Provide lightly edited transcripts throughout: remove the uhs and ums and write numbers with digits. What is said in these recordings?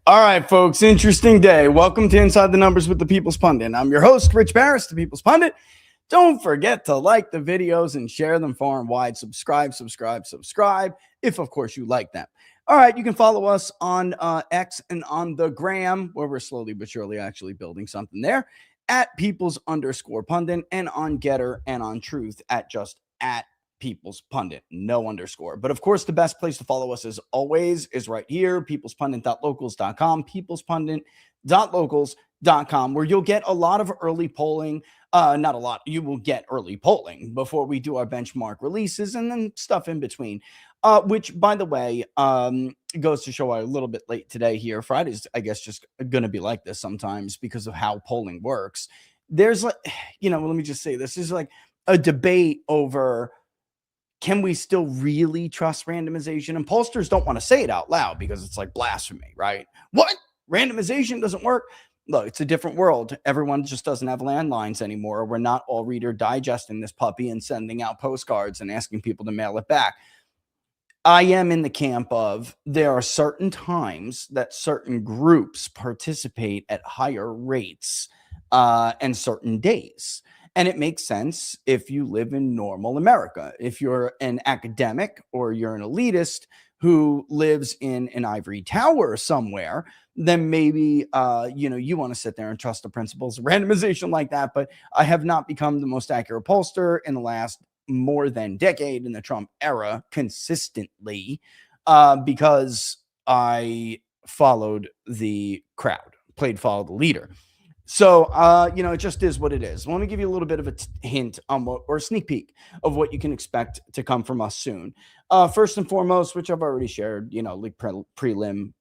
All right, folks, interesting day. Welcome to Inside the Numbers with the People's Pundit. I'm your host, Rich Barris, the People's Pundit. Don't forget to like the videos and share them far and wide. Subscribe, if, of course, you like them. All right, you can follow us on X and on the gram, where we're slowly but surely actually building something there, at People's_Pundit, and on Getter and on Truth at People's Pundit, no underscore. But of course, the best place to follow us as always is right here, peoplespundit.locals.com, peoplespundit.locals.com, where you'll get a lot of early polling. Not a lot. You will get early polling before we do our benchmark releases and then stuff in between. Which, by the way, goes to show I'm a little bit late today here. Friday's, I guess, just going to be like this sometimes because of how polling works. There's like, let me just say this is like a debate over, can we still really trust randomization? And pollsters don't want to say it out loud because it's like blasphemy, right? What? Randomization doesn't work? Look, it's a different world. Everyone just doesn't have landlines anymore. We're not all Reader Digesting this puppy and sending out postcards and asking people to mail it back. I am in the camp of there are certain times that certain groups participate at higher rates and certain days. And it makes sense if you live in normal America. If you're an academic or you're an elitist who lives in an ivory tower somewhere, then maybe, you want to sit there and trust the principles of randomization like that. But I have not become the most accurate pollster in the last more than decade in the Trump era consistently because I followed the crowd, played follow the leader. So, it just is what it is. Let me give you a little bit of a hint on or a sneak peek of what you can expect to come from us soon. First and foremost, which I've already shared, league prelim.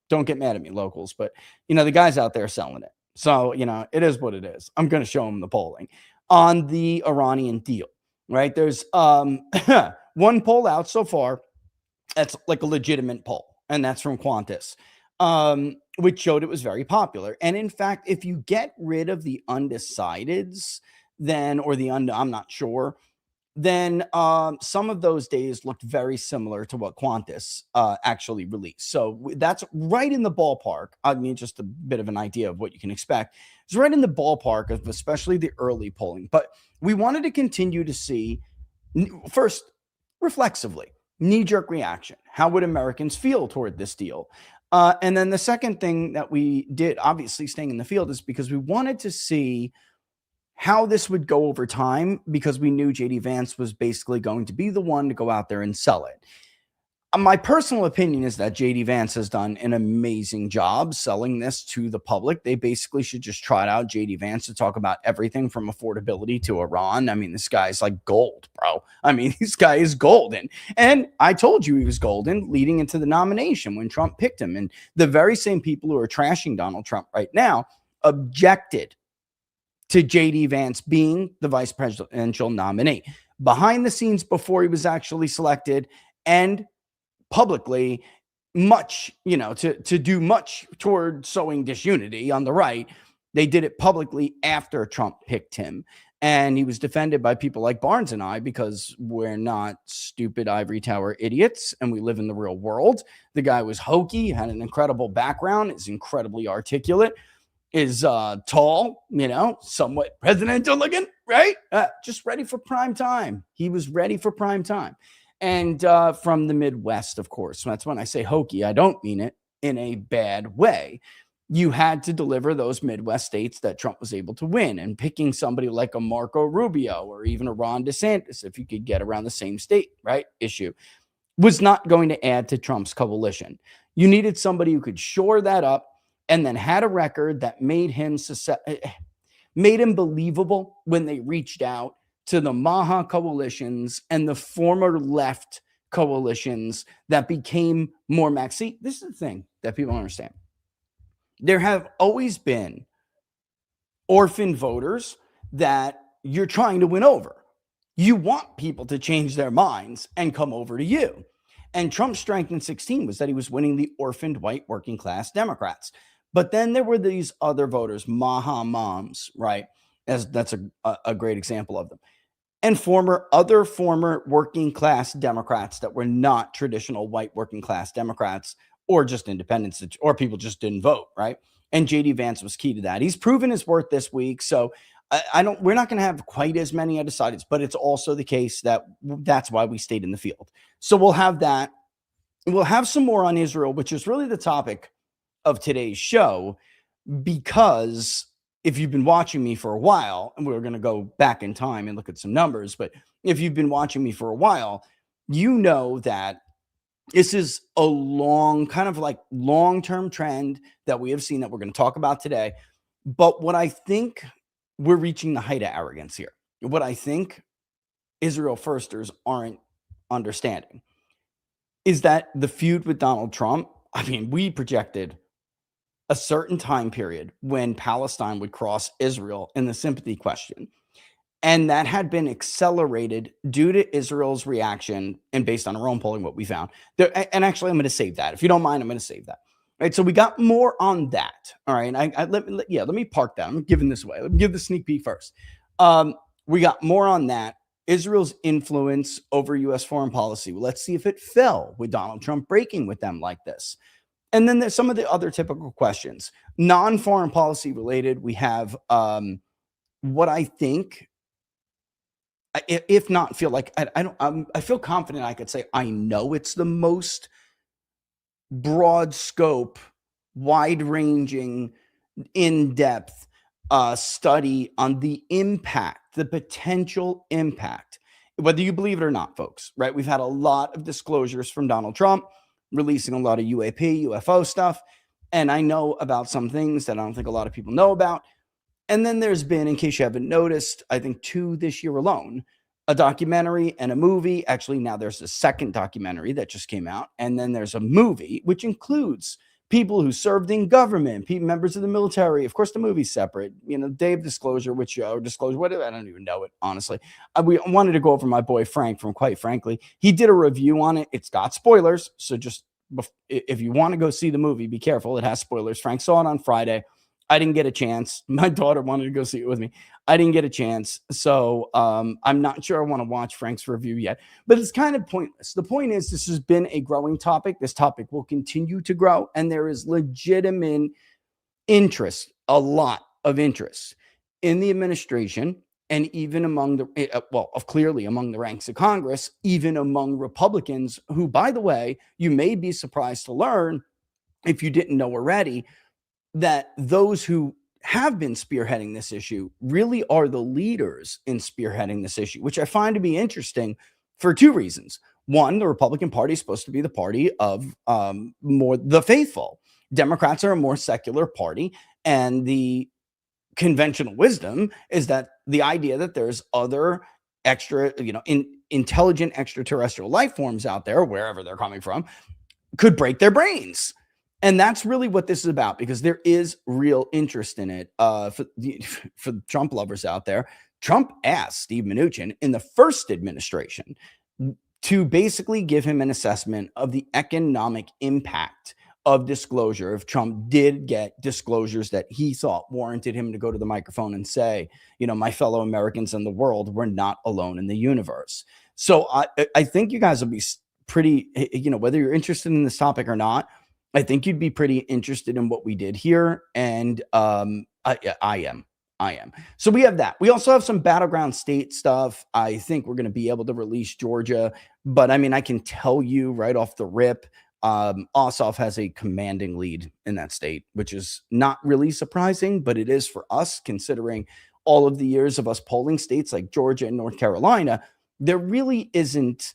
Don't get mad at me, locals, but, the guy's out there selling it. So, it is what it is. I'm going to show him the polling on the Iranian deal, right? There's one poll out so far that's like a legitimate poll, and that's from Qantas. Which showed it was very popular. And in fact, if you get rid of the undecideds, then, or the I'm not sure, then some of those days looked very similar to what Qantas actually released. So that's right in the ballpark. I mean, just a bit of an idea of what you can expect. It's right in the ballpark of especially the early polling. But we wanted to continue to see, first, reflexively, knee-jerk reaction. How would Americans feel toward this deal? And then the second thing that we did, obviously staying in the field, is because we wanted to see how this would go over time because we knew JD Vance was basically going to be the one to go out there and sell it. My personal opinion is that JD Vance has done an amazing job selling this to the public. They basically should just trot out JD Vance to talk about everything from affordability to Iran. I mean, this guy's like gold, bro. I mean, this guy is golden. And I told you he was golden leading into the nomination when Trump picked him. And the very same people who are trashing Donald Trump right now objected to JD Vance being the vice presidential nominee behind the scenes before he was actually selected, and publicly much, to do much toward sowing disunity on the right. They did it publicly after Trump picked him. And he was defended by people like Barnes and I because we're not stupid ivory tower idiots and we live in the real world. The guy was hokey, had an incredible background, is incredibly articulate, is tall, somewhat presidential looking, right? Just ready for prime time. He was ready for prime time. And from the Midwest, of course. So that's when I say hokey, I don't mean it in a bad way. You had to deliver those Midwest states that Trump was able to win. And picking somebody like a Marco Rubio or even a Ron DeSantis, if you could get around the same state, right, issue, was not going to add to Trump's coalition. You needed somebody who could shore that up and then had a record that made him believable when they reached out to the MAGA coalitions and the former left coalitions that became more max. See, this is the thing that people don't understand. There have always been orphan voters that you're trying to win over. You want people to change their minds and come over to you. And Trump's strength in 2016 was that he was winning the orphaned white working class Democrats. But then there were these other voters, MAGA moms, right? That's a great example of them. And former working class Democrats that were not traditional white working class Democrats or just independents, or people just didn't vote, right? And JD Vance was key to that. He's proven his worth this week. So I don't, we're not going to have quite as many undecideds, but it's also the case that that's why we stayed in the field. So we'll have that. We'll have some more on Israel, which is really the topic of today's show, because if you've been watching me for a while, and we're going to go back in time and look at some numbers, but if you've been watching me for a while, you know that this is a kind of like long-term trend that we have seen that we're going to talk about today. But what I think we're reaching the height of arrogance here. What I think Israel firsters aren't understanding is that the feud with Donald Trump, I mean, we projected a certain time period when Palestine would cross Israel in the sympathy question. And that had been accelerated due to Israel's reaction and based on our own polling, what we found. And actually, I'm going to save that. If you don't mind, I'm going to save that. All right, so we got more on that. All right, let me park that. I'm giving this away. Let me give the sneak peek first. We got more on that. Israel's influence over U.S. foreign policy. Well, let's see if it fell with Donald Trump breaking with them like this. And then there's some of the other typical questions, non-foreign policy related. We have what I think, if not feel like I feel confident I could say I know it's the most broad scope, wide ranging, in-depth study on the impact, the potential impact, whether you believe it or not, folks, right? We've had a lot of disclosures from Donald Trump, releasing a lot of UAP, UFO stuff. And I know about some things that I don't think a lot of people know about. And then there's been, in case you haven't noticed, I think 2 this year alone, a documentary and a movie. Actually, now there's a second documentary that just came out. And then there's a movie, which includes people who served in government, members of the military. Of course, the movie's separate, day of disclosure, or disclosure, whatever. I don't even know it, honestly. We wanted to go over my boy Frank from Quite Frankly. He did a review on it. It's got spoilers. So just if you want to go see the movie, be careful. It has spoilers. Frank saw it on Friday. I didn't get a chance. My daughter wanted to go see it with me. I didn't get a chance. So I'm not sure I want to watch Frank's review yet, but it's kind of pointless. The point is, this has been a growing topic. This topic will continue to grow, and there is legitimate interest, a lot of interest in the administration, and even among clearly among the ranks of Congress, even among Republicans who, by the way, you may be surprised to learn, if you didn't know already, that those who have been spearheading this issue really are the leaders in spearheading this issue, which I find to be interesting for 2 reasons. One, the Republican Party is supposed to be the party of more the faithful. Democrats are a more secular party, and the conventional wisdom is that the idea that there's other intelligent extraterrestrial life forms out there, wherever they're coming from, could break their brains. And that's really what this is about, because there is real interest in it for the Trump lovers out there. Trump asked Steve Mnuchin in the first administration to basically give him an assessment of the economic impact of disclosure if Trump did get disclosures that he thought warranted him to go to the microphone and say, my fellow Americans in the world, we're not alone in the universe. So I think you guys will be pretty, whether you're interested in this topic or not, I think you'd be pretty interested in what we did here. And I am. So we have that. We also have some battleground state stuff. I think we're going to be able to release Georgia. But I mean, I can tell you right off the rip, Ossoff has a commanding lead in that state, which is not really surprising, but it is for us, considering all of the years of us polling states like Georgia and North Carolina. There really isn't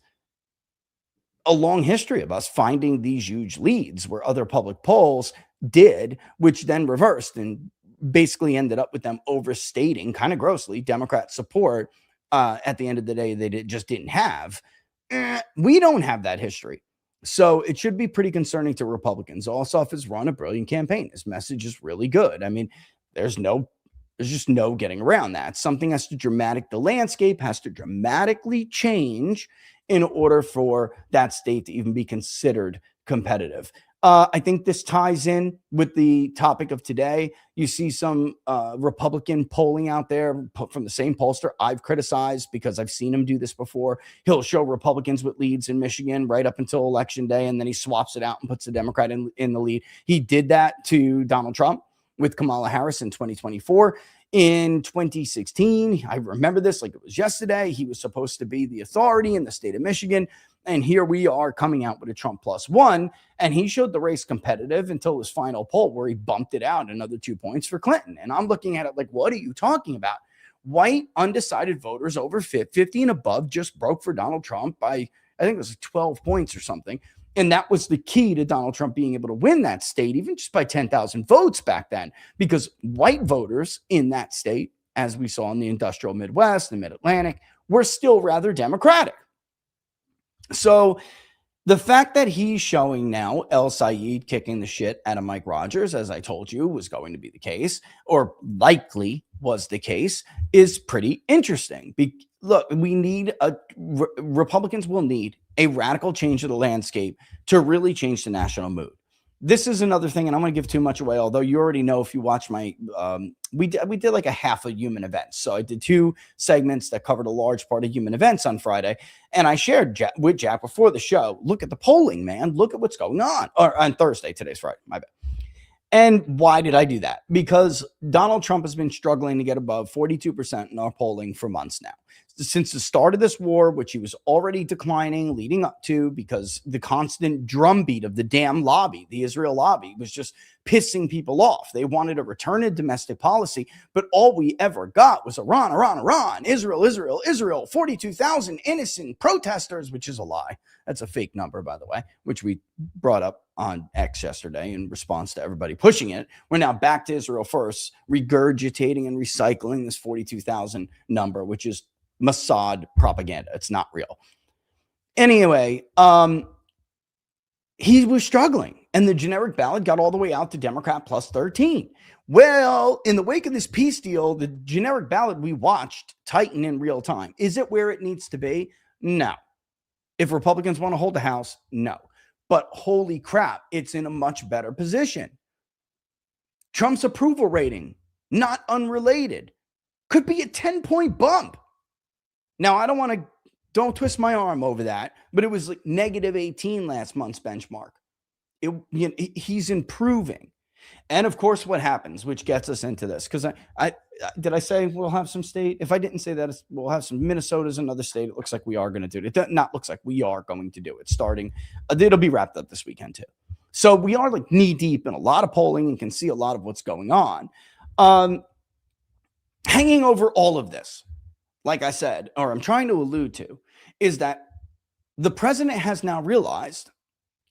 a long history of us finding these huge leads where other public polls did, which then reversed and basically ended up with them overstating kind of grossly Democrat support. At the end of the day, they just didn't have. We don't have that history. So it should be pretty concerning to Republicans. Ossoff has run a brilliant campaign. His message is really good. I mean, there's just no getting around that. Something has to the landscape has to dramatically change in order for that state to even be considered competitive. I think this ties in with the topic of today. You see some Republican polling out there from the same pollster I've criticized because I've seen him do this before. He'll show Republicans with leads in Michigan right up until election day, and then he swaps it out and puts the Democrat in the lead. He did that to Donald Trump with Kamala Harris in 2024. In 2016, I remember this like it was yesterday. He was supposed to be the authority in the state of Michigan. And here we are coming out with a Trump +1. And he showed the race competitive until his final poll where he bumped it out another 2 points for Clinton. And I'm looking at it like, what are you talking about? White undecided voters over 50 and above just broke for Donald Trump by, I think it was like 12 points or something. And that was the key to Donald Trump being able to win that state, even just by 10,000 votes back then, because white voters in that state, as we saw in the industrial Midwest and Mid-Atlantic, were still rather Democratic. So the fact that he's showing now El Sayed kicking the shit out of Mike Rogers, as I told you, was going to be the case, or likely was the case, is pretty interesting. Look, we need Republicans will need a radical change of the landscape to really change the national mood. This is another thing, and I don't want to give too much away, although you already know if you watch my, we did like a half of human events. So I did 2 segments that covered a large part of human events on Friday. And I shared with Jack before the show, look at the polling, man. Look at what's going on. Or on Thursday, today's Friday, my bad. And why did I do that? Because Donald Trump has been struggling to get above 42% in our polling for months now. Since the start of this war, which he was already declining leading up to, because the constant drumbeat of the damn lobby, the Israel lobby, was just pissing people off. They wanted a return to domestic policy, but all we ever got was Iran, Iran, Iran, Israel, Israel, Israel, 42,000 innocent protesters, which is a lie. That's a fake number, by the way, which we brought up on X yesterday in response to everybody pushing it. We're now back to Israel first, regurgitating and recycling this 42,000 number, which is Mossad propaganda. It's not real. Anyway, he was struggling, and the generic ballot got all the way out to Democrat +13. Well, in the wake of this peace deal, the generic ballot we watched tighten in real time. Is it where it needs to be? No. If Republicans want to hold the House, no. But holy crap, it's in a much better position. Trump's approval rating, not unrelated, could be a 10-point bump. Now, don't twist my arm over that, but it was like -18 last month's benchmark. He's improving. And of course, what happens, which gets us into this, because I did I say we'll have some state? If I didn't say that, we'll have some. Minnesota's another state. It looks like we are going to do it. It not looks like we are going to do it. Starting, it'll be wrapped up this weekend too. So we are like knee deep in a lot of polling and can see a lot of what's going on. Hanging over all of this, like I said, or I'm trying to allude to, is that the president has now realized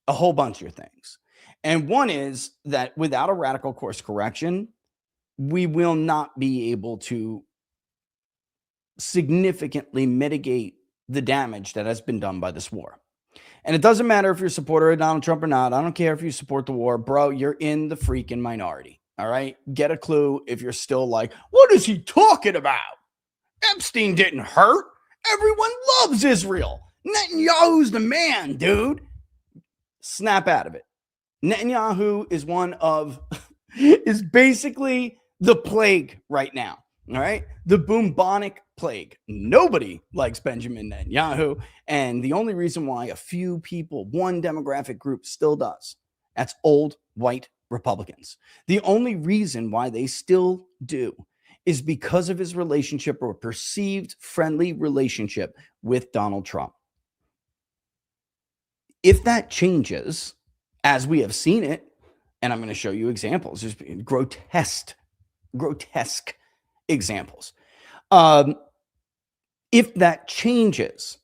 a whole bunch of things. And one is that without a radical course correction, we will not be able to significantly mitigate the damage that has been done by this war. And it doesn't matter if you're a supporter of Donald Trump or not. I don't care if you support the war, bro, you're in the freaking minority. All right. Get a clue if you're still like, what is he talking about? Epstein didn't hurt. Everyone loves Israel. Netanyahu's the man, dude. Snap out of it. Netanyahu is basically the plague right now. All right. The bubonic plague. Nobody likes Benjamin Netanyahu. And the only reason why a few people, one demographic group still does, that's old white Republicans. The only reason why they still do is because of his relationship or perceived friendly relationship with Donald Trump. If that changes, as we have seen it, and I'm going to show you examples, there's grotesque examples. If that changes,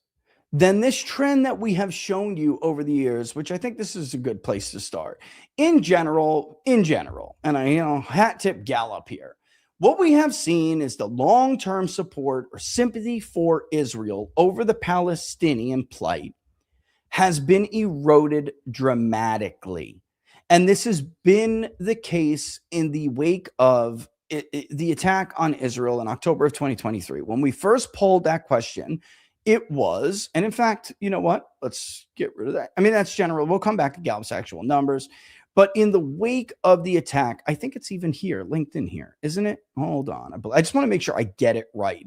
then this trend that we have shown you over the years, which I think this is a good place to start, in general, and I, hat tip Gallup here, what we have seen is the long-term support or sympathy for Israel over the Palestinian plight has been eroded dramatically. And this has been the case in the wake of the attack on Israel in October of 2023. When we first polled that question It was. And in fact, you know what? Let's get rid of that. I mean, that's general. We'll come back to Gallup's actual numbers. But in the wake of the attack, I think it's even here, linked in here, isn't it? Hold on. I just want to make sure I get it right.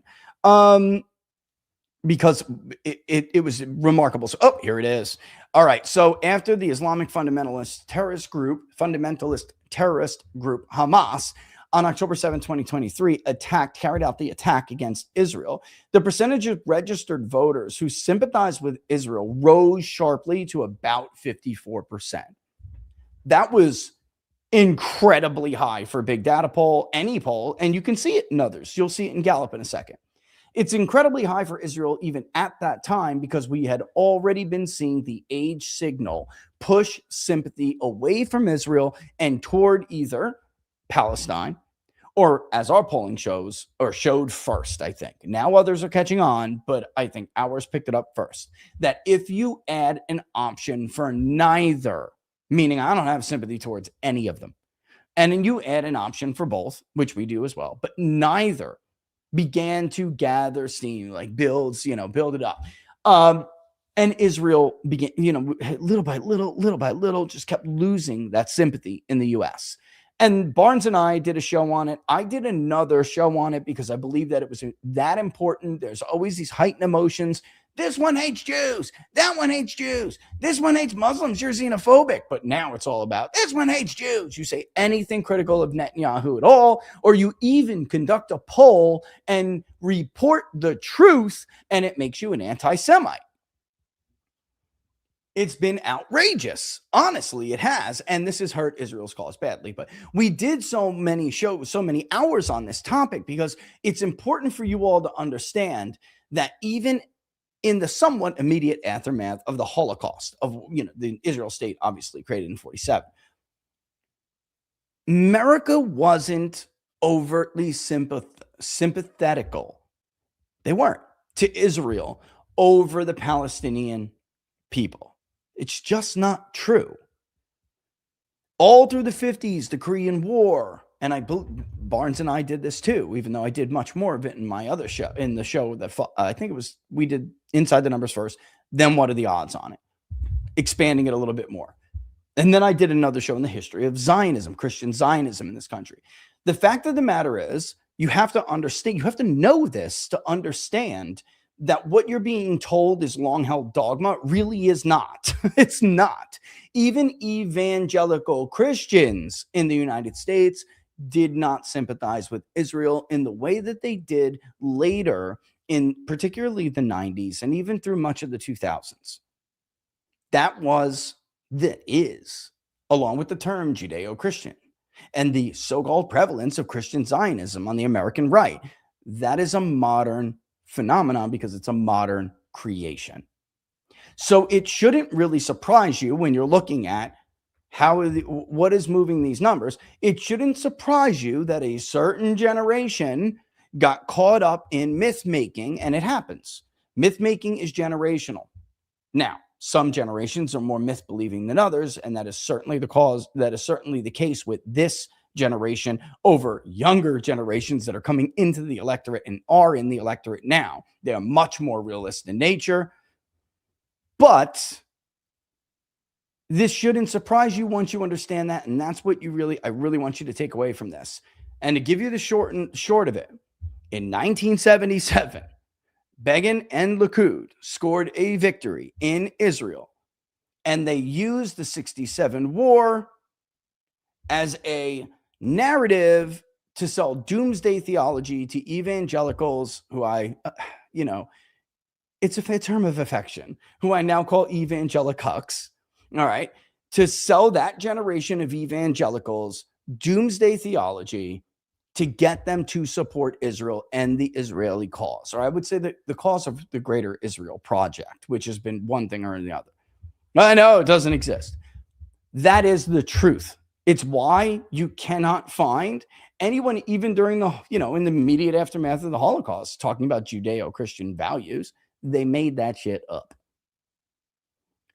Because it was remarkable. So, oh, here it is. All right. So after the Islamic fundamentalist terrorist group Hamas on October 7, 2023, carried out the attack against Israel, the percentage of registered voters who sympathized with Israel rose sharply to about 54%. That was incredibly high for a big data poll, any poll, and you can see it in others. You'll see it in Gallup in a second. It's incredibly high for Israel even at that time because we had already been seeing the age signal push sympathy away from Israel and toward either Palestine or, as our polling showed first, I think. Now others are catching on, but I think ours picked it up first. That if you add an option for neither, meaning I don't have sympathy towards any of them, and then you add an option for both, which we do as well, but neither began to gather steam, like build it up. And Israel began, little by little, just kept losing that sympathy in the US. And Barnes and I did a show on it. I did another show on it because I believe that it was that important. There's always these heightened emotions. This one hates Jews. That one hates Jews. This one hates Muslims. You're xenophobic. But now it's all about this one hates Jews. You say anything critical of Netanyahu at all, or you even conduct a poll and report the truth, and it makes you an anti-Semite. It's been outrageous. Honestly, it has. And this has hurt Israel's cause badly. But we did so many shows, so many hours on this topic because it's important for you all to understand that even in the somewhat immediate aftermath of the Holocaust, of the Israel state obviously created in 1947, America wasn't overtly sympathetical. They weren't to Israel over the Palestinian people. It's just not true. All through the 50s, the Korean War, and Barnes and I did this too, even though I did much more of it in my other show, in the show that I think it was, we did Inside the Numbers first, then What Are the Odds on it, expanding it a little bit more. And then I did another show in the history of Zionism, Christian Zionism in this country. The fact of the matter is, you have to understand, you have to know this to understand that what you're being told is long-held dogma really is not. It's not. Even evangelical Christians in the United States did not sympathize with Israel in the way that they did later in particularly the 90s and even through much of the 2000s. That is, along with the term Judeo-Christian and the so-called prevalence of Christian Zionism on the American right, that is a modern phenomenon because it's a modern creation. So it shouldn't really surprise you when you're looking at what is moving these numbers. It shouldn't surprise you that a certain generation got caught up in myth making, and it happens. Myth making is generational. Now, some generations are more myth believing than others, and that is certainly the case with this generation over younger generations that are coming into the electorate and are in the electorate now. They are much more realist in nature. But this shouldn't surprise you once you understand that. And that's what I really want you to take away from this. And to give you the short of it, in 1977, Begin and Likud scored a victory in Israel, and they used the 1967 war as a narrative to sell doomsday theology to evangelicals who it's a term of affection, who I now call evangelicucks, all right, to sell that generation of evangelicals doomsday theology to get them to support Israel and the Israeli cause, or I would say that the cause of the greater Israel project, which has been one thing or the other. I know it doesn't exist. That is the truth. It's why you cannot find anyone, even during the, in the immediate aftermath of the Holocaust, talking about Judeo-Christian values. They made that shit up.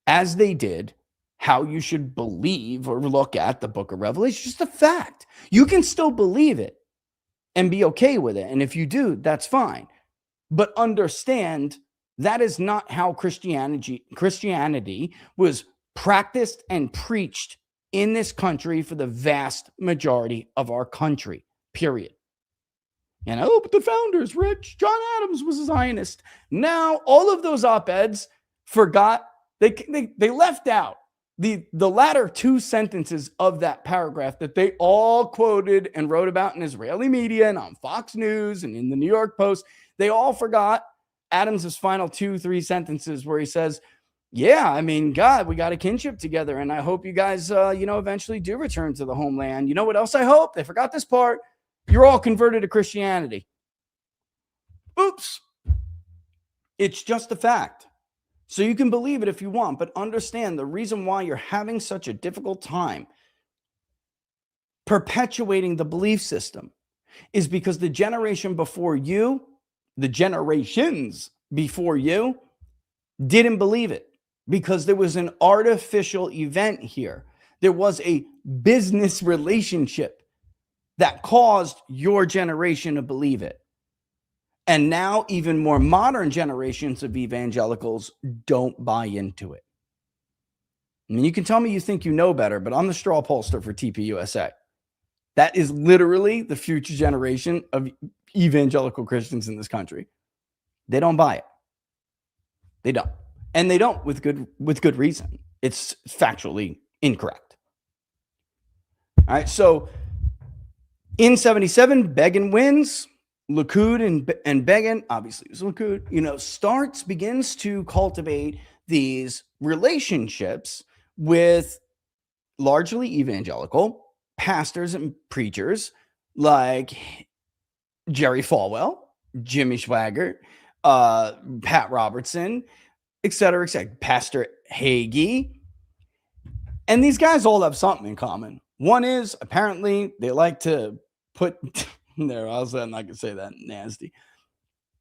As they did how you should believe or look at the book of Revelation. It's just a fact. You can still believe it and be okay with it. And if you do, that's fine. But understand That is not how Christianity was practiced and preached in this country for the vast majority of our country, period. And oh, but the founders, Rich, John Adams was a Zionist. Now, all of those op-eds forgot, they left out the latter two sentences of that paragraph that they all quoted and wrote about in Israeli media and on Fox News and in the New York Post. They all forgot Adams's final 2-3 sentences where he says, yeah, I mean, God, we got a kinship together, and I hope you guys, eventually do return to the homeland. You know what else I hope? They forgot this part. You're all converted to Christianity. Oops. It's just a fact. So you can believe it if you want, but understand the reason why you're having such a difficult time perpetuating the belief system is because the generation before you, the generations before you, didn't believe it because there was an artificial event here. There was a business relationship that caused your generation to believe it. And now even more modern generations of evangelicals don't buy into it. I mean, you can tell me you think you know better, but I'm the straw pollster for TPUSA. That is literally the future generation of evangelical Christians in this country. They don't buy it. They don't. And they don't with good reason. It's factually incorrect. All right, so in 77, Begin wins. Likud and Begin, obviously it was Likud, begins to cultivate these relationships with largely evangelical pastors and preachers like Jerry Falwell, Jimmy Swaggart, Pat Robertson, et cetera, Pastor Hagee. And these guys all have something in common. One is apparently they like to put there. I was not going to say that nasty.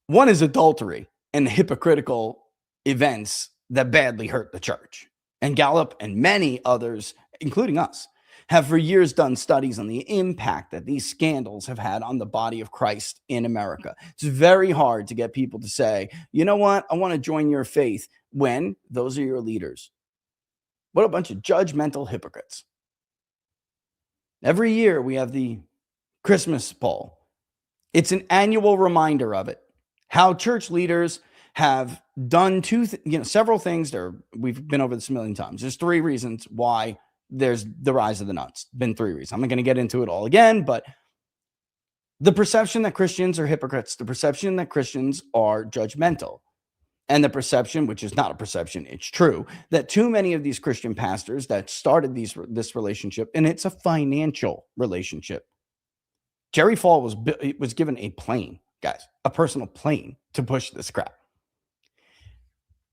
One is adultery and hypocritical events that badly hurt the church. And Gallup and many others, including us, have for years done studies on the impact that these scandals have had on the body of Christ in America. It's very hard to get people to say, you know what, I want to join your faith when those are your leaders. What a bunch of judgmental hypocrites. Every year we have the Christmas poll. It's an annual reminder of it. How church leaders have done several things. We've been over this a million times. There's 3 reasons why there's the rise of the nuns. Been 3 reasons. I'm not going to get into it all again, but the perception that Christians are hypocrites, the perception that Christians are judgmental, and the perception, which is not a perception, it's true, that too many of these Christian pastors that started this relationship, and it's a financial relationship. Jerry Fall was given a plane, guys, a personal plane to push this crap.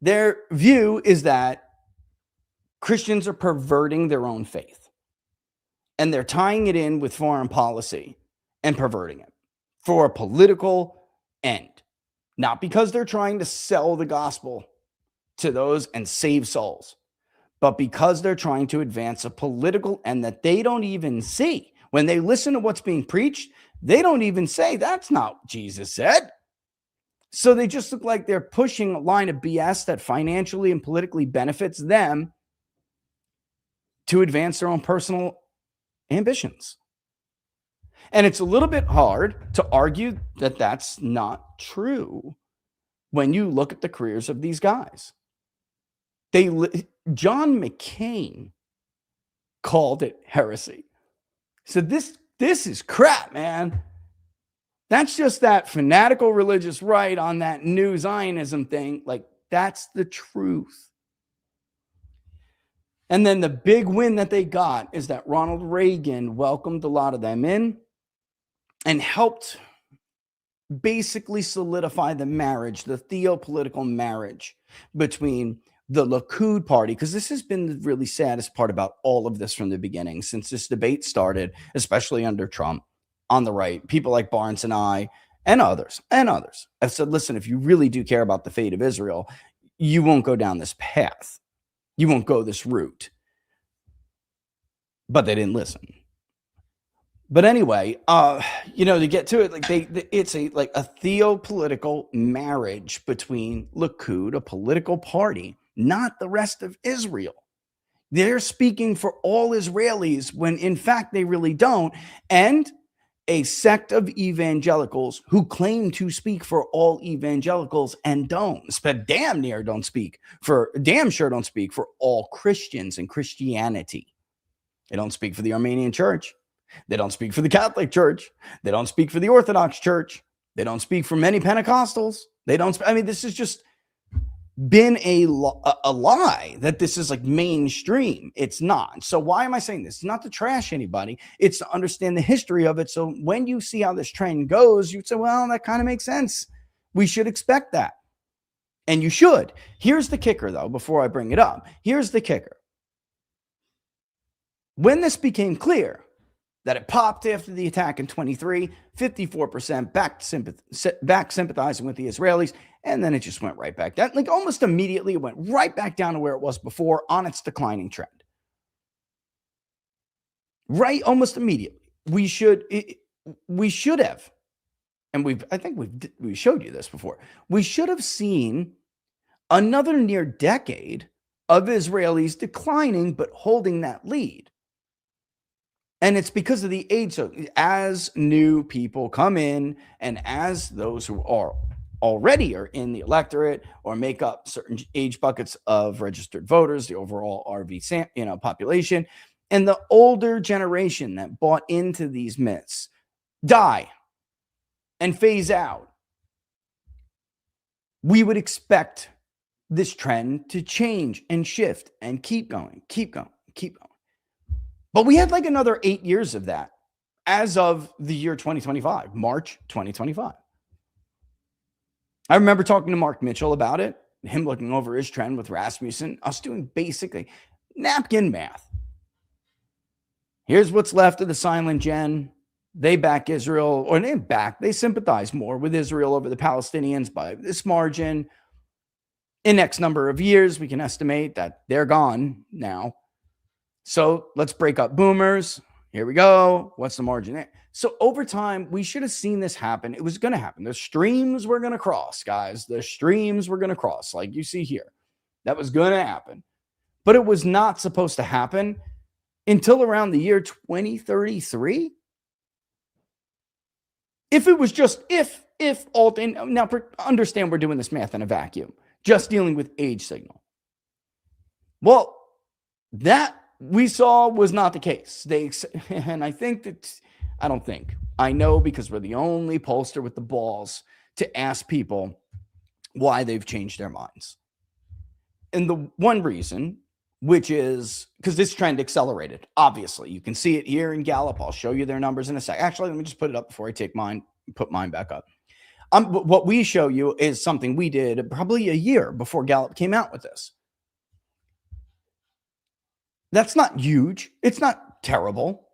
Their view is that Christians are perverting their own faith, and they're tying it in with foreign policy and perverting it for a political end, not because they're trying to sell the gospel to those and save souls, but because they're trying to advance a political end that they don't even see. When they listen to what's being preached, they don't even say, that's not what Jesus said. So they just look like they're pushing a line of BS that financially and politically benefits them to advance their own personal ambitions. And it's a little bit hard to argue that that's not true when you look at the careers of these guys. John McCain called it heresy. So this is crap, man. That's just that fanatical religious right on that new Zionism thing. Like, that's the truth. And then the big win that they got is that Ronald Reagan welcomed a lot of them in and helped basically solidify the marriage, the theopolitical marriage between the Likud party, because this has been the really saddest part about all of this from the beginning, since this debate started, especially under Trump on the right. People like Barnes and I and others have said, listen, if you really do care about the fate of Israel, you won't go down this path. You won't go this route. But they didn't listen. But anyway, to get to it, like it's a theopolitical marriage between Likud, a political party, not the rest of Israel. They're speaking for all Israelis when in fact they really don't. And a sect of evangelicals who claim to speak for all evangelicals and don't, but damn sure don't speak for all Christians and Christianity. They don't speak for the Armenian Church. They don't speak for the Catholic Church. They don't speak for the Orthodox Church. They don't speak for many Pentecostals. They don't. This has just been a lie that this is like mainstream. It's not. So why am I saying this? It's not to trash anybody. It's to understand the history of it. So when you see how this trend goes, you'd say, well, that kind of makes sense. We should expect that. And you should. Here's the kicker, though, before I bring it up. Here's the kicker. When this became clear that it popped after the attack in 23, 54% back sympathizing with the Israelis, and then it just went right back down. Like almost immediately, it went right back down to where it was before on its declining trend. Right, almost immediately. We should have, and I think we showed you this before. We should have seen another near decade of Israelis declining but holding that lead. And it's because of the age. So as new people come in and as those who are already are in the electorate or make up certain age buckets of registered voters, the overall RV population, and the older generation that bought into these myths die and phase out, we would expect this trend to change and shift and keep going. But we had like another 8 years of that as of the year 2025, March 2025. I remember talking to Mark Mitchell about it, him looking over his trend with Rasmussen, us doing basically napkin math. Here's what's left of the silent gen. They back Israel, or they sympathize more with Israel over the Palestinians by this margin. In X number of years, we can estimate that they're gone now. So let's break up boomers. Here we go. What's the margin there? So over time, we should have seen this happen. It was going to happen. The streams were going to cross, guys. The streams were going to cross, like you see here. That was going to happen. But it was not supposed to happen until around the year 2033. If it was just if alt, and now understand we're doing this math in a vacuum, just dealing with age signal. Well, that we saw was not the case. And I know because we're the only pollster with the balls to ask people why they've changed their minds. And the one reason, which is because this trend accelerated, obviously. You can see it here in Gallup. I'll show you their numbers in a sec. Actually, let me just put it up before I put mine back up. What we show you is something we did probably a year before Gallup came out with this. That's not huge. It's not terrible,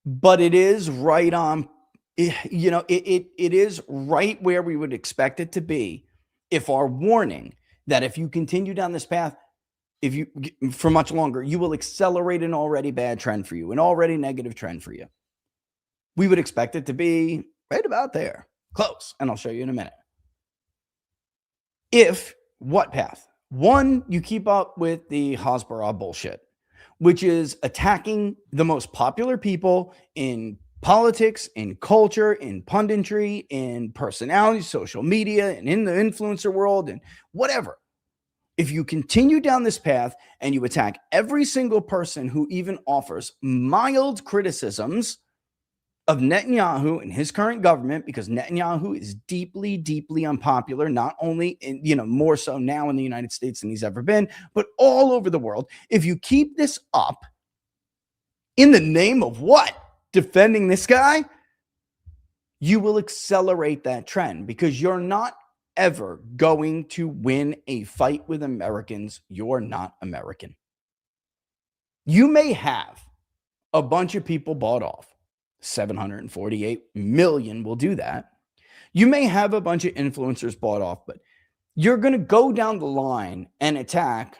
but it is right on, it is right where we would expect it to be if our warning that if you continue down this path, for much longer, you will accelerate an already bad trend for you, an already negative trend for you. We would expect it to be right about there, close, and I'll show you in a minute. If what path? One, you keep up with the Hasbara bullshit, which is attacking the most popular people in politics, in culture, in punditry, in personality, social media, and in the influencer world, and whatever. If you continue down this path and you attack every single person who even offers mild criticisms of Netanyahu and his current government, because Netanyahu is deeply, deeply unpopular, not only more so now in the United States than he's ever been, but all over the world. If you keep this up in the name of what? Defending this guy, you will accelerate that trend because you're not ever going to win a fight with Americans. You're not American. You may have a bunch of people bought off. 748 million will do that. You may have a bunch of influencers bought off, but you're going to go down the line and attack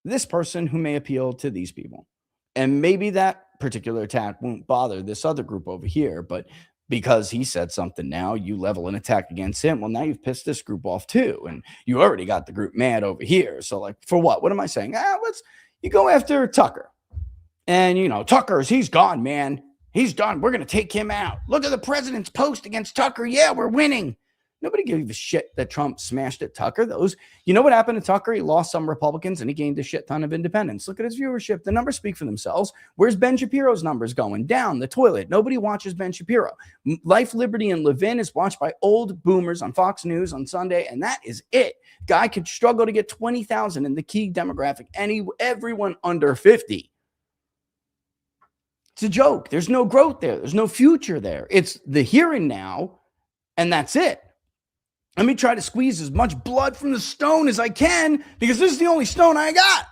this person who may appeal to these people. And maybe that particular attack won't bother this other group over here, but because he said something now, you level an attack against him. Well, now you've pissed this group off too, and you already got the group mad over here. So, like, for what? What am I saying? You go after Tucker. And, he's gone, man. He's gone. We're going to take him out. Look at the president's post against Tucker. Yeah, we're winning. Nobody gave a shit that Trump smashed at Tucker. You know what happened to Tucker? He lost some Republicans and he gained a shit ton of independents. Look at his viewership. The numbers speak for themselves. Where's Ben Shapiro's numbers going? Down the toilet. Nobody watches Ben Shapiro. Life, Liberty, and Levin is watched by old boomers on Fox News on Sunday, and that is it. Guy could struggle to get 20,000 in the key demographic. Everyone under 50. It's a joke. There's no growth there. There's no future there. It's the here and now, and that's it. Let me try to squeeze as much blood from the stone as I can because this is the only stone I got.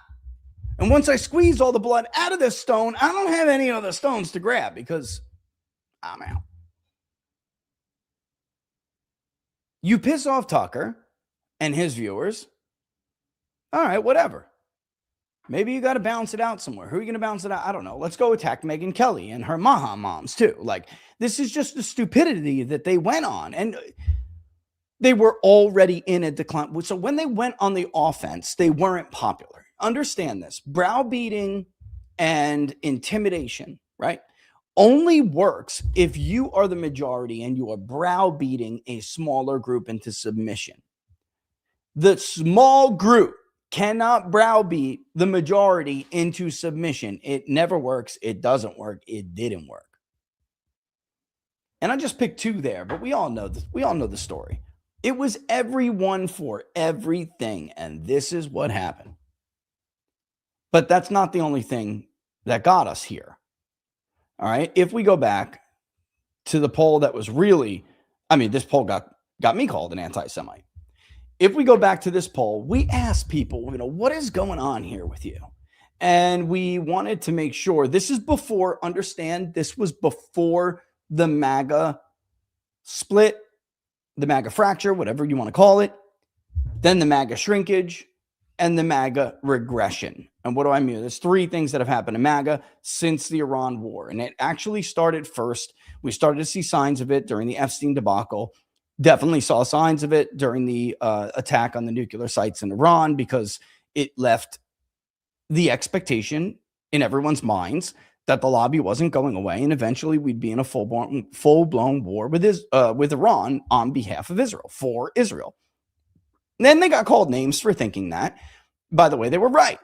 And once I squeeze all the blood out of this stone, I don't have any other stones to grab because I'm out. You piss off Tucker and his viewers. All right, whatever. Maybe you got to balance it out somewhere. Who are you going to balance it out? I don't know. Let's go attack Megyn Kelly and her Maha moms too. Like, this is just the stupidity that they went on. And they were already in a decline. So when they went on the offense, they weren't popular. Understand this. Browbeating and intimidation, right, only works if you are the majority and you are browbeating a smaller group into submission. The small group cannot browbeat the majority into submission. It never works. It doesn't work. It didn't work. And I just picked two there, but we all know this. We all know the story. It was everyone for everything, and this is what happened. But that's not the only thing that got us here. All right. If we go back to the poll that was really, this poll got me called an anti-Semite. If we go back to this poll, we asked people, what is going on here with you? And we wanted to make sure this was before the MAGA split, the MAGA fracture, whatever you want to call it, then the MAGA shrinkage, and the MAGA regression. And what do I mean? There's three things that have happened to MAGA since the Iran war. And it actually started first. We started to see signs of it during the Epstein debacle. Definitely saw signs of it during the attack on the nuclear sites in Iran because it left the expectation in everyone's minds that the lobby wasn't going away, and eventually we'd be in a full-blown war with Iran on behalf of Israel, for Israel. And then they got called names for thinking that. By the way, they were right.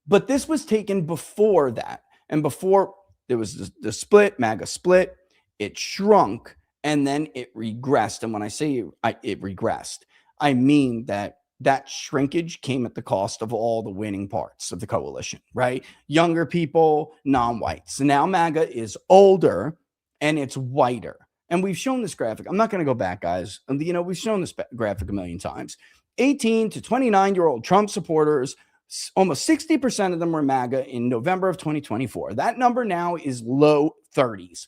But this was taken before that. And before there was the split, MAGA split, it shrunk, and then it regressed. And when I say it regressed, I mean that shrinkage came at the cost of all the winning parts of the coalition, right? Younger people, non-whites. So now MAGA is older and it's whiter. And we've shown this graphic. I'm not going to go back, guys. We've shown this graphic a million times. 18 to 29-year-old Trump supporters, almost 60% of them were MAGA in November of 2024. That number now is low 30s.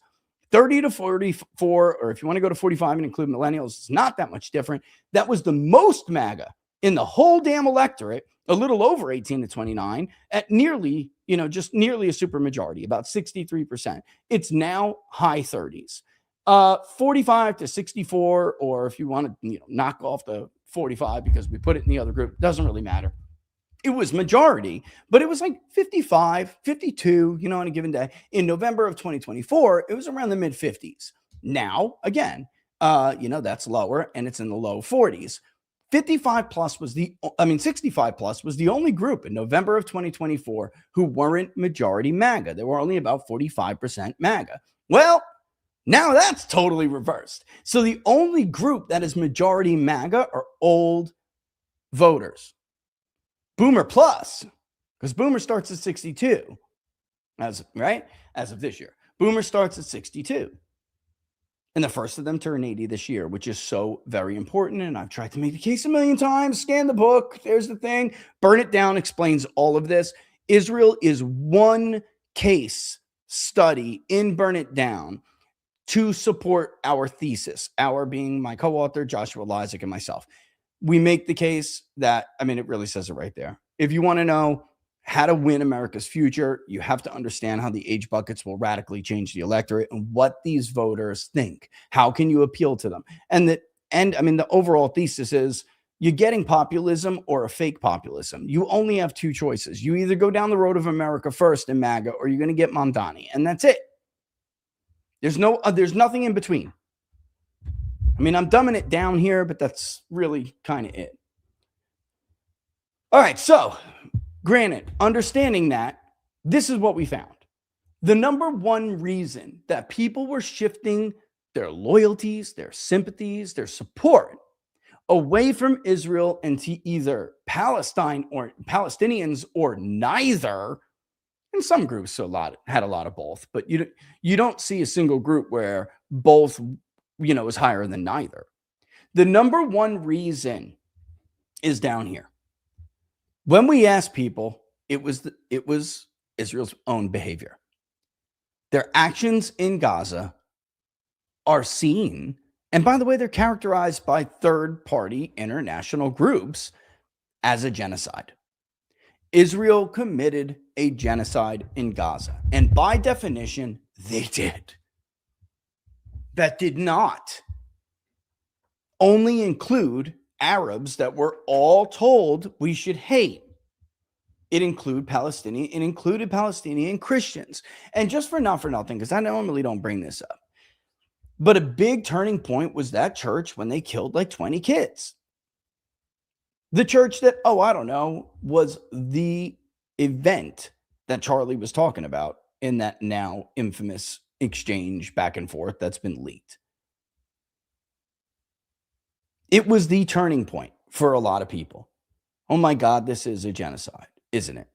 30 to 44, or if you want to go to 45 and include millennials, it's not that much different. That was the most MAGA in the whole damn electorate, a little over 18 to 29, at nearly, just nearly a supermajority, about 63%. It's now high 30s. 45 to 64, or if you want to, knock off the 45 because we put it in the other group, doesn't really matter. It was majority, but it was like 55, 52, on a given day. In November of 2024, it was around the mid 50s. Now, again, that's lower and it's in the low 40s. 65 plus was 65 plus was the only group in November of 2024 who weren't majority MAGA. There were only about 45% MAGA. Well, now that's totally reversed. So the only group that is majority MAGA are old voters. Boomer plus, because Boomer starts at 62, as of this year. Boomer starts at 62. And the first of them turn 80 this year, which is so very important. And I've tried to make the case a million times. Scan the book. There's the thing. Burn It Down explains all of this. Israel is one case study in Burn It Down to support our thesis, our being my co-author, Joshua Lysak, and myself. We make the case that, it really says it right there. If you want to know how to win America's future, you have to understand how the age buckets will radically change the electorate and what these voters think. How can you appeal to them? And I mean, the overall thesis is you're getting populism or a fake populism. You only have two choices. You either go down the road of America first in MAGA, or you're going to get Mamdani, and that's it. There's nothing in between. I mean, I'm dumbing it down here, but that's really kind of it. All right, so granted, understanding that, this is what we found. The number one reason that people were shifting their loyalties, their sympathies, their support away from Israel and to either Palestine or Palestinians or neither, and some groups had a lot of both, but you don't see a single group where both, is higher than neither. The number one reason is down here. When we asked people, it was Israel's own behavior. Their actions in Gaza are seen, and by the way, they're characterized by third-party international groups as a genocide. Israel committed a genocide in Gaza, and by definition, they did. That did not only include Arabs that were all told we should hate. It included Palestinian Christians. And just for nothing, because I normally don't bring this up, but a big turning point was that church when they killed like 20 kids. The church that, was the event that Charlie was talking about in that now infamous exchange back and forth that's been leaked. It was the turning point for a lot of people. Oh my God, this is a genocide, isn't it?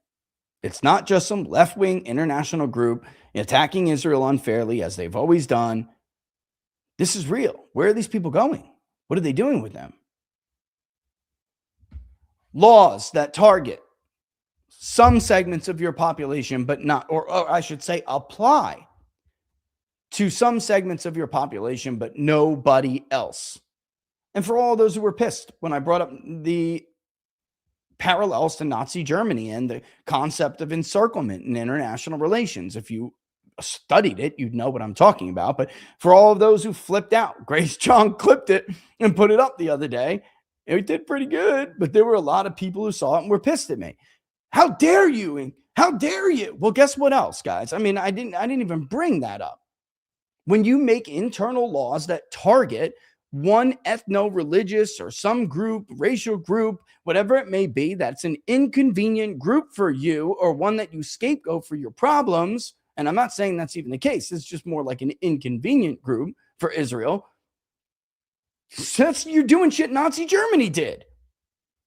It's not just some left-wing international group attacking Israel unfairly, as they've always done. This is real. Where are these people going? What are they doing with them? Laws that target some segments of your population, but not, or I should say, apply to some segments of your population, but nobody else. And for all those who were pissed when I brought up the parallels to Nazi Germany and the concept of encirclement in international relations, if you studied it, you'd know what I'm talking about. But for all of those who flipped out, Grace Chung clipped it and put it up the other day. It did pretty good, but there were a lot of people who saw it and were pissed at me. How dare you? And how dare you? Well, guess what else, guys? I mean, I didn't even bring that up. When you make internal laws that target one ethno-religious or some group, racial group, whatever it may be, that's an inconvenient group for you or one that you scapegoat for your problems. And I'm not saying that's even the case. It's just more like an inconvenient group for Israel. Since you're doing shit Nazi Germany did.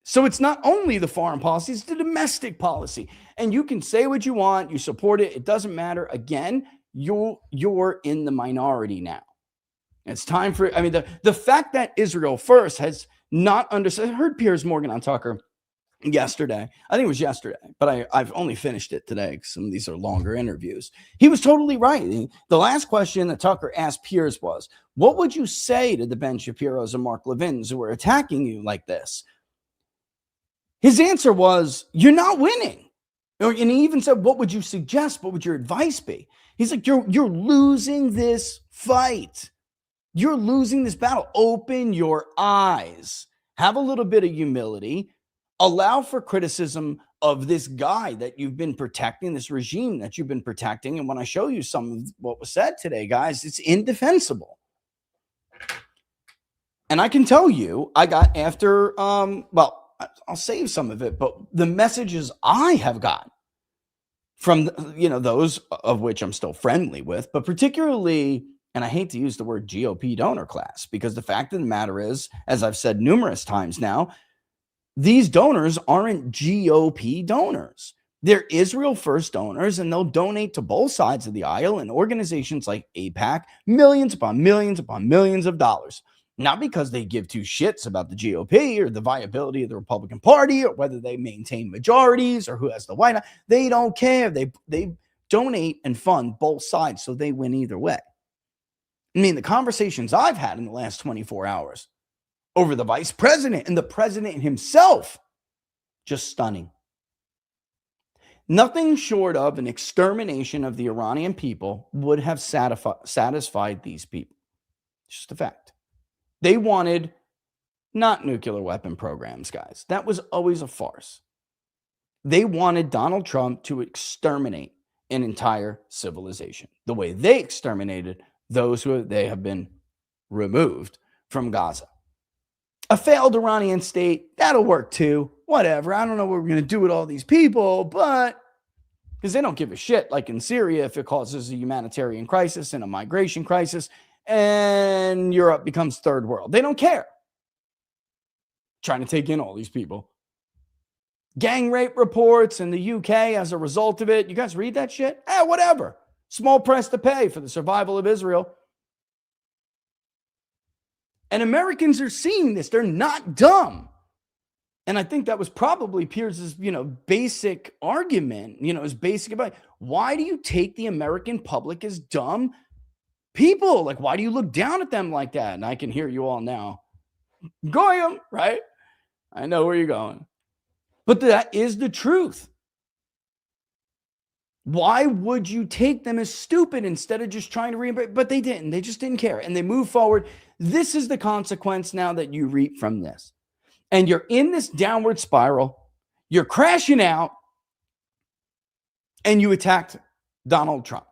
So it's not only the foreign policy, it's the domestic policy. And you can say what you want. You support it. It doesn't matter. Again, you're in the minority now. It's time for, the fact that Israel first has not understood. I heard Piers Morgan on Tucker yesterday. I think it was yesterday, but I've only finished it today because some of these are longer interviews. He was totally right. The last question that Tucker asked Piers was, what would you say to the Ben Shapiro's and Mark Levins who are attacking you like this? His answer was, you're not winning. And he even said, what would you suggest? What would your advice be? He's like, you're losing this fight. You're losing this battle. Open your eyes. Have a little bit of humility. Allow for criticism of this guy that you've been protecting, this regime that you've been protecting. And when I show you some of what was said today, guys, it's indefensible. And I can tell you, I got after, I'll save some of it, but the messages I have gotten from, those of which I'm still friendly with, but particularly, and I hate to use the word GOP donor class, because the fact of the matter is, as I've said numerous times now, these donors aren't GOP donors. They're Israel First donors, and they'll donate to both sides of the aisle and organizations like AIPAC, millions upon millions upon millions of dollars. Not because they give two shits about the GOP or the viability of the Republican Party or whether they maintain majorities or who has the White House. They don't care. They donate and fund both sides, so they win either way. The conversations I've had in the last 24 hours over the vice president and the president himself, just stunning. Nothing short of an extermination of the Iranian people would have satisfied these people. It's just a fact. They wanted not nuclear weapon programs, guys. That was always a farce. They wanted Donald Trump to exterminate an entire civilization, the way they exterminated those who they have been removed from Gaza. A failed Iranian state, that'll work too. Whatever. I don't know what we're going to do with all these people, but because they don't give a shit, like in Syria, if it causes a humanitarian crisis and a migration crisis and Europe becomes third world. They don't care. Trying to take in all these people. Gang rape reports in the UK as a result of it. You guys read that shit? Whatever. Small price to pay for the survival of Israel. And Americans are seeing this. They're not dumb. And I think that was probably Pierce's, basic argument, his basic about why do you take the American public as dumb people? Like, why do you look down at them like that? And I can hear you all now. Goyim, right? I know where you're going. But that is the truth. Why would you take them as stupid instead of just trying to reimburse? But they didn't. They just didn't care. And they moved forward. This is the consequence now that you reap from this. And you're in this downward spiral. You're crashing out. And you attacked Donald Trump.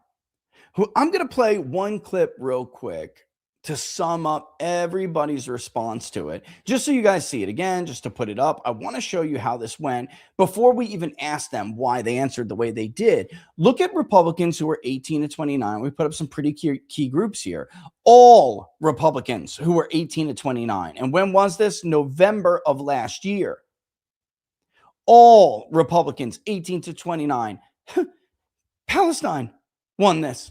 Who I'm going to play one clip real quick to sum up everybody's response to it. Just so you guys see it again, just to put it up. I want to show you how this went before we even asked them why they answered the way they did. Look at Republicans who were 18 to 29. We put up some pretty key groups here. All Republicans who were 18 to 29. And when was this? November of last year. All Republicans 18 to 29. Palestine won this.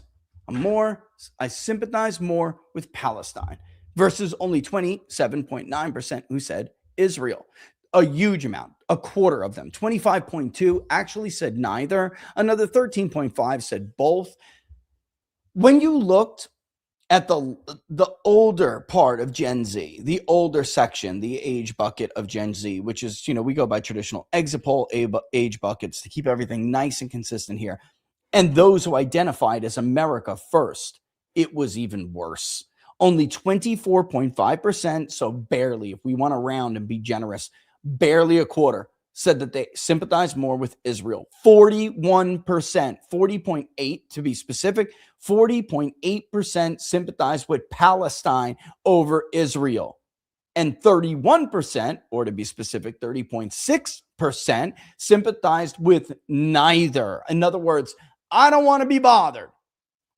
I sympathize more with Palestine versus only 27.9% who said Israel. A huge amount, a quarter of them. 25.2 actually said neither. Another 13.5 said both. When you looked at the older part of Gen Z, the older section, the age bucket of Gen Z, which is, we go by traditional exit poll age buckets to keep everything nice and consistent here. And those who identified as America first, it was even worse. Only 24.5%, so barely, if we want to round and be generous, barely a quarter, said that they sympathize more with Israel. 41%, 40.8 to be specific, 40.8% sympathize with Palestine over Israel. And 31%, or to be specific, 30.6% sympathized with neither. In other words, I don't want to be bothered.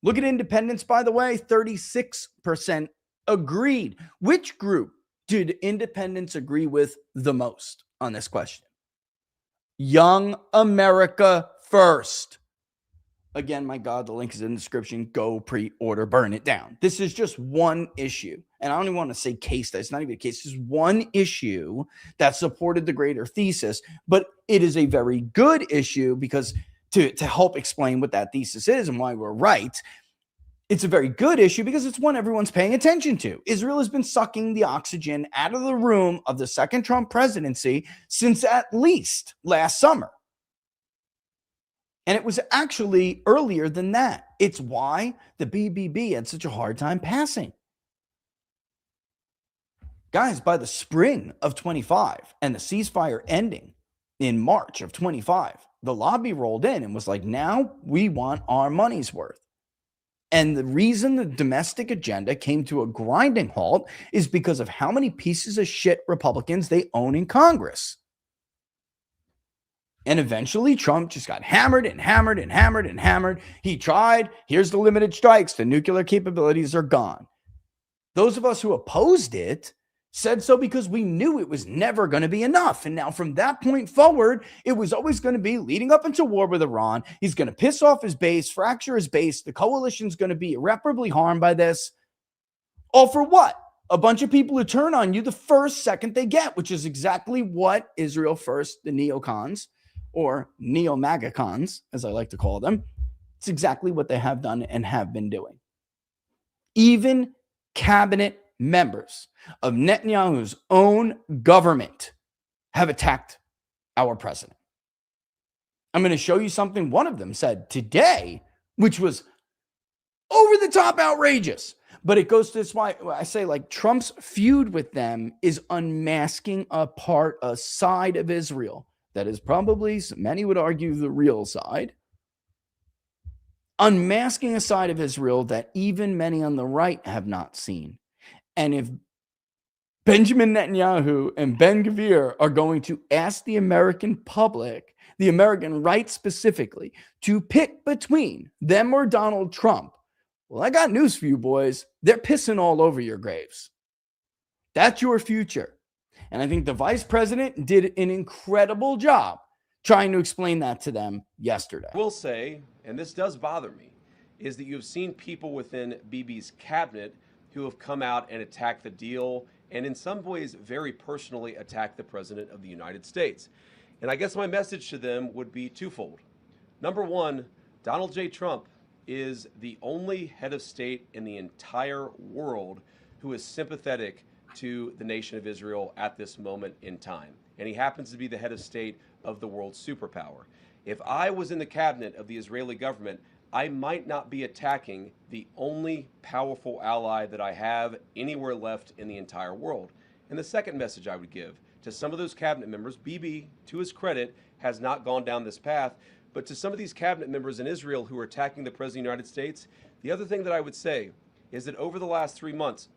Look at independents, by the way, 36% agreed. Which group did independents agree with the most on this question? Young America First. Again, my God, the link is in the description. Go pre-order, burn it down. This is just one issue. And I don't even want to say case that. It's not even a case. It's one issue that supported the greater thesis. But it is a very good issue because to help explain what that thesis is and why we're right, it's a very good issue because it's one everyone's paying attention to. Israel has been sucking the oxygen out of the room of the second Trump presidency since at least last summer. And it was actually earlier than that. It's why the BBB had such a hard time passing. Guys, by the spring of 25 and the ceasefire ending in March of 25, the lobby rolled in and was like, now we want our money's worth. And the reason the domestic agenda came to a grinding halt is because of how many pieces of shit Republicans they own in Congress. And eventually Trump just got hammered and hammered and hammered and hammered. He tried. Here's the limited strikes. The nuclear capabilities are gone. Those of us who opposed it said so because we knew it was never going to be enough. And now from that point forward, it was always going to be leading up into war with Iran. He's going to piss off his base, fracture his base. The coalition's going to be irreparably harmed by this. All for what? A bunch of people who turn on you the first second they get, which is exactly what Israel First, the neocons, or neo-MAGA cons, as I like to call them, it's exactly what they have done and have been doing. Even cabinet members of Netanyahu's own government have attacked our president. I'm going to show you something one of them said today, which was over the top outrageous. But it goes to this why I say, like, Trump's feud with them is unmasking a side of Israel that is probably, many would argue, the real side. Unmasking a side of Israel that even many on the right have not seen. And if Benjamin Netanyahu and Ben Gvir are going to ask the American public, the American right specifically, to pick between them or Donald Trump, well, I got news for you, boys. They're pissing all over your graves. That's your future. And I think the vice president did an incredible job trying to explain that to them yesterday. I will say, and this does bother me, is that you've seen people within Bibi's cabinet who have come out and attacked the deal, and in some ways very personally attacked the President of the United States. And I guess my message to them would be twofold. Number one, Donald J. Trump is the only head of state in the entire world who is sympathetic to the nation of Israel at this moment in time. And he happens to be the head of state of the world's superpower. If I was in the cabinet of the Israeli government, I might not be attacking the only powerful ally that I have anywhere left in the entire world. And the second message I would give to some of those cabinet members, Bibi, to his credit, has not gone down this path, but to some of these cabinet members in Israel who are attacking the President of the United States, the other thing that I would say is that over the last 3 months,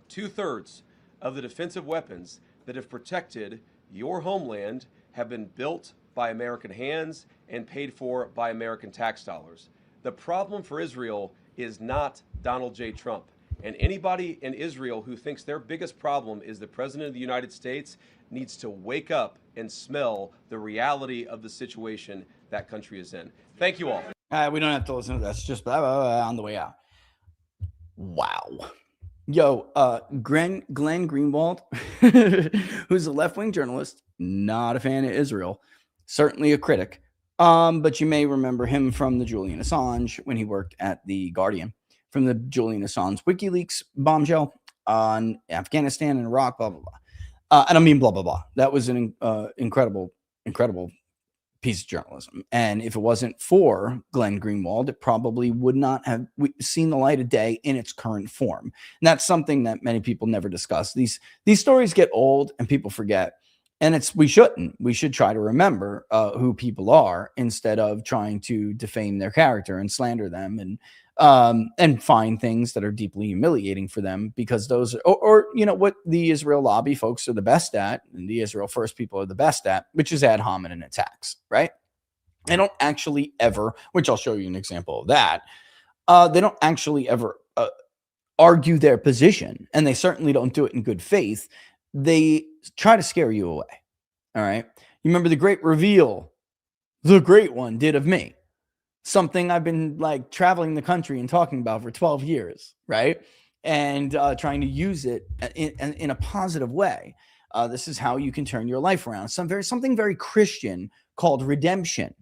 2/3 of the defensive weapons that have protected your homeland have been built by American hands and paid for by American tax dollars. The problem for Israel is not Donald J. Trump. And anybody in Israel who thinks their biggest problem is the President of the United States needs to wake up and smell the reality of the situation that country is in. Thank you all. We don't have to listen to this. Just blah, blah, blah, on the way out. Wow. Yo, Glenn Greenwald, who's a left-wing journalist, not a fan of Israel, certainly a critic. But you may remember him from the Julian Assange when he worked at The Guardian, from the Julian Assange WikiLeaks bombshell on Afghanistan and Iraq, blah, blah, blah. I don't mean blah, blah, blah. That was an incredible piece of journalism. And if it wasn't for Glenn Greenwald, it probably would not have seen the light of day in its current form. And that's something that many people never discuss. These stories get old and people forget. And we shouldn't. We should try to remember who people are instead of trying to defame their character and slander them and find things that are deeply humiliating for them, because those are, or you know what the Israel lobby folks are the best at, and the Israel First people are the best at, which is ad hominem attacks, right? They don't actually ever, which I'll show you an example of that. They don't actually ever argue their position, and they certainly don't do it in good faith. They try to scare you away. All right. You remember the great reveal the great one did of me, something I've been like traveling the country and talking about for 12 years. Right. And trying to use it in a positive way. This is how you can turn your life around. Something very Christian called redemption,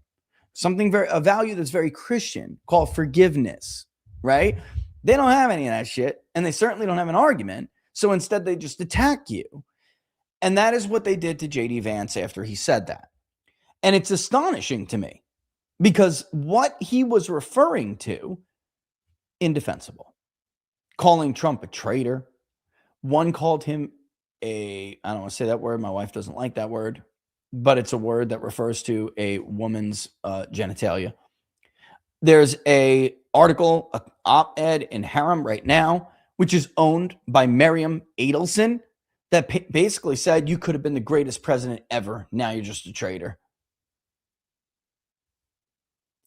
a value that's very Christian called forgiveness. Right. They don't have any of that shit, and they certainly don't have an argument. So instead, they just attack you. And that is what they did to J.D. Vance after he said that. And it's astonishing to me because what he was referring to, indefensible. Calling Trump a traitor. One called him I don't want to say that word. My wife doesn't like that word. But it's a word that refers to a woman's genitalia. There's an article, an op-ed in Harem right now, which is owned by Miriam Adelson, that basically said you could have been the greatest president ever. Now you're just a traitor.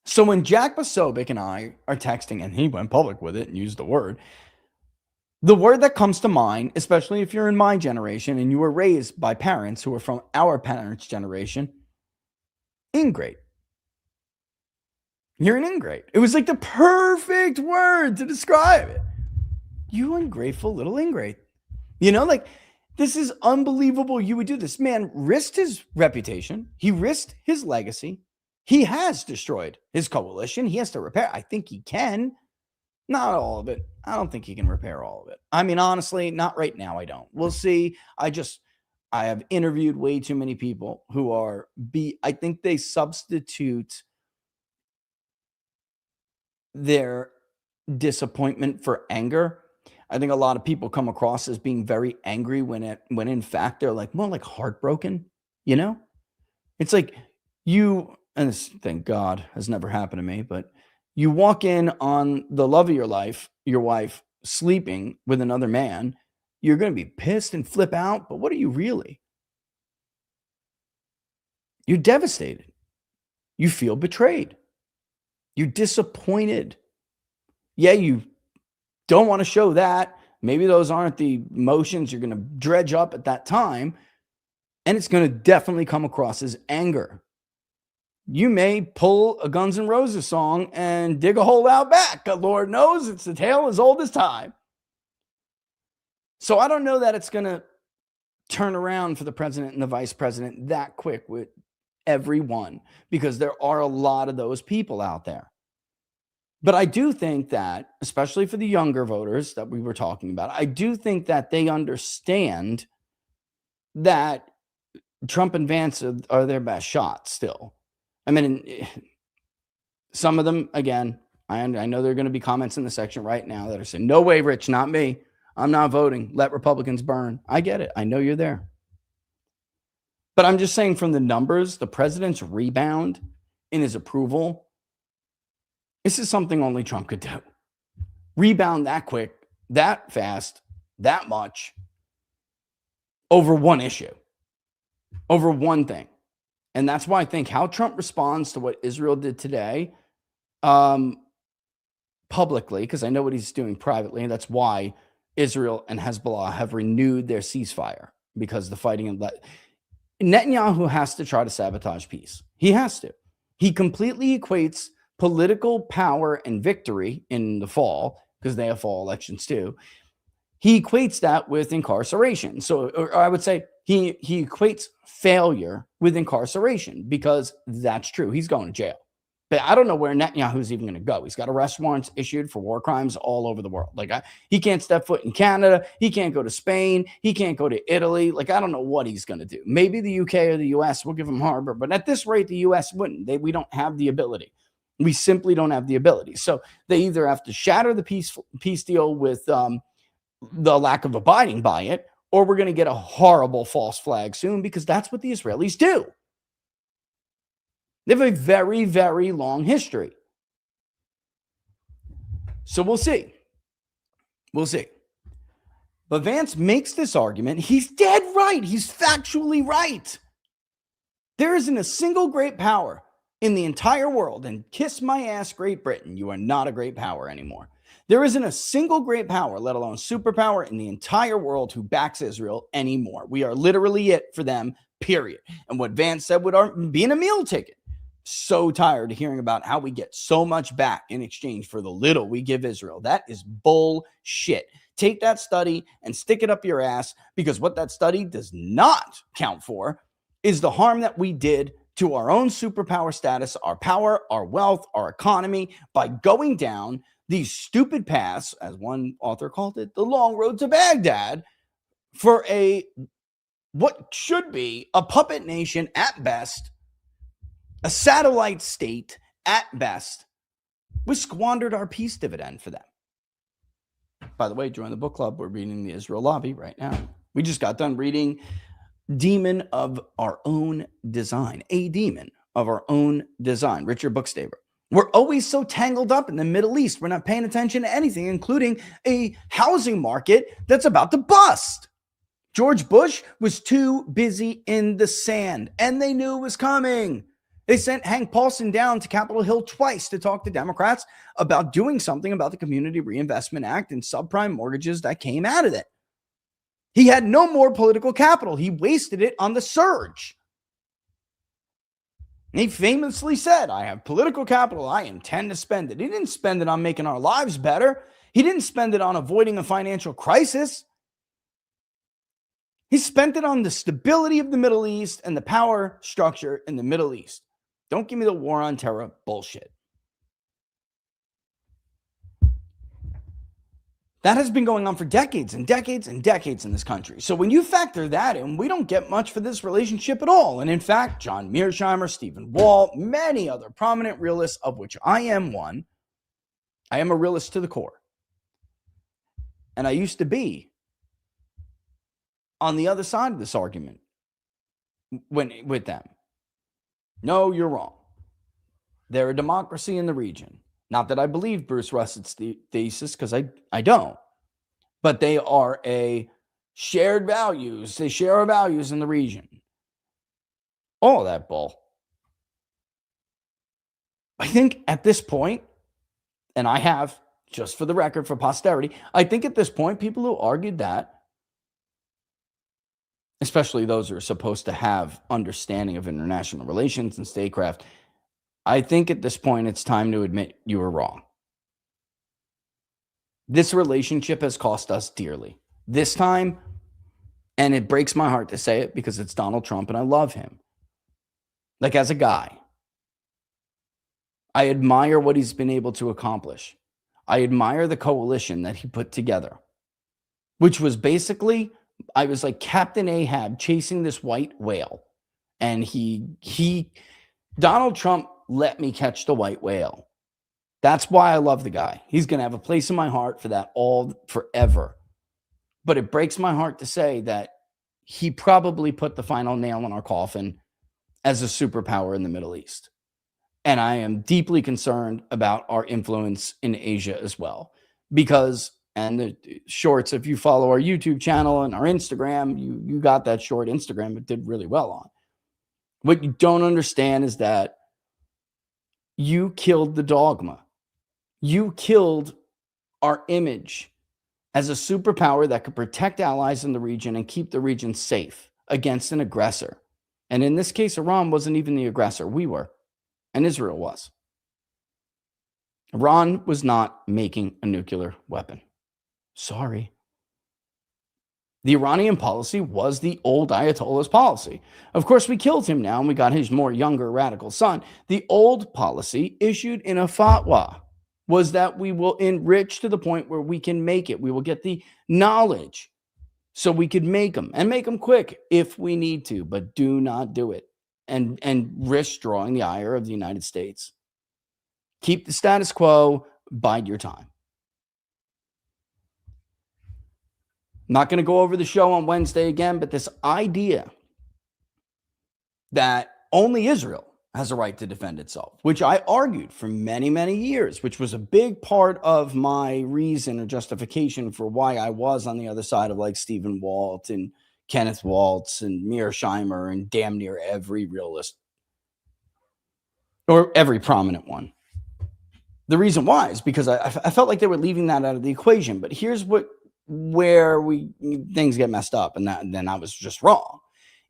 So when Jack Posobiec and I are texting, and he went public with it and used the word that comes to mind, especially if you're in my generation and you were raised by parents who were from our parents' generation, ingrate. You're an ingrate. It was like the perfect word to describe it. You ungrateful little ingrate. You know, like, this is unbelievable you would do this. Man risked his reputation. He risked his legacy. He has destroyed his coalition. He has to repair. I think he can. Not all of it. I don't think he can repair all of it. I mean, honestly, not right now. I don't. We'll see. I have interviewed way too many people who are I think they substitute their disappointment for anger. I think a lot of people come across as being very angry when in fact they're like more like heartbroken, you know? It's like and this, thank God, has never happened to me, but you walk in on the love of your life, your wife, sleeping with another man, you're going to be pissed and flip out, but what are you really? You're devastated. You feel betrayed. You're disappointed. Yeah, you don't want to show that. Maybe those aren't the emotions you're going to dredge up at that time. And it's going to definitely come across as anger. You may pull a Guns N' Roses song and dig a hole out back. Lord knows it's a tale as old as time. So I don't know that it's going to turn around for the president and the vice president that quick with everyone, because there are a lot of those people out there. But I do think that, especially for the younger voters that we were talking about, I do think that they understand that Trump and Vance are their best shot still. I mean, some of them, again, I know there are going to be comments in the section right now that are saying, no way, Rich, not me. I'm not voting. Let Republicans burn. I get it. I know you're there. But I'm just saying, from the numbers, the president's rebound in his approval, this is something only Trump could do. Rebound that quick, that fast, that much over one issue, over one thing. And that's why I think how Trump responds to what Israel did today, publicly, because I know what he's doing privately, and that's why Israel and Hezbollah have renewed their ceasefire, because the fighting Netanyahu has to try to sabotage peace. He has to. He completely equates political power and victory in the fall, because they have fall elections too. He equates that with incarceration. So, or I would say he equates failure with incarceration, because that's true. He's going to jail. But I don't know where Netanyahu's even going to go. He's got arrest warrants issued for war crimes all over the world. Like, he can't step foot in Canada. He can't go to Spain. He can't go to Italy. Like, I don't know what he's going to do. Maybe the UK or the US will give him harbor, but at this rate, the US wouldn't. We don't have the ability. We simply don't have the ability. So they either have to shatter the peace deal with the lack of abiding by it, or we're going to get a horrible false flag soon, because that's what the Israelis do. They have a very, very long history. So we'll see. We'll see. But Vance makes this argument. He's dead right. He's factually right. There isn't a single great power in the entire world, and kiss my ass, Great Britain, you are not a great power anymore. There isn't a single great power, let alone superpower, in the entire world who backs Israel anymore. We are literally it for them, period. And what Vance said would be a meal ticket. So tired of hearing about how we get so much back in exchange for the little we give Israel. That is bullshit. Take that study and stick it up your ass, because what that study does not count for is the harm that we did to our own superpower status, our power, our wealth, our economy, by going down these stupid paths, as one author called it, the long road to Baghdad, for what should be a puppet nation at best, a satellite state at best. We squandered our peace dividend for them. By the way, join the book club. We're reading the Israel Lobby right now. We just got done reading Demon of Our Own Design, A Demon of Our Own Design, Richard Bookstaver. We're always so tangled up in the Middle East. We're not paying attention to anything, including a housing market that's about to bust. George Bush was too busy in the sand, and they knew it was coming. They sent Hank Paulson down to Capitol Hill twice to talk to Democrats about doing something about the Community Reinvestment Act and subprime mortgages that came out of it. He had no more political capital. He wasted it on the surge. And he famously said, I have political capital. I intend to spend it. He didn't spend it on making our lives better. He didn't spend it on avoiding a financial crisis. He spent it on the stability of the Middle East and the power structure in the Middle East. Don't give me the war on terror bullshit. That has been going on for decades and decades and decades in this country. So when you factor that in, we don't get much for this relationship at all. And in fact, John Mearsheimer, Stephen Walt, many other prominent realists, of which I am one, I am a realist to the core. And I used to be on the other side of this argument with them. No, you're wrong. They're a democracy in the region. Not that I believe Bruce Russett's thesis, because I don't. But they are a shared values. They share our values in the region. All that bull. I think at this point, and I have, just for the record, for posterity, I think at this point, people who argued that, especially those who are supposed to have understanding of international relations and statecraft, I think at this point, it's time to admit you were wrong. This relationship has cost us dearly. This time, and it breaks my heart to say it because it's Donald Trump and I love him. Like, as a guy, I admire what he's been able to accomplish. I admire the coalition that he put together, which was basically, I was like Captain Ahab chasing this white whale. And Donald Trump let me catch the white whale. That's why I love the guy. He's going to have a place in my heart for that forever. But it breaks my heart to say that he probably put the final nail in our coffin as a superpower in the Middle East. And I am deeply concerned about our influence in Asia as well. Because, and the shorts, if you follow our YouTube channel and our Instagram, you got that short Instagram, it did really well on. What you don't understand is that you killed the dogma. You killed our image as a superpower that could protect allies in the region and keep the region safe against an aggressor. And in this case, Iran wasn't even the aggressor. We were. And Israel was. Iran was not making a nuclear weapon. Sorry. The Iranian policy was the old Ayatollah's policy. Of course, we killed him now and we got his more younger radical son. The old policy issued in a fatwa was that we will enrich to the point where we can make it. We will get the knowledge so we could make them and make them quick if we need to, but do not do it and risk drawing the ire of the United States. Keep the status quo, bide your time. Not going to go over the show on Wednesday again, but this idea that only Israel has a right to defend itself, which I argued for many, many years, which was a big part of my reason or justification for why I was on the other side of like Stephen Walt and Kenneth Waltz and Mearsheimer and damn near every realist or every prominent one. The reason why is because I felt like they were leaving that out of the equation. But here's where things get messed up, and then I was just wrong.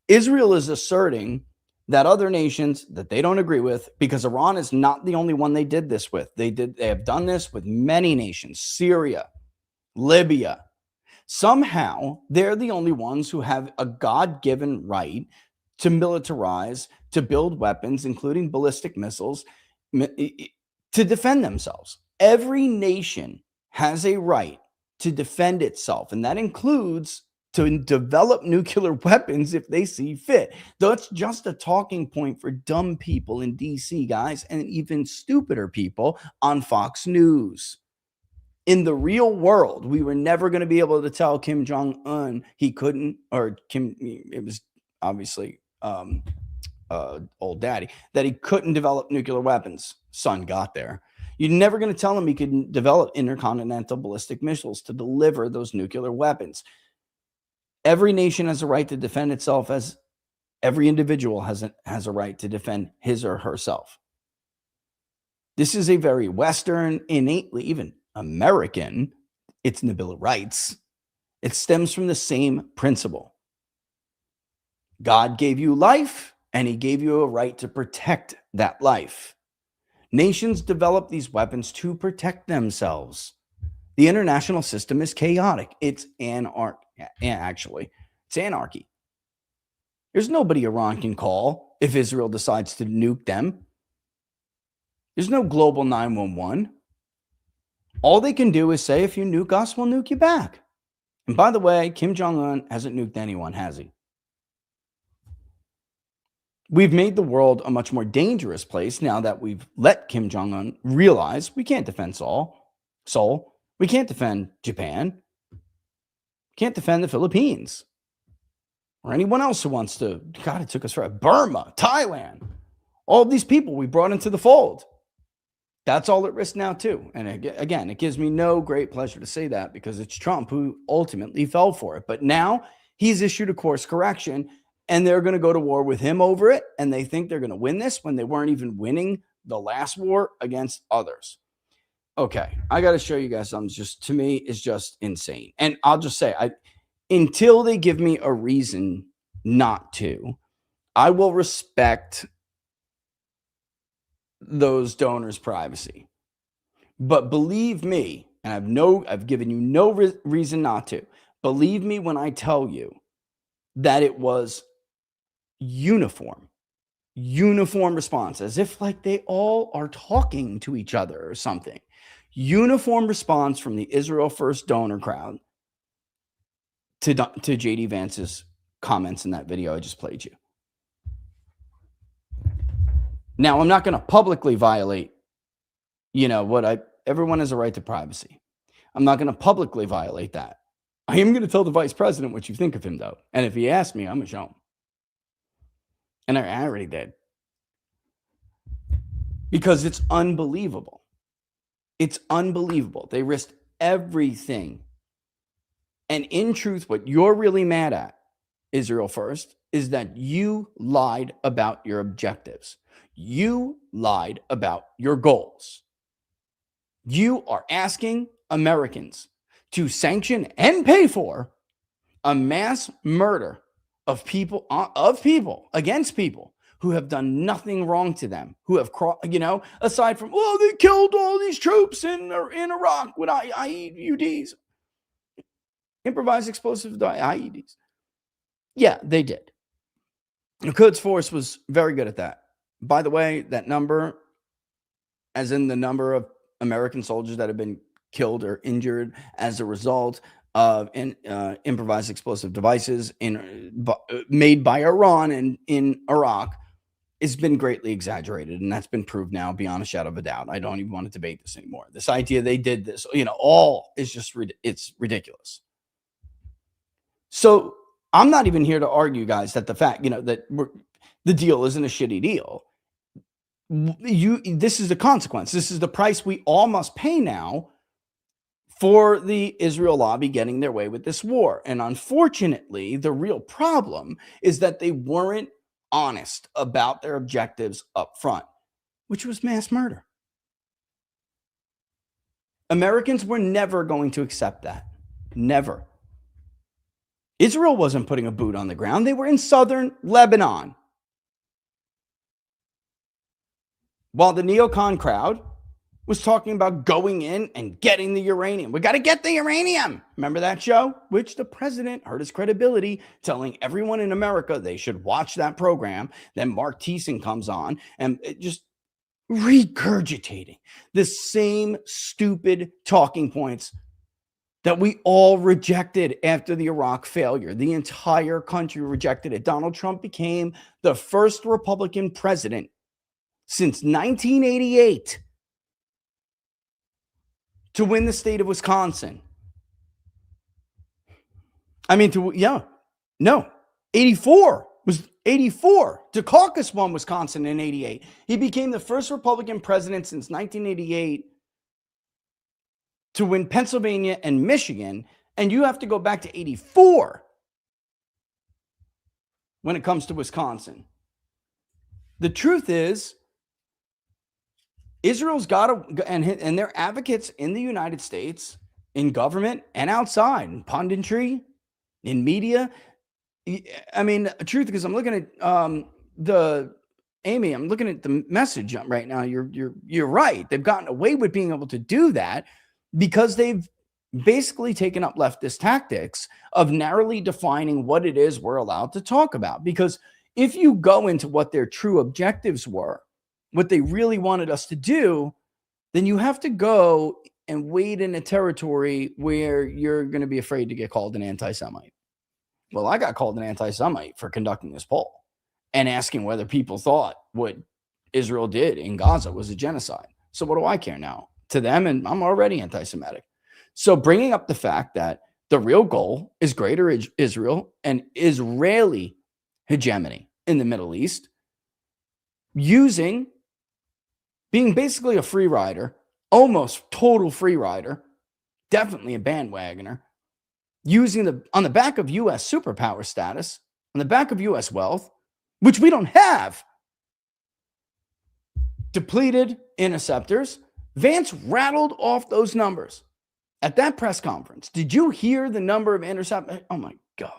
Israel is asserting that other nations that they don't agree with, because Iran is not the only one they did this with. They have done this with many nations, Syria, Libya. Somehow they're the only ones who have a God-given right to militarize, to build weapons, including ballistic missiles, to defend themselves. Every nation has a right to defend itself, and that includes to develop nuclear weapons if they see fit. That's just a talking point for dumb people in DC, guys, and even stupider people on Fox News. In the real world, we were never going to be able to tell Kim Jong-un he couldn't, or Kim, it was obviously old daddy, that he couldn't develop nuclear weapons. Son got there. You're never going to tell him he could develop intercontinental ballistic missiles to deliver those nuclear weapons. Every nation has a right to defend itself, as every individual has a right to defend his or herself. This is a very Western, innately even American, it's in the Bill of Rights. It stems from the same principle. God gave you life, and he gave you a right to protect that life. Nations develop these weapons to protect themselves. The international system is chaotic. It's actually, it's anarchy. There's nobody Iran can call if Israel decides to nuke them. There's no global 911. All they can do is say, if you nuke us, we'll nuke you back. And by the way, Kim Jong-un hasn't nuked anyone, has he? We've made the world a much more dangerous place now that we've let Kim Jong-un realize we can't defend Seoul. We can't defend Japan. Can't defend the Philippines. Or anyone else who wants to. God, it took us forever. Burma, Thailand. All of these people we brought into the fold. That's all at risk now, too. And again, it gives me no great pleasure to say that because it's Trump who ultimately fell for it. But now he's issued a course correction and they're going to go to war with him over it. And they think they're going to win this when they weren't even winning the last war against others. Okay, I got to show you guys something just to me is just insane. And I'll just say, until they give me a reason not to, I will respect those donors' privacy. But believe me, and I've given you no reason not to. Believe me when I tell you that it was uniform response, as if like they all are talking to each other or something. Uniform response from the Israel First donor crowd to JD Vance's comments in that video I just played you. Now, I'm not going to publicly violate, everyone has a right to privacy. I'm not going to publicly violate that. I am going to tell the vice president what you think of him, though. And if he asks me, I'm going to show him. And I already did. Because it's unbelievable. It's unbelievable. They risked everything. And in truth, what you're really mad at, Israel First, is that you lied about your objectives. You lied about your goals. You are asking Americans to sanction and pay for a mass murder of people against people who have done nothing wrong to them, who have, aside from, they killed all these troops in Iraq with IEDs, improvised explosive IEDs. Yeah, they did. The Quds Force was very good at that. By the way, that number, as in the number of American soldiers that have been killed or injured as a result of improvised explosive devices made by Iran in Iraq, has been greatly exaggerated, and that's been proved now beyond a shadow of a doubt. I don't even want to debate this anymore. This idea they did this, all is just it's ridiculous. So I'm not even here to argue, guys, that the fact, that the deal isn't a shitty deal. This is the consequence. This is the price we all must pay now for the Israel lobby getting their way with this war. And unfortunately, the real problem is that they weren't honest about their objectives up front, which was mass murder. Americans were never going to accept that. Never. Israel wasn't putting a boot on the ground. They were in southern Lebanon. While the neocon crowd was talking about going in and getting the uranium. We got to get the uranium. Remember that show? Which the president hurt his credibility, telling everyone in America they should watch that program. Then Mark Thiessen comes on and just regurgitating the same stupid talking points that we all rejected after the Iraq failure. The entire country rejected it. Donald Trump became the first Republican president since 1988 to win the state of Wisconsin. 84 was 84. Dukakis won Wisconsin in 88. He became the first Republican president since 1988 to win Pennsylvania and Michigan, and you have to go back to 84 when it comes to Wisconsin. The truth is, Israel's got to, and their advocates in the United States, in government and outside, in punditry, in media. I mean, the truth, because I'm looking at I'm looking at the message right now. You're right. They've gotten away with being able to do that because they've basically taken up leftist tactics of narrowly defining what it is we're allowed to talk about. Because if you go into what their true objectives were, what they really wanted us to do, then you have to go and wade in a territory where you're going to be afraid to get called an anti-Semite. Well, I got called an anti-Semite for conducting this poll and asking whether people thought what Israel did in Gaza was a genocide. So what do I care now? To them, and I'm already anti-Semitic. So bringing up the fact that the real goal is greater Israel and Israeli hegemony in the Middle East, being basically a free rider, almost total free rider, definitely a bandwagoner, on the back of U.S. superpower status, on the back of U.S. wealth, which we don't have, depleted interceptors. Vance rattled off those numbers at that press conference. Did you hear the number of interceptors? Oh my God.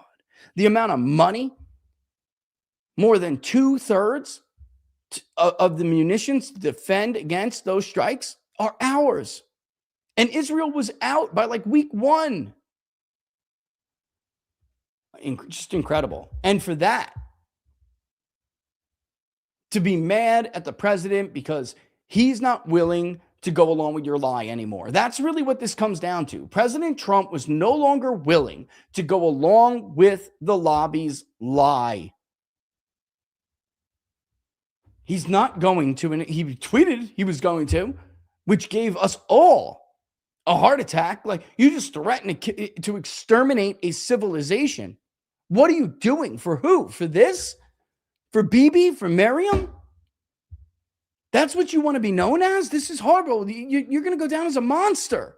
The amount of money, more than 2/3 of the munitions to defend against those strikes are ours. And Israel was out by like week 1. Just incredible. And for that, to be mad at the president because he's not willing to go along with your lie anymore. That's really what this comes down to. President Trump was no longer willing to go along with the lobby's lie. He's not going to, and he tweeted he was going to, which gave us all a heart attack. Like, you just threatened to exterminate a civilization. What are you doing? For who? For this? For Bibi? For Miriam? That's what you want to be known as? This is horrible. You're going to go down as a monster.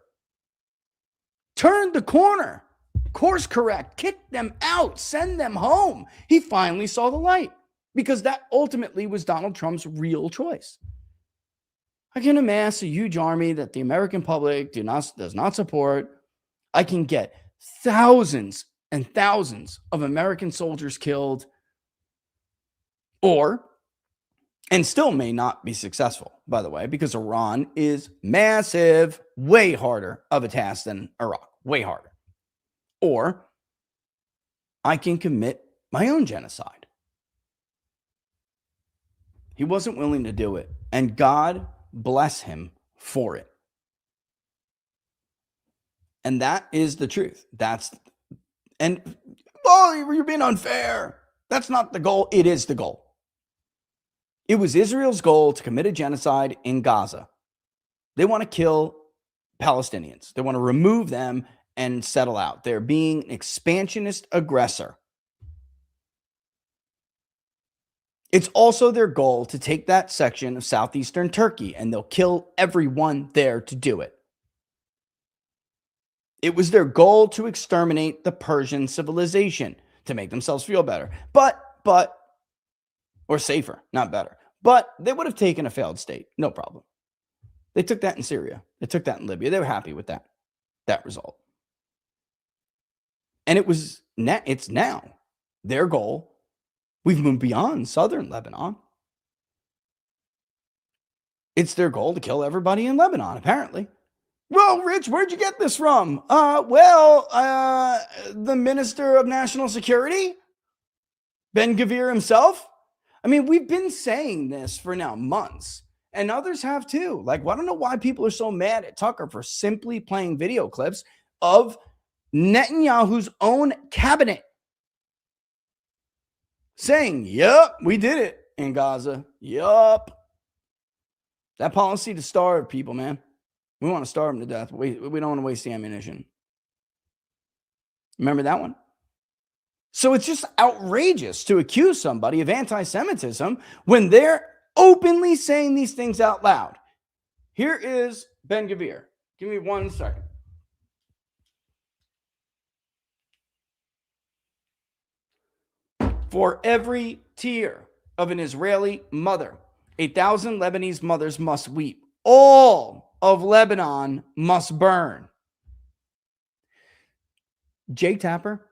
Turn the corner. Course correct. Kick them out. Send them home. He finally saw the light because that ultimately was Donald Trump's real choice. I can amass a huge army that the American public does not support. I can get thousands and thousands of American soldiers killed, and still may not be successful, by the way, because Iran is massive, way harder of a task than Iraq, way harder. Or I can commit my own genocide. He wasn't willing to do it, and God bless him for it. And that is the truth. You're being unfair. That's not the goal. It is the goal. It was Israel's goal to commit a genocide in Gaza. They want to kill Palestinians. They want to remove them and settle out. They're being an expansionist aggressor. It's also their goal to take that section of southeastern Turkey, and they'll kill everyone there to do it. It was their goal to exterminate the Persian civilization to make themselves feel better. Or safer, not better. But they would have taken a failed state, no problem. They took that in Syria. They took that in Libya. They were happy with that result. And it's now their goal. We've moved beyond southern Lebanon. It's their goal to kill everybody in Lebanon, apparently. Well, Rich, where'd you get this from? The Minister of National Security, Ben-Gvir himself. I mean, we've been saying this for now months, and others have too. Like, I don't know why people are so mad at Tucker for simply playing video clips of Netanyahu's own cabinet saying, "Yup, we did it in Gaza. Yup." That policy to starve people, man. We want to starve them to death. We don't want to waste the ammunition. Remember that one? So it's just outrageous to accuse somebody of anti-Semitism when they're openly saying these things out loud. Here is Ben-Gvir. Give me 1 second. For every tear of an Israeli mother, 1,000 Lebanese mothers must weep. All of Lebanon must burn. Jake Tapper,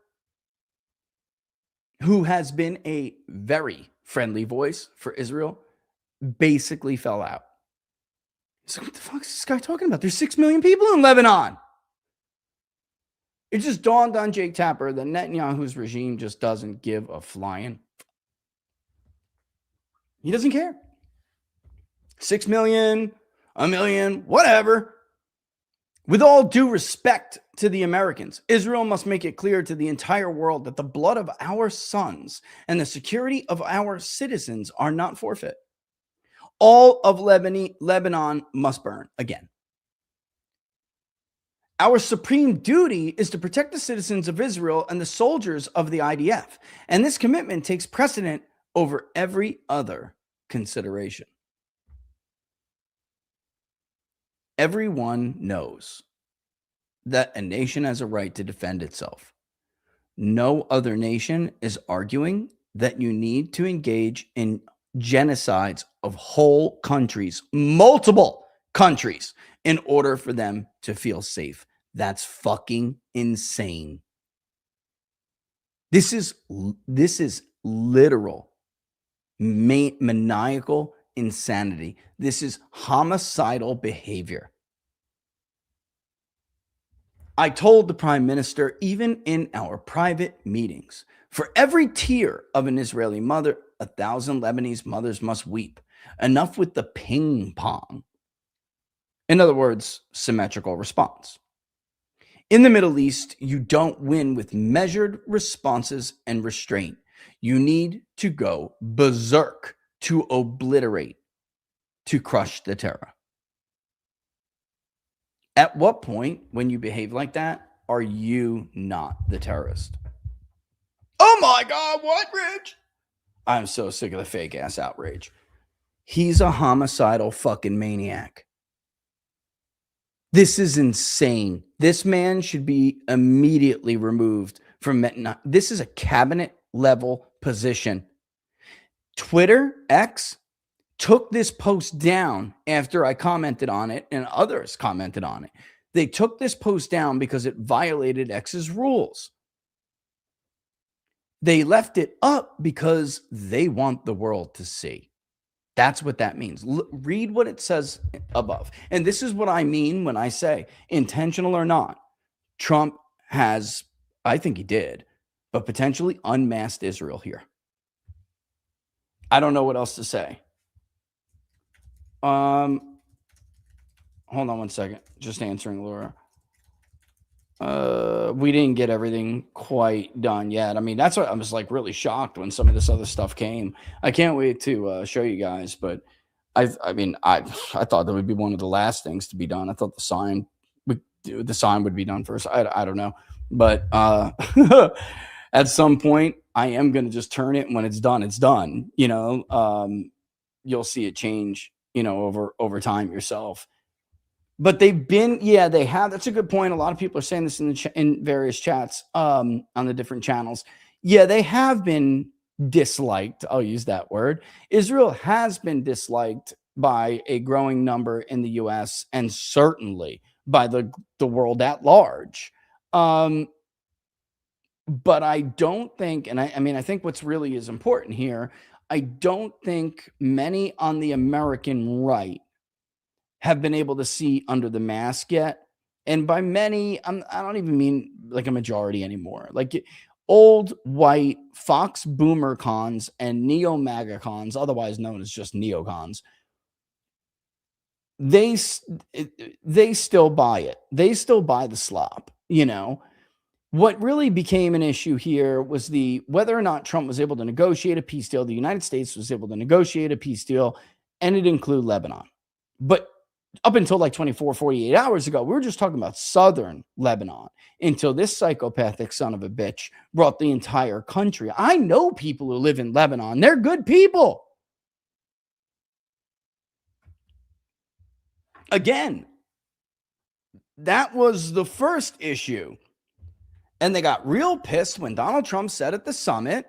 who has been a very friendly voice for Israel, basically fell out. So what the fuck is this guy talking about? There's 6 million people in Lebanon. It just dawned on Jake Tapper that Netanyahu's regime just doesn't give a flying. He doesn't care. 6 million, a million, whatever. With all due respect to the Americans, Israel must make it clear to the entire world that the blood of our sons and the security of our citizens are not forfeit. All of Lebanon must burn again. Our supreme duty is to protect the citizens of Israel and the soldiers of the IDF, and this commitment takes precedent over every other consideration. Everyone knows that a nation has a right to defend itself. No other nation is arguing that you need to engage in genocides of whole countries, multiple countries, in order for them to feel safe. That's fucking insane. This is literal maniacal insanity. This is homicidal behavior. I told the prime minister, even in our private meetings, for every tear of an Israeli mother, 1,000 Lebanese mothers must weep. Enough with the ping pong. In other words, symmetrical response. In the Middle East, you don't win with measured responses and restraint. You need to go berserk to obliterate, to crush the terror. At what point, when you behave like that, are you not the terrorist? Oh my God, what, Rich? I'm so sick of the fake ass outrage. He's a homicidal fucking maniac. This is insane. This man should be immediately removed from this is a cabinet level position. Twitter, X, took this post down after I commented on it and others commented on it. They took this post down because it violated X's rules. They left it up because they want the world to see. That's what that means. Read what it says above. And this is what I mean when I say intentional or not. Trump has, I think he did, but potentially unmasked Israel here. I don't know what else to say. Hold on one second. Just answering Laura. We didn't get everything quite done yet. I mean, that's what I was like really shocked when some of this other stuff came. I can't wait to show you guys, but I thought that would be one of the last things to be done. I thought the sign would be done first. I don't know, but at some point I am going to just turn it. And when it's done, you know, you'll see it change, you know, over time yourself. But they've been, yeah, they have. That's a good point. A lot of people are saying this in various chats on the different channels. Yeah, they have been disliked. I'll use that word. Israel has been disliked by a growing number in the U.S. and certainly by the world at large. But I don't think, and I mean, I think what's really is important here, I don't think many on the American right have been able to see under the mask yet. And by many, I don't even mean like a majority anymore. Like old white Fox boomer cons and neo MAGA cons, otherwise known as just neocons, they still buy it. They still buy the slop, you know. What really became an issue here was whether or not Trump was able to negotiate a peace deal. The United States was able to negotiate a peace deal, and it included Lebanon. But up until like 24, 48 hours ago, we were just talking about southern Lebanon until this psychopathic son of a bitch brought the entire country. I know people who live in Lebanon. They're good people. Again, that was the first issue. And they got real pissed when Donald Trump said at the summit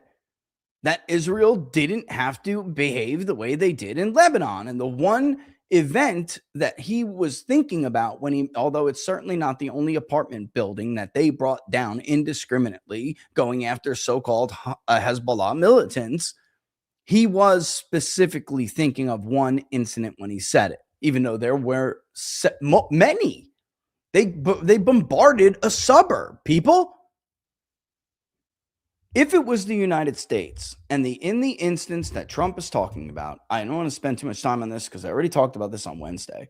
that Israel didn't have to behave the way they did in Lebanon. And the one event that he was thinking about although it's certainly not the only apartment building that they brought down indiscriminately going after so-called Hezbollah militants, he was specifically thinking of one incident when he said it, even though there were many. They bombarded a suburb, people. If it was the United States and in the instance that Trump is talking about, I don't want to spend too much time on this because I already talked about this on Wednesday.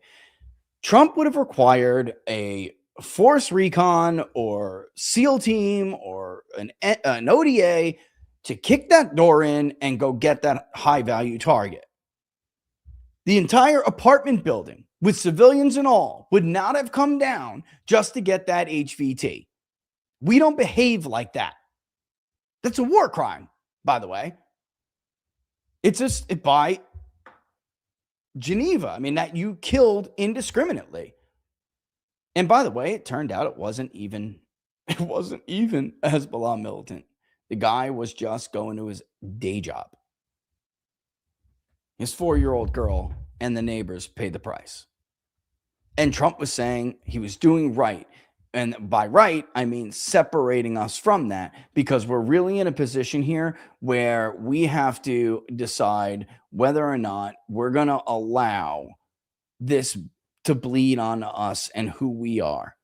Trump would have required a force recon or SEAL team or an ODA to kick that door in and go get that high value target. The entire apartment building with civilians and all would not have come down just to get that HVT. We don't behave like that. That's a war crime, by the way. It's just by Geneva. I mean, that you killed indiscriminately. And by the way, it turned out it wasn't even a Hezbollah militant. The guy was just going to his day job. His 4-year-old girl and the neighbors paid the price. And Trump was saying he was doing right. And by right, I mean separating us from that, because we're really in a position here where we have to decide whether or not we're going to allow this to bleed on us and who we are.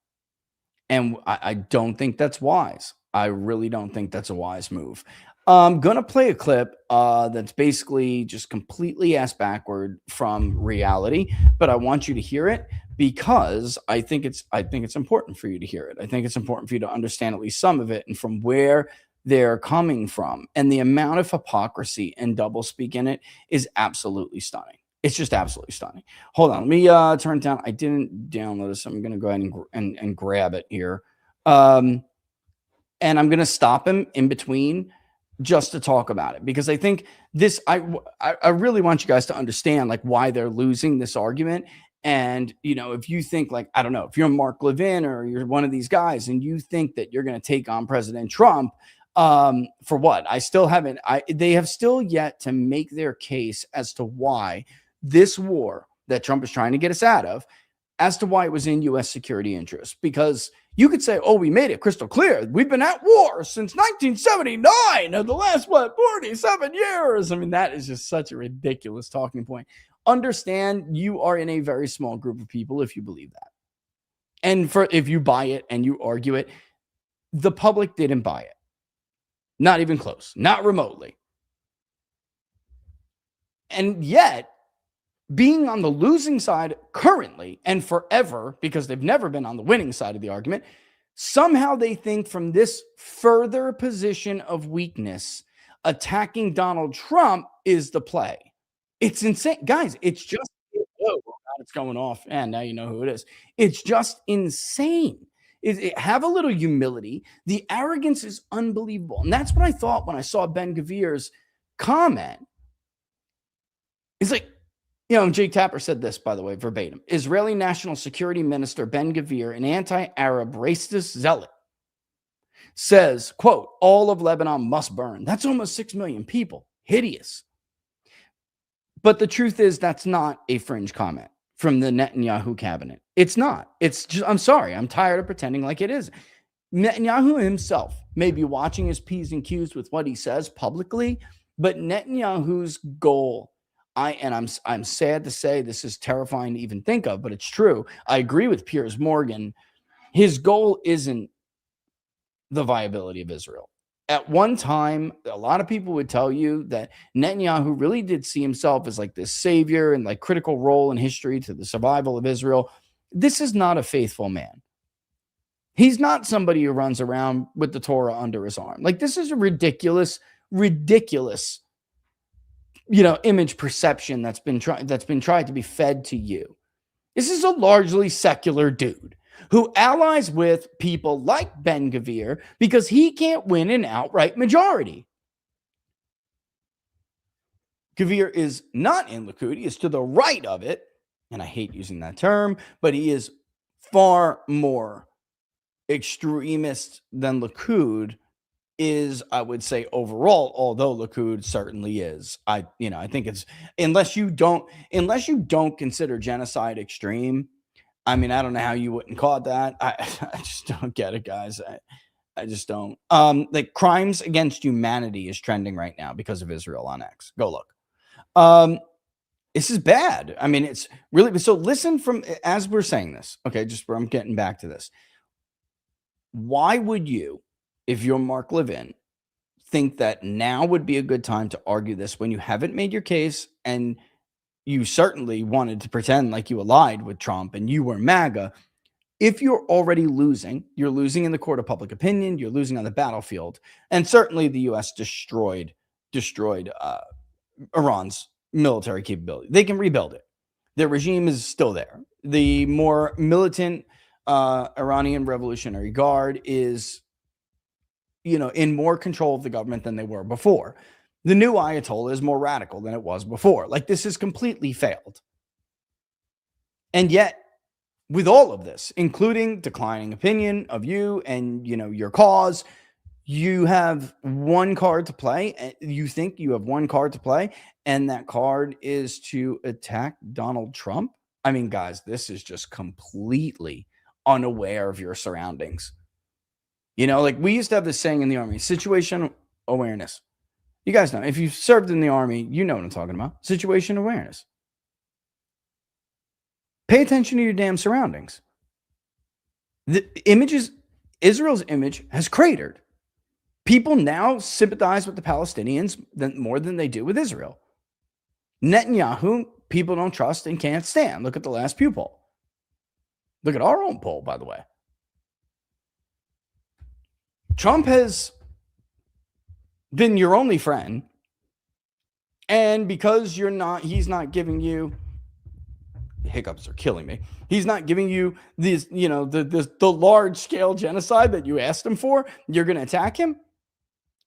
And I don't think that's wise. I really don't think that's a wise move. I'm going to play a clip that's basically just completely ass backward from reality, but I want you to hear it because I think it's important for you to hear it. I think it's important for you to understand at least some of it and from where they're coming from. And the amount of hypocrisy and doublespeak in it is absolutely stunning. It's just absolutely stunning. Hold on. Let me turn it down. I didn't download this. So I'm going to go ahead and grab it here. And I'm going to stop him in between just to talk about it, because I think this, I really want you guys to understand like why they're losing this argument. And, you know, if you think like, I don't know, if you're Mark Levin or you're one of these guys and you think that you're going to take on President Trump, for what? They have still yet to make their case as to why this war that Trump is trying to get us out of, as to why it was in U.S. security interests. Because you could say, oh, we made it crystal clear. We've been at war since 1979 and the last, 47 years. I mean, that is just such a ridiculous talking point. Understand you are in a very small group of people if you believe that. And if you buy it and you argue it, the public didn't buy it. Not even close, not remotely. And yet, being on the losing side currently and forever, because they've never been on the winning side of the argument, somehow they think from this further position of weakness, attacking Donald Trump is the play. It's insane. Guys, it's just, oh, it's going off. And now you know who it is. It's just insane. Have a little humility. The arrogance is unbelievable. And that's what I thought when I saw Ben Gavir's comment. It's like, you know, Jake Tapper said this, by the way, verbatim. Israeli National Security Minister Ben Gvir, an anti-Arab racist zealot, says, quote, all of Lebanon must burn. That's almost 6 million people. Hideous. But the truth is that's not a fringe comment from the Netanyahu cabinet. It's not. It's just, I'm sorry. I'm tired of pretending like it is. Netanyahu himself may be watching his P's and Q's with what he says publicly, but Netanyahu's goal, I'm sad to say this is terrifying to even think of, but it's true. I agree with Piers Morgan. His goal isn't the viability of Israel. At one time, a lot of people would tell you that Netanyahu really did see himself as like this savior and like critical role in history to the survival of Israel. This is not a faithful man. He's not somebody who runs around with the Torah under his arm. Like, this is a ridiculous, image perception that's been tried to be fed to you. This is a largely secular dude who allies with people like Ben Gvir because he can't win an outright majority. Gvir is not in Likud. He is to the right of it, and I hate using that term, but he is far more extremist than Likud is, I would say, overall, although Likud certainly is. I think it's, unless you don't consider genocide extreme, I mean, I don't know how you wouldn't call it that. I just don't get it, guys. I just don't. Like, crimes against humanity is trending right now because of Israel on X. Go look. This is bad. I mean, it's really, so listen from, as we're saying this, okay, just where I'm getting back to this. Why would you, if you're Mark Levin, think that now would be a good time to argue this when you haven't made your case and you certainly wanted to pretend like you allied with Trump and you were MAGA. If you're already losing, you're losing in the court of public opinion, you're losing on the battlefield. And certainly the U.S. destroyed Iran's military capability. They can rebuild it. Their regime is still there. The more militant Iranian Revolutionary Guard is, in more control of the government than they were before. The new Ayatollah is more radical than it was before. Like, this has completely failed. And yet, with all of this, including declining opinion of you and, your cause, you have one card to play. You think you have one card to play, and that card is to attack Donald Trump. I mean, guys, this is just completely unaware of your surroundings. Like, we used to have this saying in the Army, situation awareness. You guys know, if you've served in the Army, you know what I'm talking about. Situation awareness. Pay attention to your damn surroundings. Israel's image has cratered. People now sympathize with the Palestinians more than they do with Israel. Netanyahu, people don't trust and can't stand. Look at the last Pew poll. Look at our own poll, by the way. Trump has been your only friend. And because he's not giving you, hiccups are killing me. He's not giving you these, the large scale genocide that you asked him for. You're going to attack him.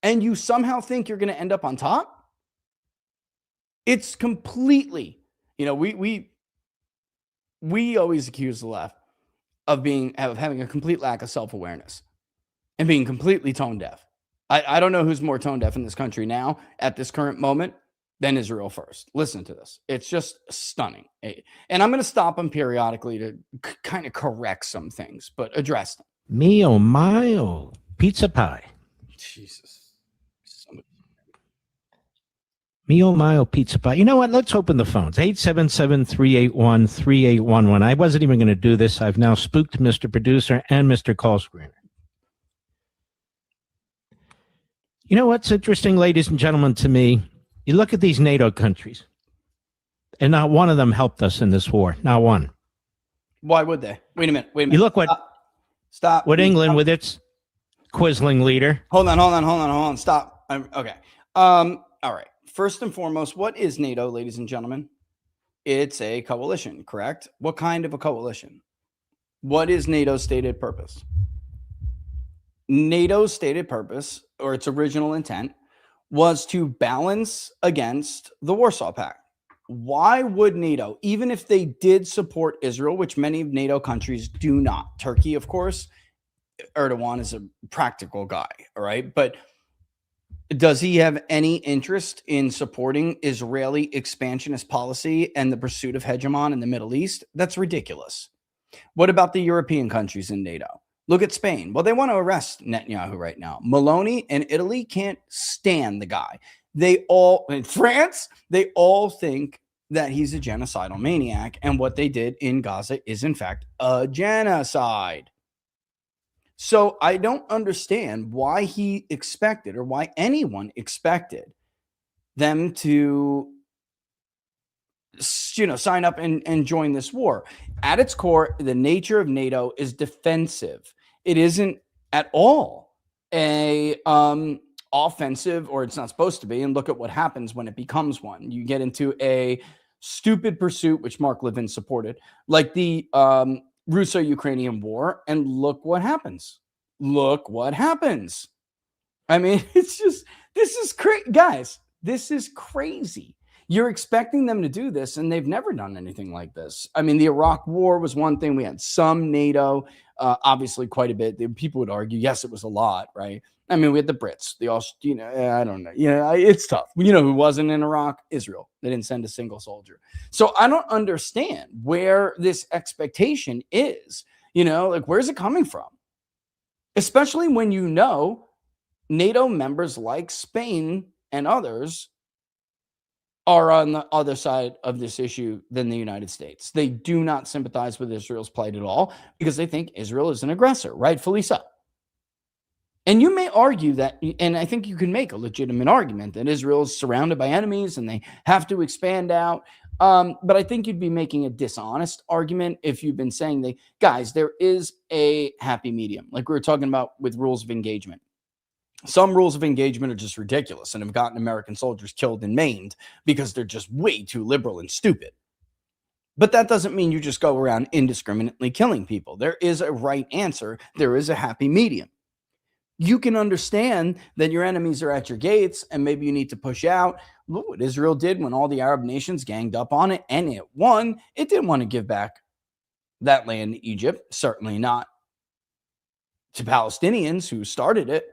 And you somehow think you're going to end up on top. It's completely, we always accuse the left of having a complete lack of self-awareness and being completely tone deaf. I don't know who's more tone deaf in this country now at this current moment than Israel first. Listen to this. It's just stunning. And I'm going to stop them periodically to kind of correct some things, but address them. Mio mio pizza pie. Jesus. Mio mio pizza pie. You know what? Let's open the phones. 877-381-3811. I wasn't even going to do this. I've now spooked Mr. Producer and Mr. Call Screener. You know what's interesting, ladies and gentlemen, to me? You look at these NATO countries, and not one of them helped us in this war. Not one. Why would they? Wait a minute. You look what Stop. What England with its quisling leader. Hold on. Stop. Okay. All right. First and foremost, what is NATO, ladies and gentlemen? It's a coalition, correct? What kind of a coalition? What is NATO's stated purpose? NATO's stated purpose, or its original intent, was to balance against the Warsaw Pact. Why would NATO, even if they did support Israel, which many of NATO countries do not, Turkey, of course, Erdogan is a practical guy, all right? But does he have any interest in supporting Israeli expansionist policy and the pursuit of hegemon in the Middle East? That's ridiculous. What about the European countries in NATO? Look at Spain. Well, they want to arrest Netanyahu right now. Meloni and Italy can't stand the guy. In France, they all think that he's a genocidal maniac. And what they did in Gaza is, in fact, a genocide. So I don't understand why he expected, or why anyone expected them to, sign up and join this war. At its core, the nature of NATO is defensive. It isn't at all a offensive, or it's not supposed to be. And look at what happens when it becomes one. You get into a stupid pursuit, which Mark Levin supported, like the Russo-Ukrainian war, and look what happens. I mean, this is crazy. Guys, this is crazy. You're expecting them to do this, and they've never done anything like this. I mean, the Iraq war was one thing. We had some NATO, obviously quite a bit. People would argue, yes, it was a lot, right? I mean, we had the Brits, I don't know. It's tough. Who wasn't in Iraq? Israel. They didn't send a single soldier. So I don't understand where this expectation is. Where's it coming from? Especially when NATO members like Spain and others are on the other side of this issue than the United States. They do not sympathize with Israel's plight at all because they think Israel is an aggressor, rightfully so. And you may argue that, and I think you can make a legitimate argument that Israel is surrounded by enemies and they have to expand out. But I think you'd be making a dishonest argument if you've been saying guys, there is a happy medium, like we were talking about with rules of engagement. Some rules of engagement are just ridiculous and have gotten American soldiers killed and maimed because they're just way too liberal and stupid. But that doesn't mean you just go around indiscriminately killing people. There is a right answer. There is a happy medium. You can understand that your enemies are at your gates and maybe you need to push out. Look what Israel did when all the Arab nations ganged up on it and it won. It didn't want to give back that land to Egypt, certainly not to Palestinians who started it.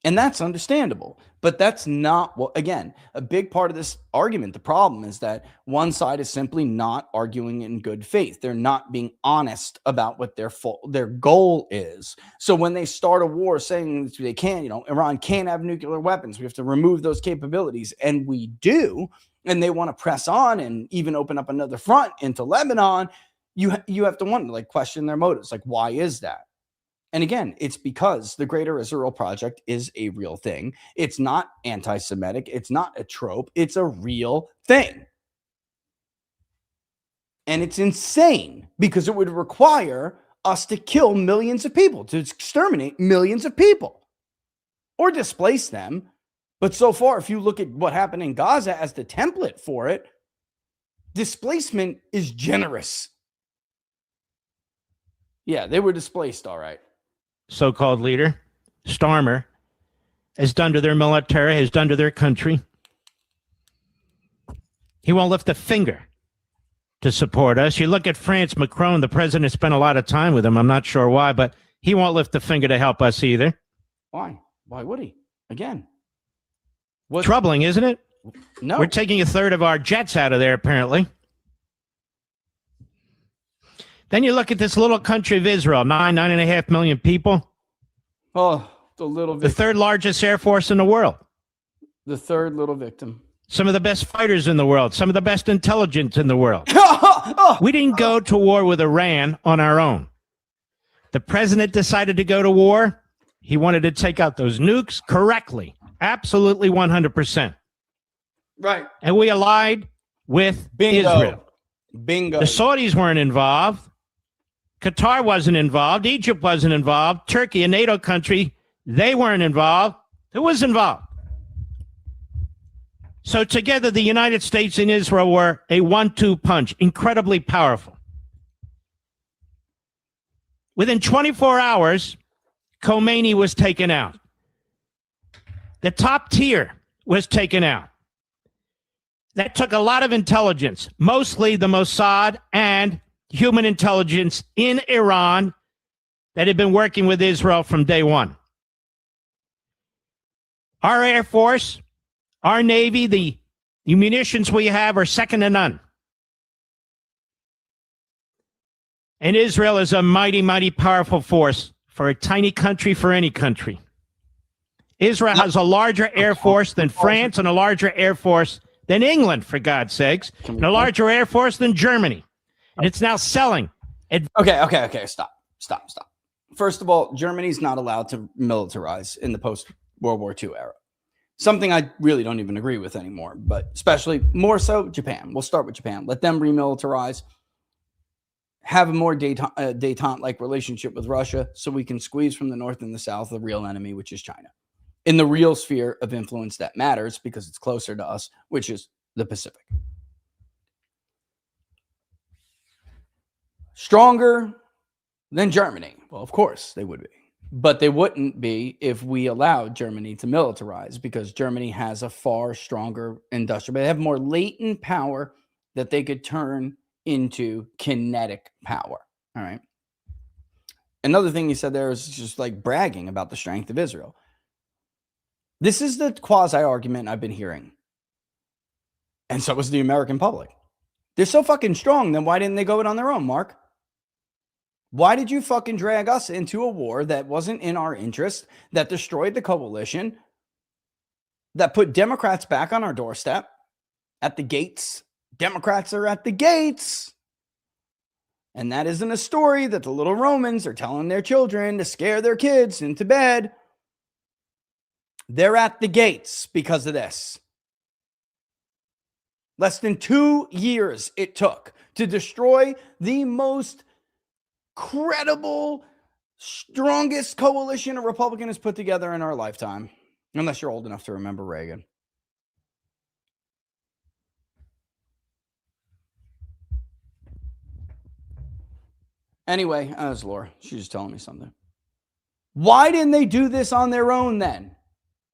And that's understandable. But that's not what, again, a big part of this argument, the problem is that one side is simply not arguing in good faith. They're not being honest about what their goal is. So when they start a war saying they can't, Iran can't have nuclear weapons, we have to remove those capabilities, and we do, and they want to press on and even open up another front into Lebanon, you have to wonder, question their motives. Why is that? And again, it's because the Greater Israel Project is a real thing. It's not anti-Semitic. It's not a trope. It's a real thing. And it's insane because it would require us to kill millions of people, to exterminate millions of people or displace them. But so far, if you look at what happened in Gaza as the template for it, displacement is generous. Yeah, they were displaced, all right. So-called leader, Starmer, has done to their military, has done to their country. He won't lift a finger to support us. You look at France, Macron, the president spent a lot of time with him. I'm not sure why, but he won't lift a finger to help us either. Why? Why would he? Again. Troubling, isn't it? No. We're taking a third of our jets out of there, apparently. Then you look at this little country of Israel, 9.5 million people. Oh, the little victim. The third largest air force in the world. The third little victim. Some of the best fighters in the world. Some of the best intelligence in the world. We didn't go to war with Iran on our own. The president decided to go to war. He wanted to take out those nukes correctly. Absolutely 100%. Right. And we allied with Israel. Bingo. The Saudis weren't involved. Qatar wasn't involved. Egypt wasn't involved. Turkey, a NATO country, they weren't involved. Who was involved? So together, the United States and Israel were a 1-2 punch, incredibly powerful. Within 24 hours, Khomeini was taken out. The top tier was taken out. That took a lot of intelligence, mostly the Mossad and human intelligence in Iran that had been working with Israel from day one. Our Air Force, our Navy, the munitions we have are second to none. And Israel is a mighty, mighty powerful force for a tiny country, for any country. Israel has a larger Air Force than France and a larger Air Force than England, for God's sakes, and a larger Air Force than Germany. And it's now selling. Okay. Stop. First of all, Germany's not allowed to militarize in the post-World War II era. Something I really don't even agree with anymore, but especially more so Japan. We'll start with Japan. Let them remilitarize. Have a more detente-like relationship with Russia so we can squeeze from the north and the south the real enemy, which is China. In the real sphere of influence that matters because it's closer to us, which is the Pacific. Stronger than Germany. Well, of course they would be. But they wouldn't be if we allowed Germany to militarize because Germany has a far stronger industrial. They have more latent power that they could turn into kinetic power. All right. Another thing you said there is just bragging about the strength of Israel. This is the quasi-argument I've been hearing. And so was the American public. They're so fucking strong, then why didn't they go it on their own, Mark? Why did you fucking drag us into a war that wasn't in our interest, that destroyed the coalition, that put Democrats back on our doorstep, at the gates? Democrats are at the gates. And that isn't a story that the little Romans are telling their children to scare their kids into bed. They're at the gates because of this. Less than 2 years it took to destroy the most credible, strongest coalition a Republican has put together in our lifetime. Unless you're old enough to remember Reagan. Anyway, that was Laura. She's just telling me something. Why didn't they do this on their own then?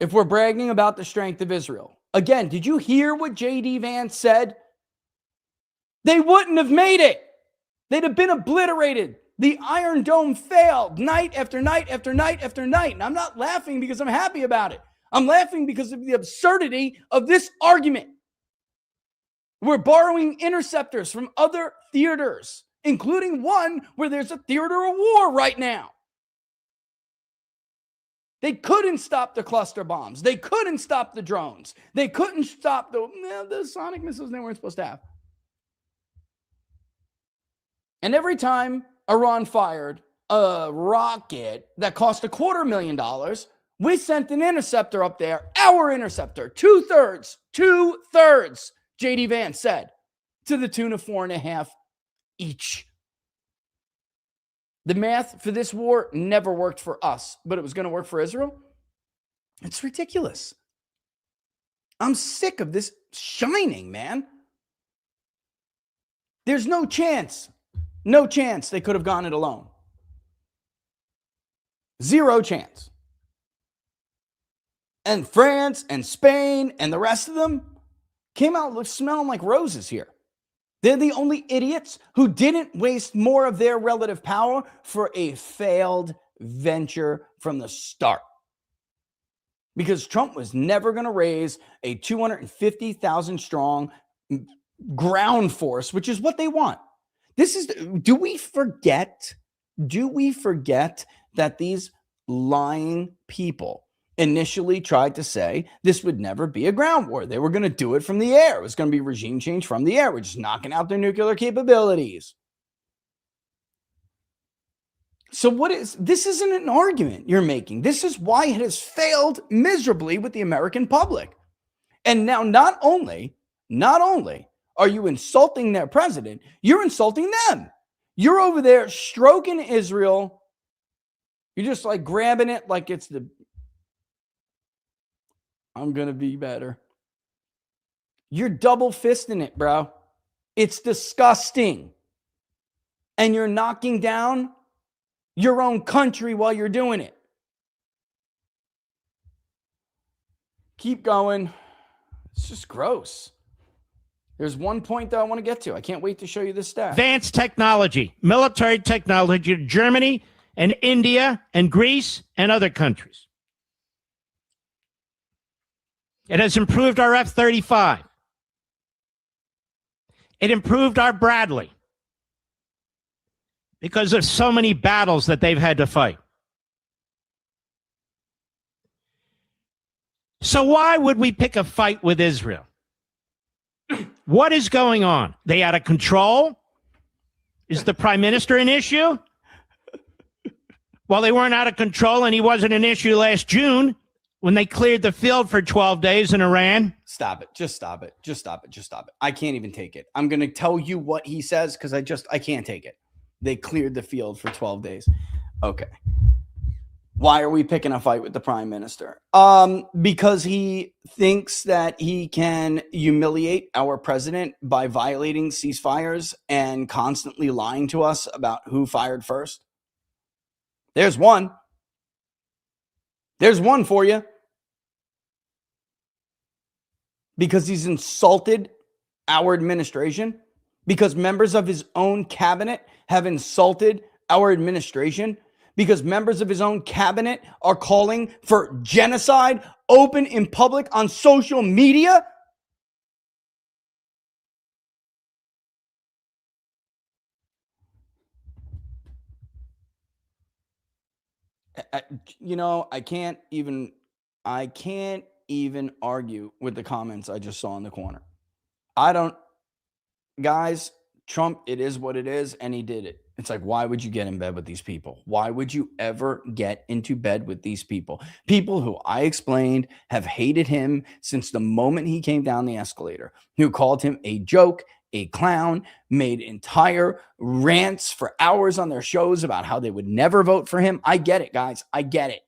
If we're bragging about the strength of Israel. Again, did you hear what J.D. Vance said? They wouldn't have made it. They'd have been obliterated. The Iron Dome failed night after night after night after night. And I'm not laughing because I'm happy about it. I'm laughing because of the absurdity of this argument. We're borrowing interceptors from other theaters, including one where there's a theater of war right now. They couldn't stop the cluster bombs. They couldn't stop the drones. They couldn't stop the sonic missiles they weren't supposed to have. And every time Iran fired a rocket that cost $250,000, we sent an interceptor up there, our interceptor, two-thirds, J.D. Vance said, to the tune of 4.5 each. The math for this war never worked for us, but it was going to work for Israel? It's ridiculous. I'm sick of this shining, man. There's no chance they could have gone it alone. Zero chance. And France and Spain and the rest of them came out smelling like roses here. They're the only idiots who didn't waste more of their relative power for a failed venture from the start. Because Trump was never going to raise a 250,000 strong ground force, which is what they want. Do we forget that these lying people initially tried to say this would never be a ground war? They were going to do it from the air. It was going to be regime change from the air. We're just knocking out their nuclear capabilities. So this isn't an argument you're making. This is why it has failed miserably with the American public. And now not only are you insulting their president, you're insulting them. You're over there stroking Israel. You're just like grabbing it like it's I'm going to be better. You're double fisting it, bro. It's disgusting. And you're knocking down your own country while you're doing it. Keep going. It's just gross. There's one point that I want to get to. I can't wait to show you this stat. Advanced technology, military technology to Germany and India and Greece and other countries. It has improved our F-35. It improved our Bradley because of so many battles that they've had to fight. So why would we pick a fight with Israel? What is going on? They out of control? Is the prime minister an issue? Well, they weren't out of control, and he wasn't an issue last June when they cleared the field for 12 days in Iran. Stop it. Just stop it. Just stop it. Just stop it. I can't even take it. I'm going to tell you what he says because I can't take it. They cleared the field for 12 days. Okay. Why are we picking a fight with the prime minister? Because he thinks that he can humiliate our president by violating ceasefires and constantly lying to us about who fired first. There's one. There's one for you. Because he's insulted our administration. Because members of his own cabinet have insulted our administration. Because members of his own cabinet are calling for genocide open in public on social media. I can't even argue with the comments I just saw in the corner. Guys, Trump, it is what it is, and he did it. It's like, why would you get in bed with these people? Why would you ever get into bed with these people? People who I explained have hated him since the moment he came down the escalator, who called him a joke, a clown, made entire rants for hours on their shows about how they would never vote for him. I get it, guys. I get it.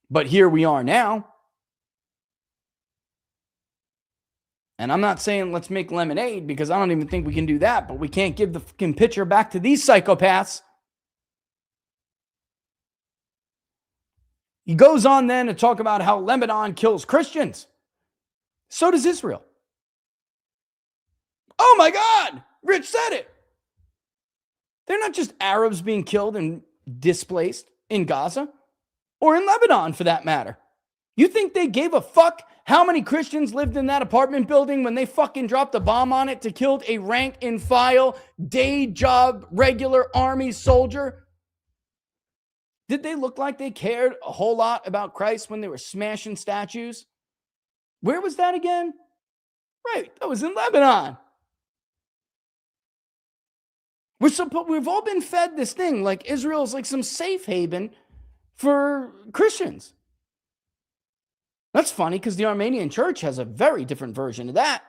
But here we are now. And I'm not saying let's make lemonade, because I don't even think we can do that, but we can't give the fucking pitcher back to these psychopaths. He goes on then to talk about how Lebanon kills Christians. So does Israel. Oh my God, Rich said it. They're not just Arabs being killed and displaced in Gaza or in Lebanon for that matter. You think they gave a fuck how many Christians lived in that apartment building when they fucking dropped a bomb on it to kill a rank and file, day job, regular army soldier? Did they look like they cared a whole lot about Christ when they were smashing statues? Where was that again? Right, that was in Lebanon. We've all been fed this thing like Israel is like some safe haven for Christians. That's funny because the Armenian church has a very different version of that.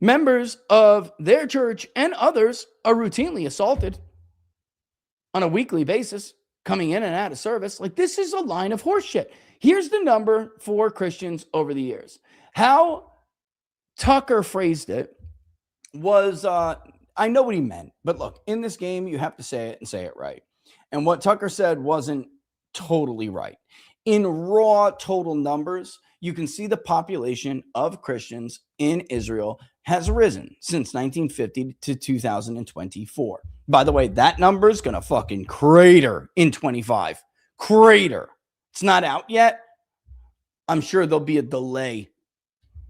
Members of their church and others are routinely assaulted on a weekly basis, coming in and out of service. Like, this is a line of horseshit. Here's the number for Christians over the years. How Tucker phrased it was, I know what he meant, but look, in this game, you have to say it and say it right. And what Tucker said wasn't totally right. In raw total numbers, you can see the population of Christians in Israel has risen since 1950 to 2024. By the way, that number is going to fucking crater in 25. Crater. It's not out yet. I'm sure there'll be a delay.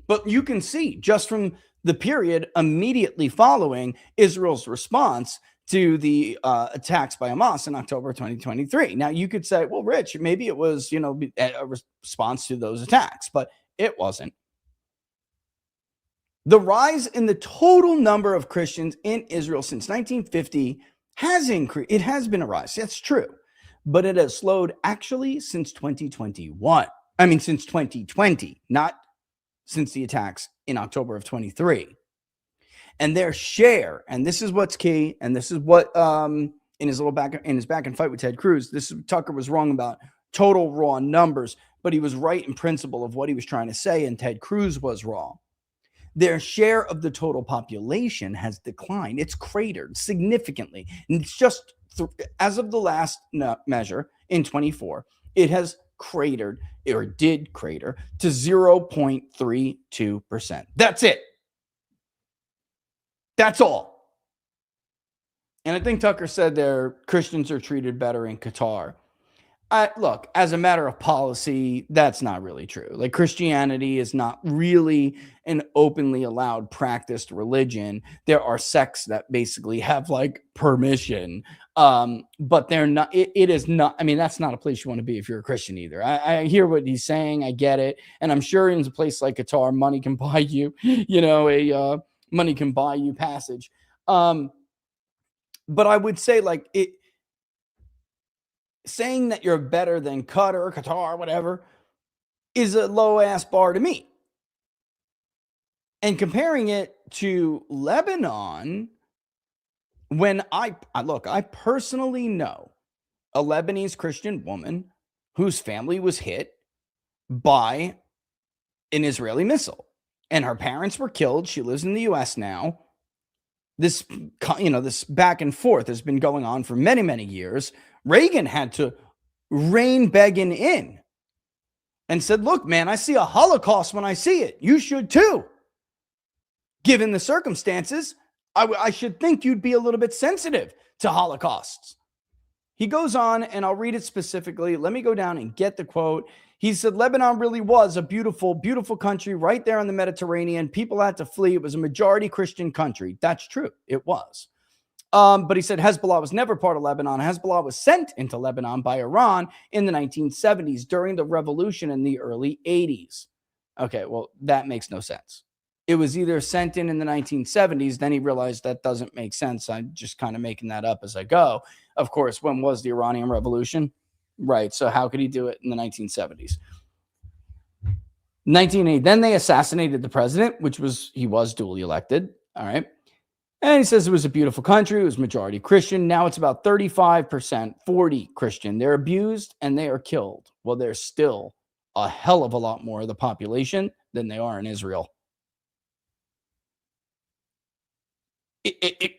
But you can see just from the period immediately following Israel's response to the attacks by Hamas in October 2023. Now, you could say, well, Rich, maybe it was, a response to those attacks, but it wasn't. The rise in the total number of Christians in Israel since 1950 has increased. It has been a rise. That's true. But it has slowed actually since 2021. I mean, since 2020, not since the attacks in October of 23. And their share, and this is what's key, and this is what in his back and fight with Ted Cruz, Tucker was wrong about total raw numbers, but he was right in principle of what he was trying to say, and Ted Cruz was wrong. Their share of the total population has declined. It's cratered significantly. And it's just as of the last measure in 24, it has cratered or did crater to 0.32%. That's it. That's all. And I think Tucker said their Christians are treated better in Qatar. Look, as a matter of policy, that's not really true. Like, Christianity is not really an openly allowed practiced religion. There are sects that basically have like permission, but they're not. It is not. I mean, that's not a place you want to be if you're a Christian either. I hear what he's saying. I get it, and I'm sure in a place like Qatar, money can buy you, money can buy you passage. But I would say like it. Saying that you're better than Qatar, whatever, is a low-ass bar to me. And comparing it to Lebanon, when I personally know a Lebanese Christian woman whose family was hit by an Israeli missile, and her parents were killed. She lives in the U.S. now. This back and forth has been going on for many, many years. Reagan had to rein Begin in and said, look, man, I see a Holocaust when I see it. You should too. Given the circumstances, I should think you'd be a little bit sensitive to Holocausts. He goes on, and I'll read it specifically. Let me go down and get the quote. He said, Lebanon really was a beautiful, beautiful country right there on the Mediterranean. People had to flee. It was a majority Christian country. That's true. It was. But he said Hezbollah was never part of Lebanon. Hezbollah was sent into Lebanon by Iran in the 1970s during the revolution in the early 80s. Okay, well, that makes no sense. It was either sent in the 1970s. Then he realized that doesn't make sense. I'm just kind of making that up as I go. Of course, when was the Iranian Revolution? Right. So how could he do it in the 1970s? 1980. Then they assassinated the president, he was duly elected. All right. And he says it was a beautiful country. It was majority Christian. Now it's about 35%, 40 Christian. They're abused and they are killed. Well, there's still a hell of a lot more of the population than they are in Israel.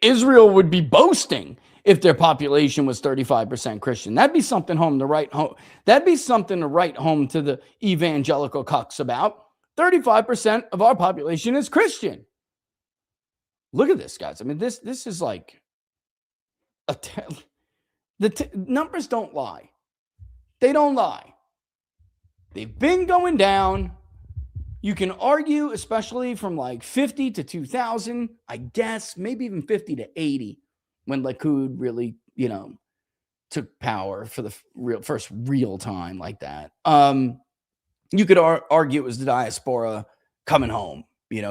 Israel would be boasting if their population was 35% Christian. That'd be something to write home. That'd be something to write home to the evangelical cucks about. 35% of our population is Christian. Look at this, guys. I mean, this is like the numbers don't lie. They don't lie. They've been going down. You can argue, especially from like 50 to 2000, I guess, maybe even 50 to 80, when Likud really, took power for the first real time like that. You could argue it was the diaspora coming home,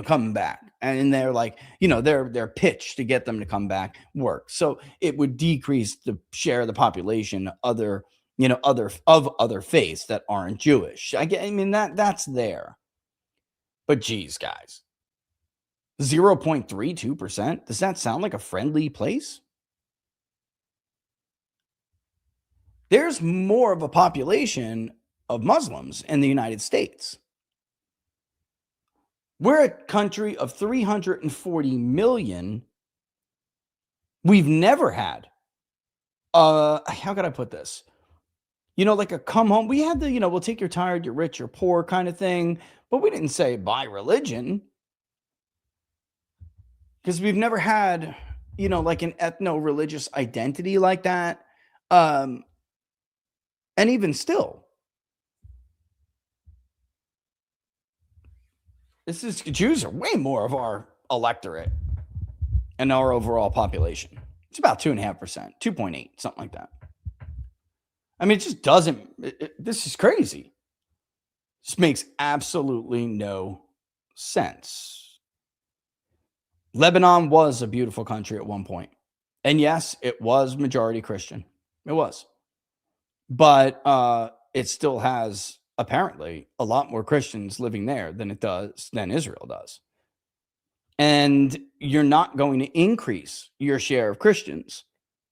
coming back. And they're like, their pitch to get them to come back worked. So it would decrease the share of the population, other faiths that aren't Jewish. That's there. But geez, guys, 0.32%. Does that sound like a friendly place? There's more of a population of Muslims in the United States. We're a country of 340 million. We've never had, how could I put this? Like a come home. We had the, we'll take your tired, you're rich, you're poor kind of thing. But we didn't say by religion. Because we've never had, like an ethno-religious identity like that. And even still, Jews are way more of our electorate and our overall population. It's about 2.5%, 2.8, something like that. I mean, it just doesn't, this is crazy. This makes absolutely no sense. Lebanon was a beautiful country at one point. And yes, it was majority Christian. It was. But it still has apparently a lot more Christians living there than Israel does. And you're not going to increase your share of Christians.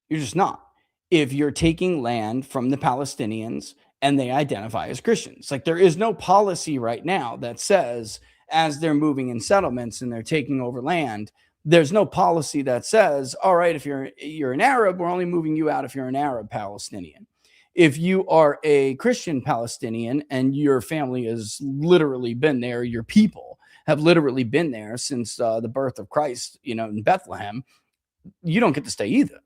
You're just not. If you're taking land from the Palestinians and they identify as Christians. Like, there is no policy right now that says, as they're moving in settlements and they're taking over land, there's no policy that says, all right, if you're an Arab, we're only moving you out if you're an Arab Palestinian. If you are a Christian Palestinian and your family has literally been there, your people have literally been there since the birth of Christ, in Bethlehem, you don't get to stay either.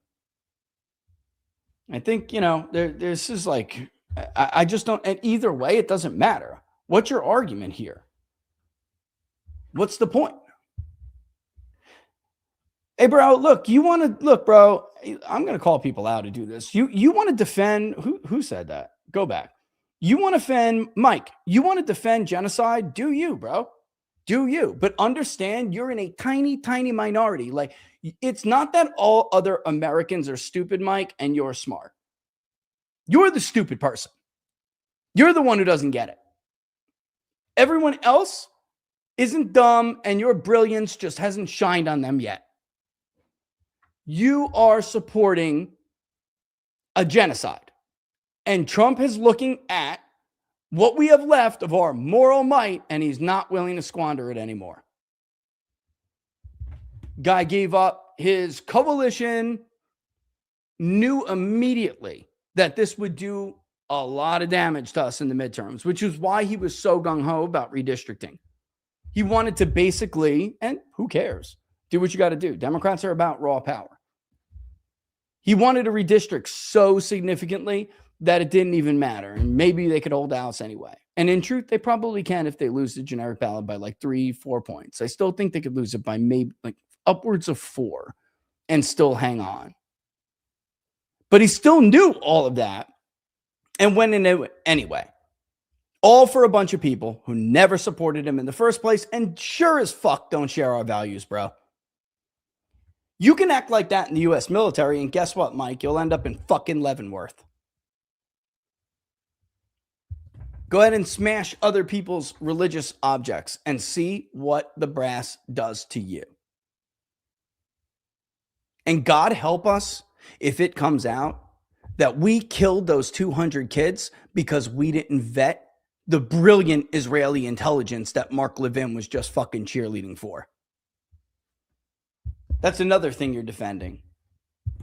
I think, this is like, I just don't, and either way, it doesn't matter. What's your argument here? What's the point? Hey, bro, look, bro, I'm going to call people out to do this. You want to defend, who said that? Go back. You want to defend, Mike, you want to defend genocide? Do you, bro? Do you? But understand you're in a tiny, tiny minority. Like, it's not that all other Americans are stupid, Mike, and you're smart. You're the stupid person. You're the one who doesn't get it. Everyone else isn't dumb, and your brilliance just hasn't shined on them yet. You are supporting a genocide. And Trump is looking at what we have left of our moral might, and he's not willing to squander it anymore. Guy gave up his coalition, knew immediately that this would do a lot of damage to us in the midterms, which is why he was so gung-ho about redistricting. He wanted to basically, and who cares, do what you got to do. Democrats are about raw power. He wanted to redistrict so significantly that it didn't even matter. And maybe they could hold the House anyway. And in truth, they probably can if they lose the generic ballot by like 3-4 points. I still think they could lose it by maybe like upwards of 4 and still hang on. But he still knew all of that and went into it anyway. All for a bunch of people who never supported him in the first place and sure as fuck don't share our values, bro. You can act like that in the U.S. military, and guess what, Mike? You'll end up in fucking Leavenworth. Go ahead and smash other people's religious objects and see what the brass does to you. And God help us if it comes out that we killed those 200 kids because we didn't vet the brilliant Israeli intelligence that Mark Levin was just fucking cheerleading for. That's another thing you're defending.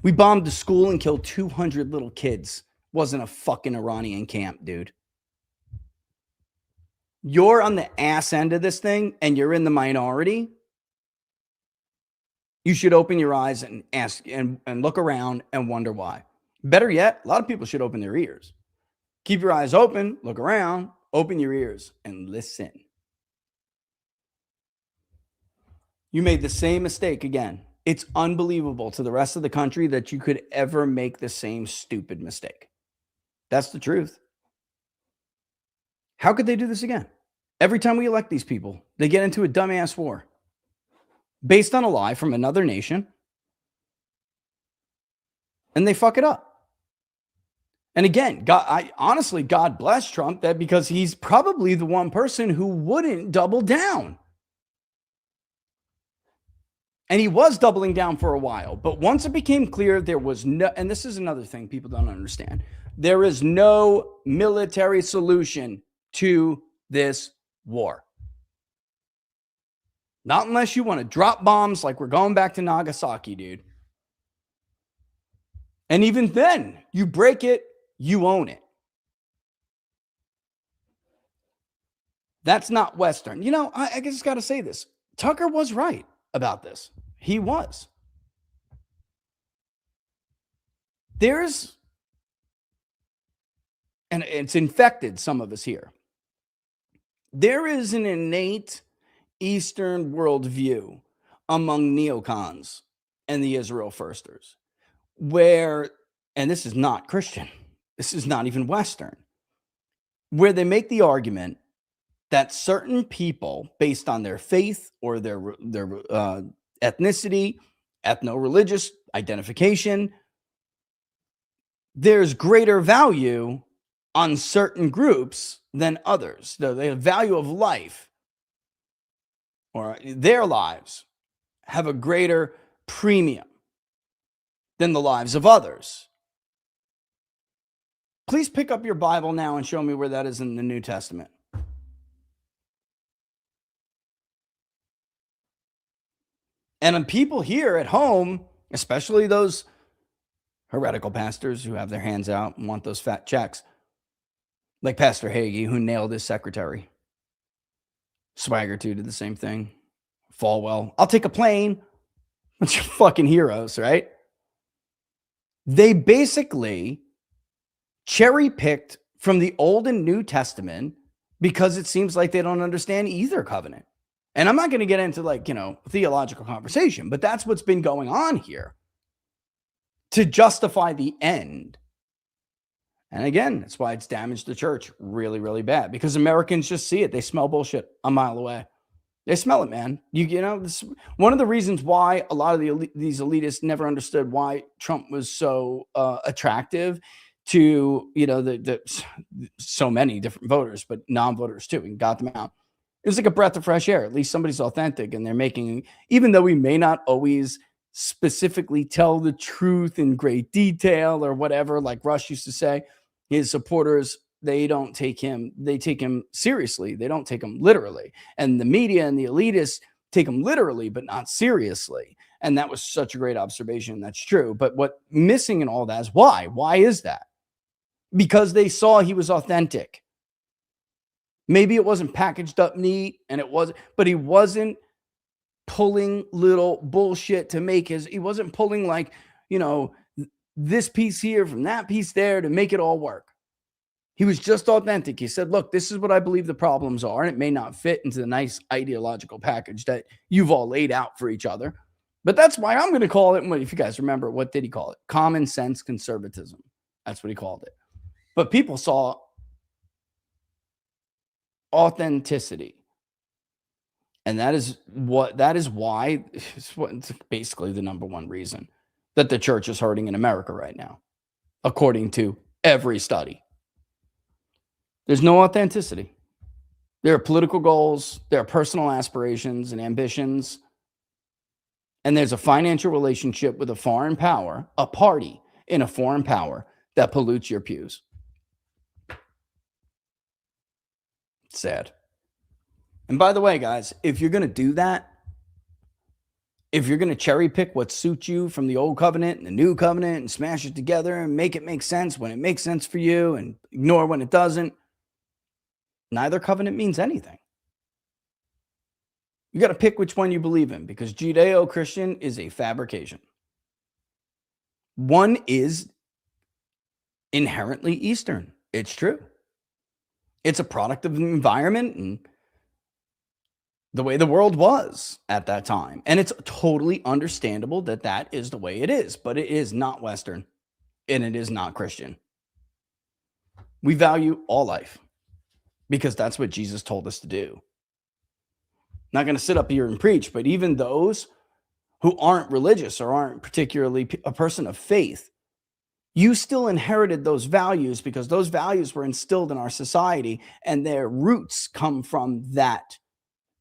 We bombed the school and killed 200 little kids. Wasn't a fucking Iranian camp, dude. You're on the ass end of this thing and you're in the minority. You should open your eyes and ask and look around and wonder why. Better yet, a lot of people should open their ears. Keep your eyes open, look around, open your ears, and listen. You made the same mistake again. It's unbelievable to the rest of the country that you could ever make the same stupid mistake. That's the truth. How could they do this again? Every time we elect these people, they get into a dumbass war based on a lie from another nation, and they fuck it up. And again, God bless Trump that because he's probably the one person who wouldn't double down. And he was doubling down for a while. But once it became clear there was no, and this is another thing people don't understand, there is no military solution to this war. Not unless you want to drop bombs like we're going back to Nagasaki, dude. And even then, you break it, you own it. That's not Western. You know, I just got to say this. Tucker was right about this. He was. There's, and it's infected some of us here. There is an innate Eastern worldview among neocons and the Israel firsters where, and this is not Christian, this is not even Western, where they make the argument that certain people, based on their faith or their ethnicity, ethno-religious identification, there's greater value on certain groups than others. The value of life or their lives have a greater premium than the lives of others. Please pick up your Bible now and show me where that is in the New Testament. And people here at home, especially those heretical pastors who have their hands out and want those fat checks, like Pastor Hagee, who nailed his secretary. Swagger, too, did the same thing. Falwell. I'll take a plane. Bunch of fucking heroes, right? They basically cherry-picked from the Old and New Testament because it seems like they don't understand either covenant. And I'm not going to get into theological conversation, but that's what's been going on here to justify the end. And again, that's why it's damaged the church really, really bad because Americans just see it. They smell bullshit a mile away. They smell it, man. This, one of the reasons why a lot of these elitists never understood why Trump was so attractive to, so many different voters, but non-voters too, and got them out. It was like a breath of fresh air. At least somebody's authentic and they're making, even though we may not always specifically tell the truth in great detail or whatever, like Rush used to say, his supporters, they take him seriously. They don't take him literally. And the media and the elitists take him literally, but not seriously. And that was such a great observation. That's true. But what missing in all that is why? Why is that? Because they saw he was authentic. Maybe it wasn't packaged up neat and but he wasn't pulling little bullshit to make he wasn't pulling this piece here from that piece there to make it all work. He was just authentic. He said, look, this is what I believe the problems are. And it may not fit into the nice ideological package that you've all laid out for each other. But that's why I'm going to call it, if you guys remember, what did he call it? Common sense conservatism. That's what he called it. But people saw authenticity. And that is why it's basically the number one reason that the church is hurting in America right now, according to every study. There's no authenticity. There are political goals, there are personal aspirations and ambitions, and there's a financial relationship with a foreign power, a party in a foreign power that pollutes your pews. Sad. And by the way, guys, if you're going to do that, if you're going to cherry pick what suits you from the old covenant and the new covenant and smash it together and make it make sense when it makes sense for you and ignore when it doesn't, neither covenant means anything. You got to pick which one you believe in, because Judeo-Christian is a fabrication. One is inherently Eastern. It's true. It's a product of the environment and the way the world was at that time. And it's totally understandable that that is the way it is, but it is not Western and it is not Christian. We value all life because that's what Jesus told us to do. Not going to sit up here and preach, but even those who aren't religious or aren't particularly a person of faith, you still inherited those values because those values were instilled in our society and their roots come from that,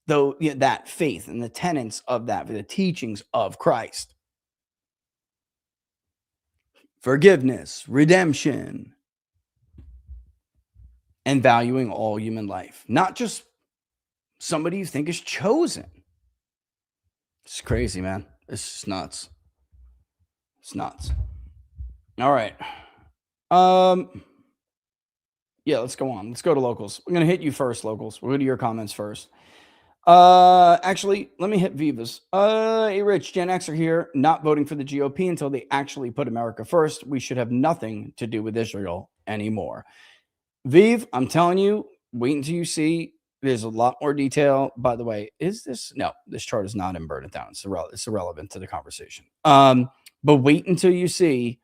though, that faith and the tenets of that, the teachings of Christ. Forgiveness, redemption, and valuing all human life, not just somebody you think is chosen. It's crazy, man. It's just nuts. It's nuts. All right. Yeah, let's go on. Let's go to locals. We're going to hit you first, locals. We'll go to your comments first. Actually, let me hit Viva's. Hey, Rich, Gen X are here, not voting for the GOP until they actually put America first. We should have nothing to do with Israel anymore. Viv, I'm telling you, wait until you see. There's a lot more detail. By the way, this chart is not in Burn It Down. It's irrelevant to the conversation. But wait until you see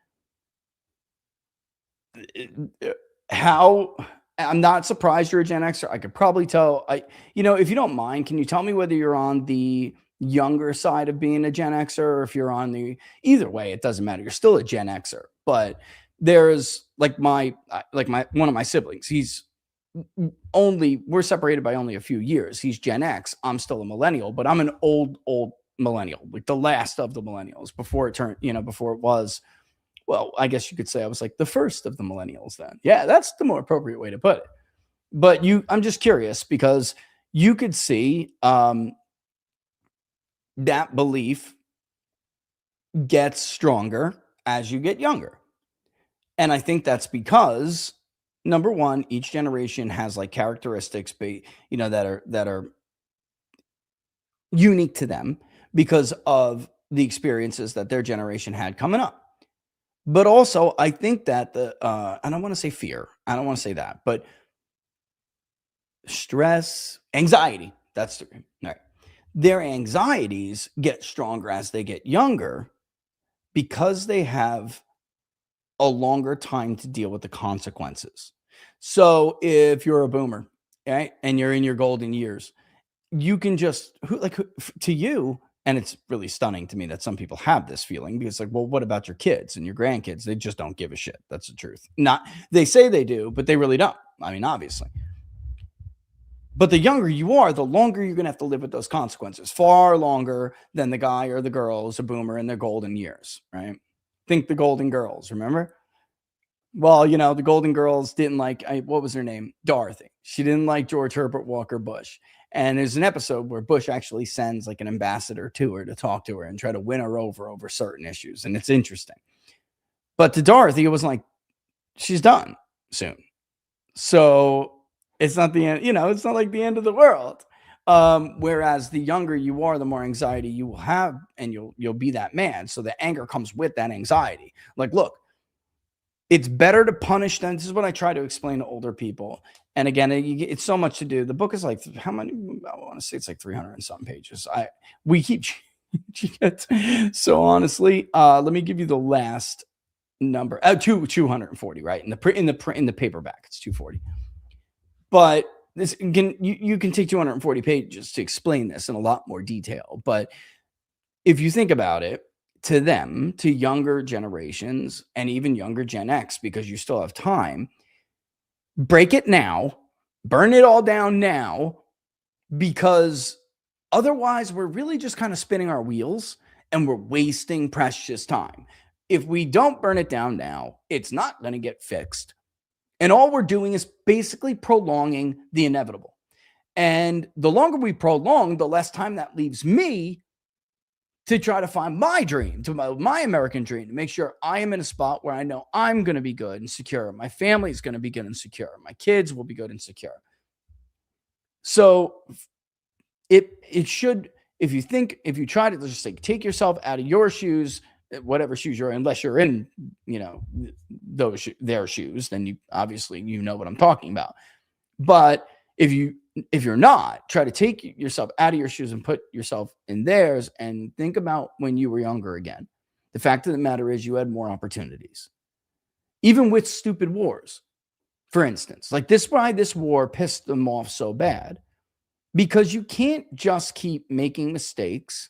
how. I'm not surprised you're a Gen Xer. I could probably tell. If you don't mind, can you tell me whether you're on the younger side of being a Gen Xer or if you're on the, either way, it doesn't matter. You're still a Gen Xer. But there's like one of my siblings. We're separated by only a few years. He's Gen X. I'm still a millennial, but I'm an old millennial, like the last of the millennials before it was. Well, I guess you could say I was like the first of the millennials then. Yeah, that's the more appropriate way to put it. But I'm just curious because you could see that belief gets stronger as you get younger. And I think that's because, number one, each generation has like characteristics that are unique to them because of the experiences that their generation had coming up. But also, I think that I don't want to say fear. I don't want to say that, but stress, anxiety, that's right. Their anxieties get stronger as they get younger because they have a longer time to deal with the consequences. So if you're a boomer, right, and you're in your golden years, you can just, to you, and it's really stunning to me that some people have this feeling because like, well, what about your kids and your grandkids? They just don't give a shit. That's the truth. They say they do, but they really don't. I mean, obviously. But the younger you are, the longer you're going to have to live with those consequences, far longer than the guy or the girl is a boomer in their golden years, right? Think the Golden Girls, remember? Well, the Golden Girls didn't like, what was her name? Dorothy. She didn't like George Herbert Walker Bush. And there's an episode where Bush actually sends like an ambassador to her to talk to her and try to win her over certain issues. And it's interesting. But to Dorothy, it was like, she's done soon. So it's not the end, it's not like the end of the world. Whereas the younger you are, the more anxiety you will have and you'll be that man. So the anger comes with that anxiety. Like, look, it's better to punish them. This is what I try to explain to older people. And again, it's so much to do. The book is like, how many? I want to say it's like 300 and some pages. We keep changing it. So honestly, let me give you the last number. 240, right? In the paperback, it's 240. But this can you can take 240 pages to explain this in a lot more detail. But if you think about it, to them, to younger generations and even younger Gen X, because you still have time, break it now, burn it all down now, because otherwise we're really just kind of spinning our wheels and we're wasting precious time. If we don't burn it down now, it's not going to get fixed. And all we're doing is basically prolonging the inevitable. And the longer we prolong, the less time that leaves me to try to find my dream, to my American dream, to make sure I am in a spot where I know I'm going to be good and secure. My family is going to be good and secure. My kids will be good and secure. So it should, if you try to just like take yourself out of your shoes, whatever shoes you're in, unless you're in, their shoes, then you obviously, know what I'm talking about. But if you're not, try to take yourself out of your shoes and put yourself in theirs and think about when you were younger again. The fact of the matter is you had more opportunities, even with stupid wars. For instance, like why this war pissed them off so bad, because you can't just keep making mistakes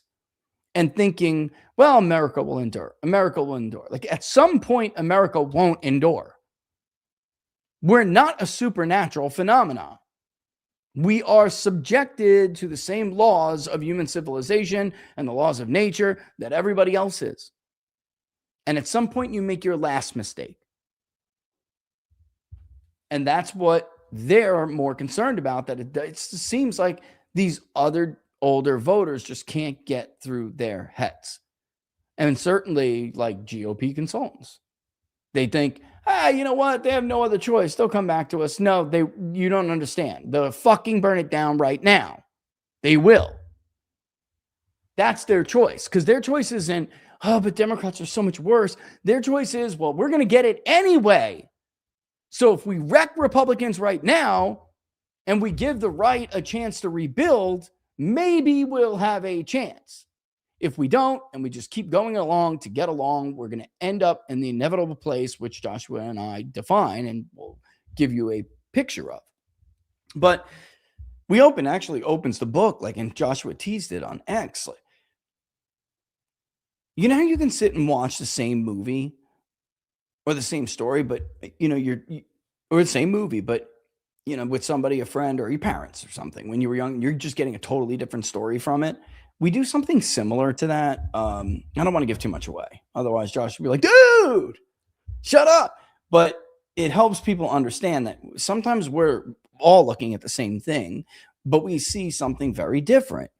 and thinking, well, America will endure. America will endure. Like at some point, America won't endure. We're not a supernatural phenomenon. We are subjected to the same laws of human civilization and the laws of nature that everybody else is. And at some point, you make your last mistake. And that's what they're more concerned about, that it seems like these other older voters just can't get through their heads. And certainly like GOP consultants. They think, you know what? They have no other choice. They'll come back to us. No, you don't understand. They'll fucking burn it down right now. They will. That's their choice. Because their choice isn't, but Democrats are so much worse. Their choice is, well, we're going to get it anyway. So if we wreck Republicans right now and we give the right a chance to rebuild, maybe we'll have a chance. If we don't, and we just keep going along to get along, we're going to end up in the inevitable place, which Joshua and I define and will give you a picture of. But actually opens the book, like, and Joshua teased it on X. Like, you know how you can sit and watch the same movie or the same story, but, or the same movie, but, with somebody, a friend, or your parents or something. When you were young, you're just getting a totally different story from it. We do something similar to that. I don't want to give too much away. Otherwise, Josh would be like, dude, shut up. But it helps people understand that sometimes we're all looking at the same thing, but we see something very different.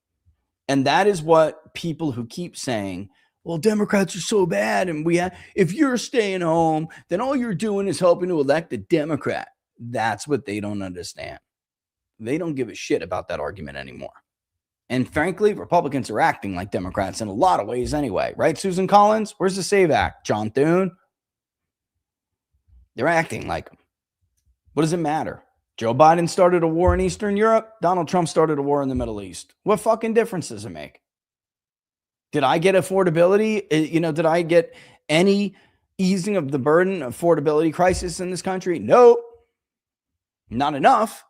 And that is what people who keep saying, well, Democrats are so bad, and if you're staying home, then all you're doing is helping to elect a Democrat. That's what they don't understand. They don't give a shit about that argument anymore. And frankly, Republicans are acting like Democrats in a lot of ways anyway. Right, Susan Collins? Where's the SAVE Act? John Thune? They're acting like them. What does it matter? Joe Biden started a war in Eastern Europe. Donald Trump started a war in the Middle East. What fucking difference does it make? Did I get affordability? Did I get any easing of the burden of affordability crisis in this country? Nope. Not enough.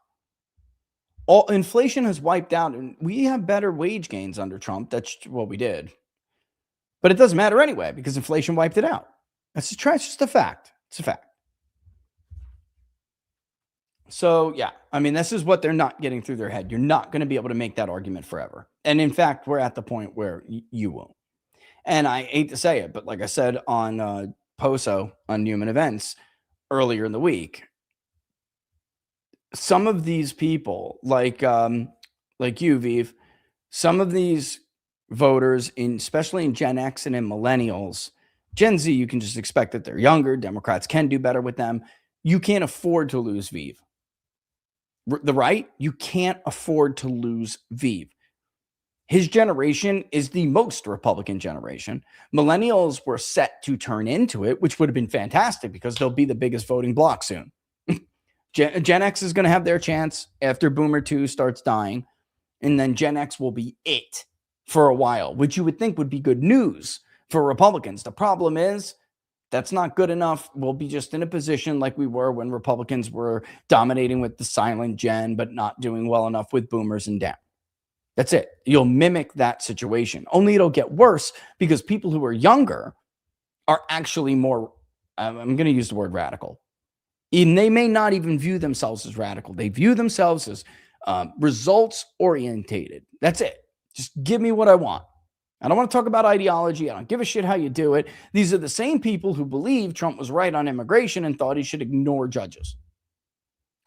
All inflation has wiped out, and we have better wage gains under Trump. That's what we did. But it doesn't matter anyway, because inflation wiped it out. That's just a fact. It's a fact. So, yeah, this is what they're not getting through their head. You're not going to be able to make that argument forever. And in fact, we're at the point where you won't. And I hate to say it, but like I said on POSO on Human Events earlier in the week, some of these people, like you, Viv, some of these voters, especially in Gen X and in millennials, Gen Z, you can just expect that they're younger. Democrats can do better with them. You can't afford to lose Viv. The right, you can't afford to lose Viv. His generation is the most Republican generation. Millennials were set to turn into it, which would have been fantastic because they'll be the biggest voting bloc soon. Gen X is going to have their chance after Boomer 2 starts dying, and then Gen X will be it for a while, which you would think would be good news for Republicans. The problem is That's not good enough. We'll be just in a position like we were when Republicans were dominating with the silent gen, but not doing well enough with boomers and down. That's it. You'll mimic that situation. Only it'll get worse because people who are younger are actually more, I'm going to use the word radical. And they may not even view themselves as radical. They view themselves as results orientated. That's it. Just give me what I want. I don't want to talk about ideology. I don't give a shit how you do it. These are the same people who believe Trump was right on immigration and thought he should ignore judges.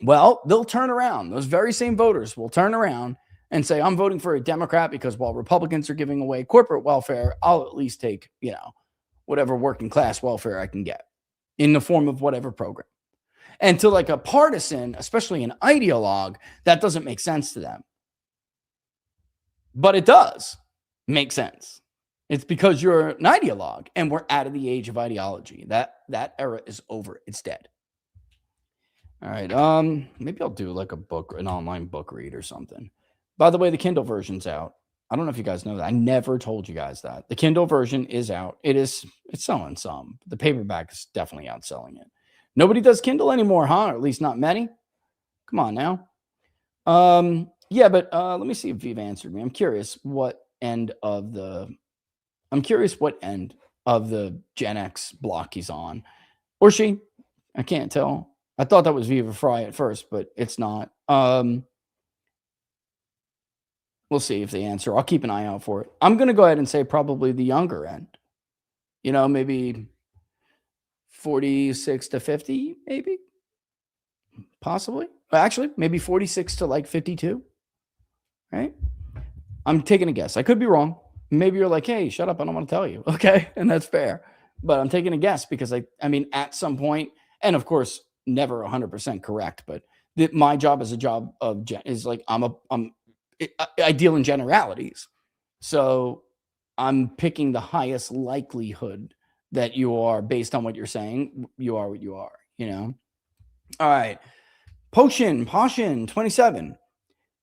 Well, they'll turn around. Those very same voters will turn around and say, I'm voting for a Democrat because while Republicans are giving away corporate welfare, I'll at least take, whatever working class welfare I can get in the form of whatever program. And to like a partisan, especially an ideologue, that doesn't make sense to them. But it does make sense. It's because you're an ideologue and we're out of the age of ideology. That era is over. It's dead. All right. Maybe I'll do like an online book read or something. By the way, the Kindle version's out. I don't know if you guys know that. I never told you guys that. The Kindle version is out. It's selling some. The paperback is definitely outselling it. Nobody does Kindle anymore, huh? Or at least not many. Come on now. Yeah, but let me see if Viva answered me. I'm curious what end of the Gen X block he's on. Or she. I can't tell. I thought that was Viva Fry at first, but it's not. We'll see if they answer. I'll keep an eye out for it. I'm going to go ahead and say probably the younger end. Maybe 46 to 50, maybe. Possibly. Actually, maybe 46 to like 52. Right? I'm taking a guess. I could be wrong. Maybe you're like, hey, shut up. I don't want to tell you. Okay. And that's fair. But I'm taking a guess because I mean, at some point, and of course, never 100% correct, but my job as a job is like, I deal in generalities. So I'm picking the highest likelihood that you are, based on what you're saying, you are what you are, All right. Potion 27.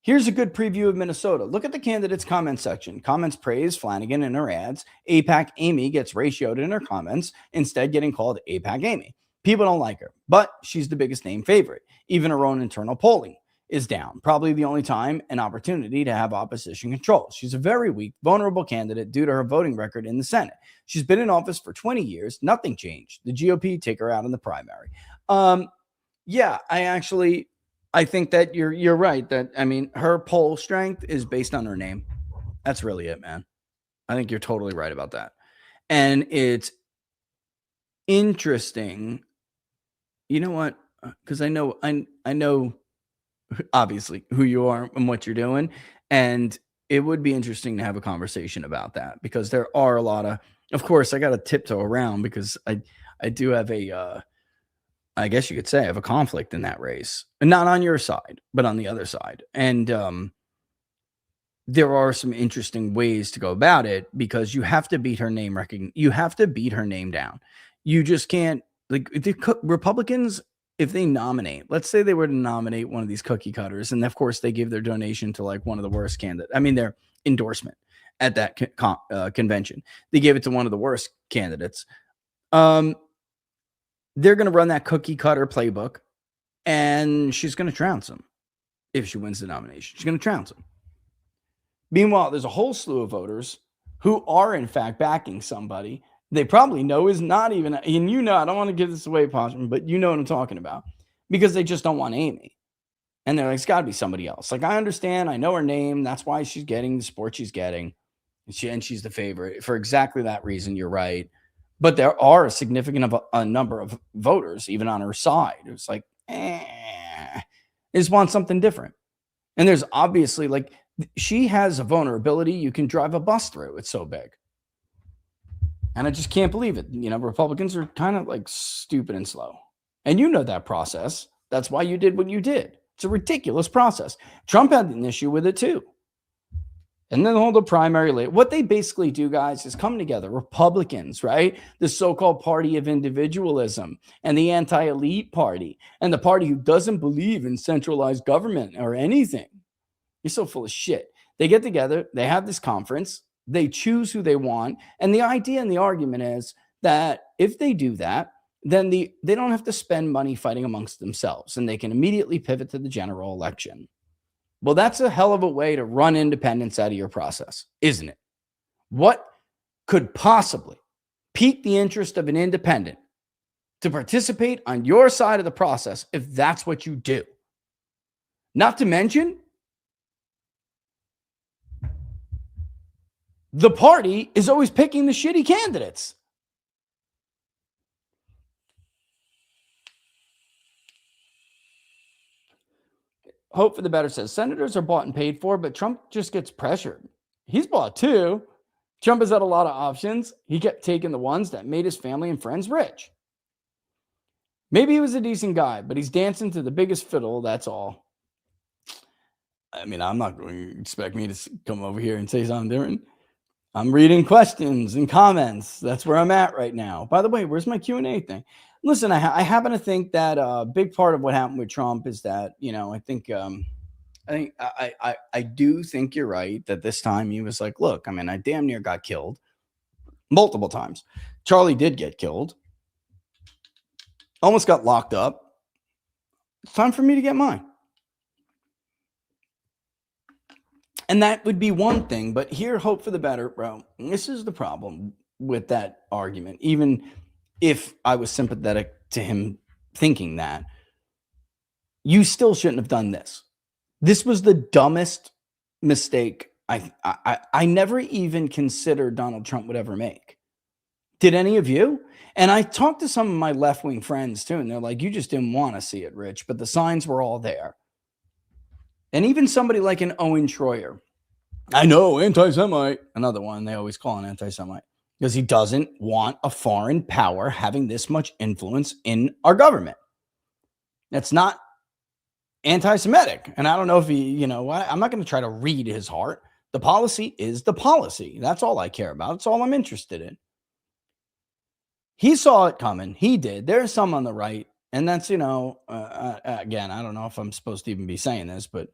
Here's a good preview of Minnesota. Look at the candidates' comment section. Comments praise Flanagan in her ads. APAC Amy gets ratioed in her comments, instead getting called APAC Amy. People don't like her, but she's the biggest name favorite. Even her own internal polling is down. Probably the only time an opportunity to have opposition control. She's a very weak, vulnerable candidate due to her voting record in the Senate. She's been in office for 20 years. Nothing changed. The GOP take her out in the primary. Yeah, I think that you're right. That, I mean, her poll strength is based on her name. That's really it, man. I think you're totally right about that. And it's interesting. You know what? Because I know obviously who you are and what you're doing. And it would be interesting to have a conversation about that, because there are a lot of course, I got to tiptoe around because I do have I guess you could say I have a conflict in that race, and not on your side, but on the other side. And there are some interesting ways to go about it, because you have to beat her name you have to beat her name down. You just can't, like, the Republicans, if they nominate, let's say they were to nominate one of these cookie cutters, and of course they give their donation to like one of the worst candidates. I mean, their endorsement at that convention, they gave it to one of the worst candidates. They're going to run that cookie cutter playbook, and she's going to trounce him. If she wins the nomination, she's going to trounce him. Meanwhile, there's a whole slew of voters who are in fact backing somebody they probably know is not even, and I don't want to give this away, Poshman, but you know what I'm talking about, because they just don't want Amy. And they're like, it's got to be somebody else. Like, I understand. I know her name. That's why she's getting the support she's getting. And she's the favorite for exactly that reason. You're right. But there are a significant a number of voters, even on her side. It's like, they just want something different. And there's obviously, like, she has a vulnerability you can drive a bus through. It's so big. And I just can't believe it. Republicans are kind of like stupid and slow. And you know that process. That's why you did what you did. It's a ridiculous process. Trump had an issue with it too. And then hold a primary later. What they basically do, guys, is come together. Republicans, right? The so-called party of individualism, and the anti-elite party, and the party who doesn't believe in centralized government or anything. You're so full of shit. They get together. They have this conference. They choose who they want. And the idea and the argument is that if they do that, then they don't have to spend money fighting amongst themselves, and they can immediately pivot to the general election. Well, that's a hell of a way to run independence out of your process, isn't it? What could possibly pique the interest of an independent to participate on your side of the process if that's what you do? Not to mention, the party is always picking the shitty candidates. Hope for the Better says, senators are bought and paid for, but Trump just gets pressured. He's bought too. Trump has had a lot of options. He kept taking the ones that made his family and friends rich. Maybe he was a decent guy, but he's dancing to the biggest fiddle, that's all. I mean, I'm not going to expect me to come over here and say something different. I'm reading questions and comments. That's where I'm at right now. By the way, where's my Q&A thing? Listen, I happen to think that a big part of what happened with Trump is that, I do think you're right that this time he was like, look, I mean, I damn near got killed multiple times. Charlie did get killed. Almost got locked up. It's time for me to get mine. And that would be one thing, but here, hope for the better, bro. This is the problem with that argument. Even if I was sympathetic to him thinking that, you still shouldn't have done this. This was the dumbest mistake I never even considered Donald Trump would ever make. Did any of you? And I talked to some of my left-wing friends too, and they're like, you just didn't want to see it, Rich, but the signs were all there. And even somebody like an Owen Schroyer, I know, anti-Semite, another one they always call an anti-Semite, because he doesn't want a foreign power having this much influence in our government. That's not anti-Semitic. And I don't know if he, I'm not going to try to read his heart. The policy is the policy. That's all I care about. That's all I'm interested in. He saw it coming. He did. There's some on the right. And that's, again, I don't know if I'm supposed to even be saying this, but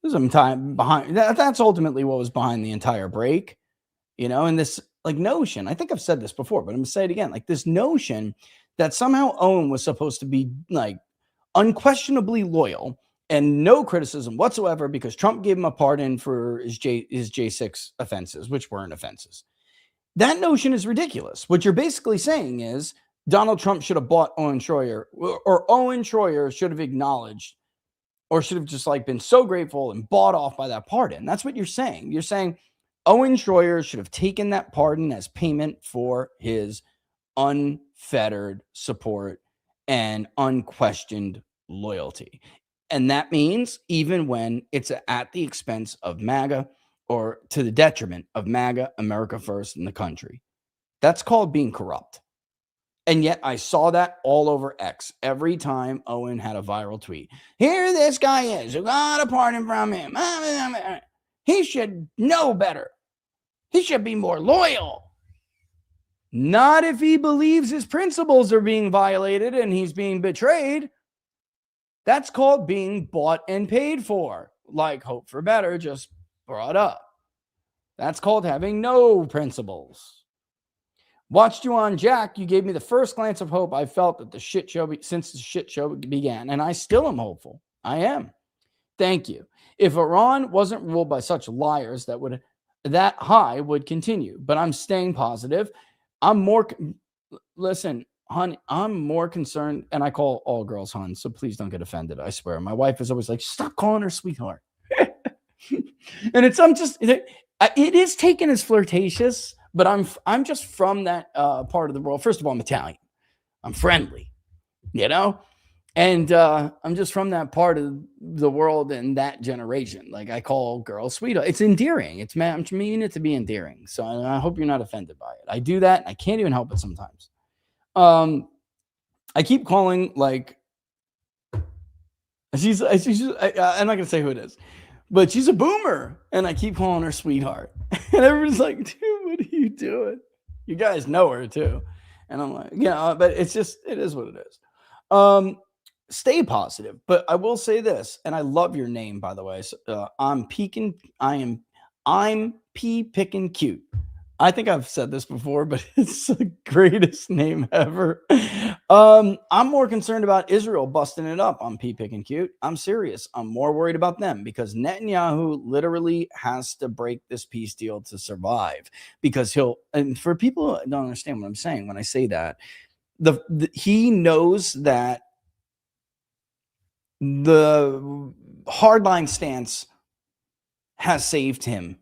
there's some time behind. That's ultimately what was behind the entire break, and this notion. I think I've said this before, but I'm going to say it again. Like this notion that somehow Owen was supposed to be unquestionably loyal and no criticism whatsoever because Trump gave him a pardon for his J6 offenses, which weren't offenses. That notion is ridiculous. What you're basically saying is Donald Trump should have bought Owen Schroyer, or Owen Schroyer should have acknowledged, or should have just been so grateful and bought off by that pardon. That's what you're saying. You're saying Owen Schroyer should have taken that pardon as payment for his unfettered support and unquestioned loyalty. And that means even when it's at the expense of MAGA or to the detriment of MAGA, America First, in the country. That's called being corrupt. And yet I saw that all over X every time Owen had a viral tweet. Here this guy is, who got a pardon from him. He should know better. He should be more loyal. Not if he believes his principles are being violated and he's being betrayed. That's called being bought and paid for, like Hope for Better just brought up. That's called having no principles. Watched you on Jack. You gave me the first glance of hope I felt that since the shit show began, and I still am hopeful. I am. Thank you. If Iran wasn't ruled by such liars, that high would continue. But I'm staying positive. Listen, hon, I'm more concerned, and I call all girls hon, so please don't get offended. I swear. My wife is always like, stop calling her sweetheart. And it is taken as flirtatious, but I'm just from that part of the world. First of all, I'm Italian. I'm friendly, and I'm just from that part of the world and that generation. Like I call girls sweetheart. It's endearing. I'm meaning it to be endearing. So I hope you're not offended by it. I do that, and I can't even help it sometimes. I keep calling I'm not gonna say who it is, but she's a boomer, and I keep calling her sweetheart. And everyone's like, dude, what are you doing? You guys know her too. And I'm like, but it is what it is. Stay positive. But I will say this, and I love your name, by the way. So, I'm picking cute. I think I've said this before, but it's the greatest name ever. I'm more concerned about Israel busting it up on P Pick and Cute. I'm serious. I'm more worried about them because Netanyahu literally has to break this peace deal to survive. Because and for people who don't understand what I'm saying when I say that, he knows that the hardline stance has saved him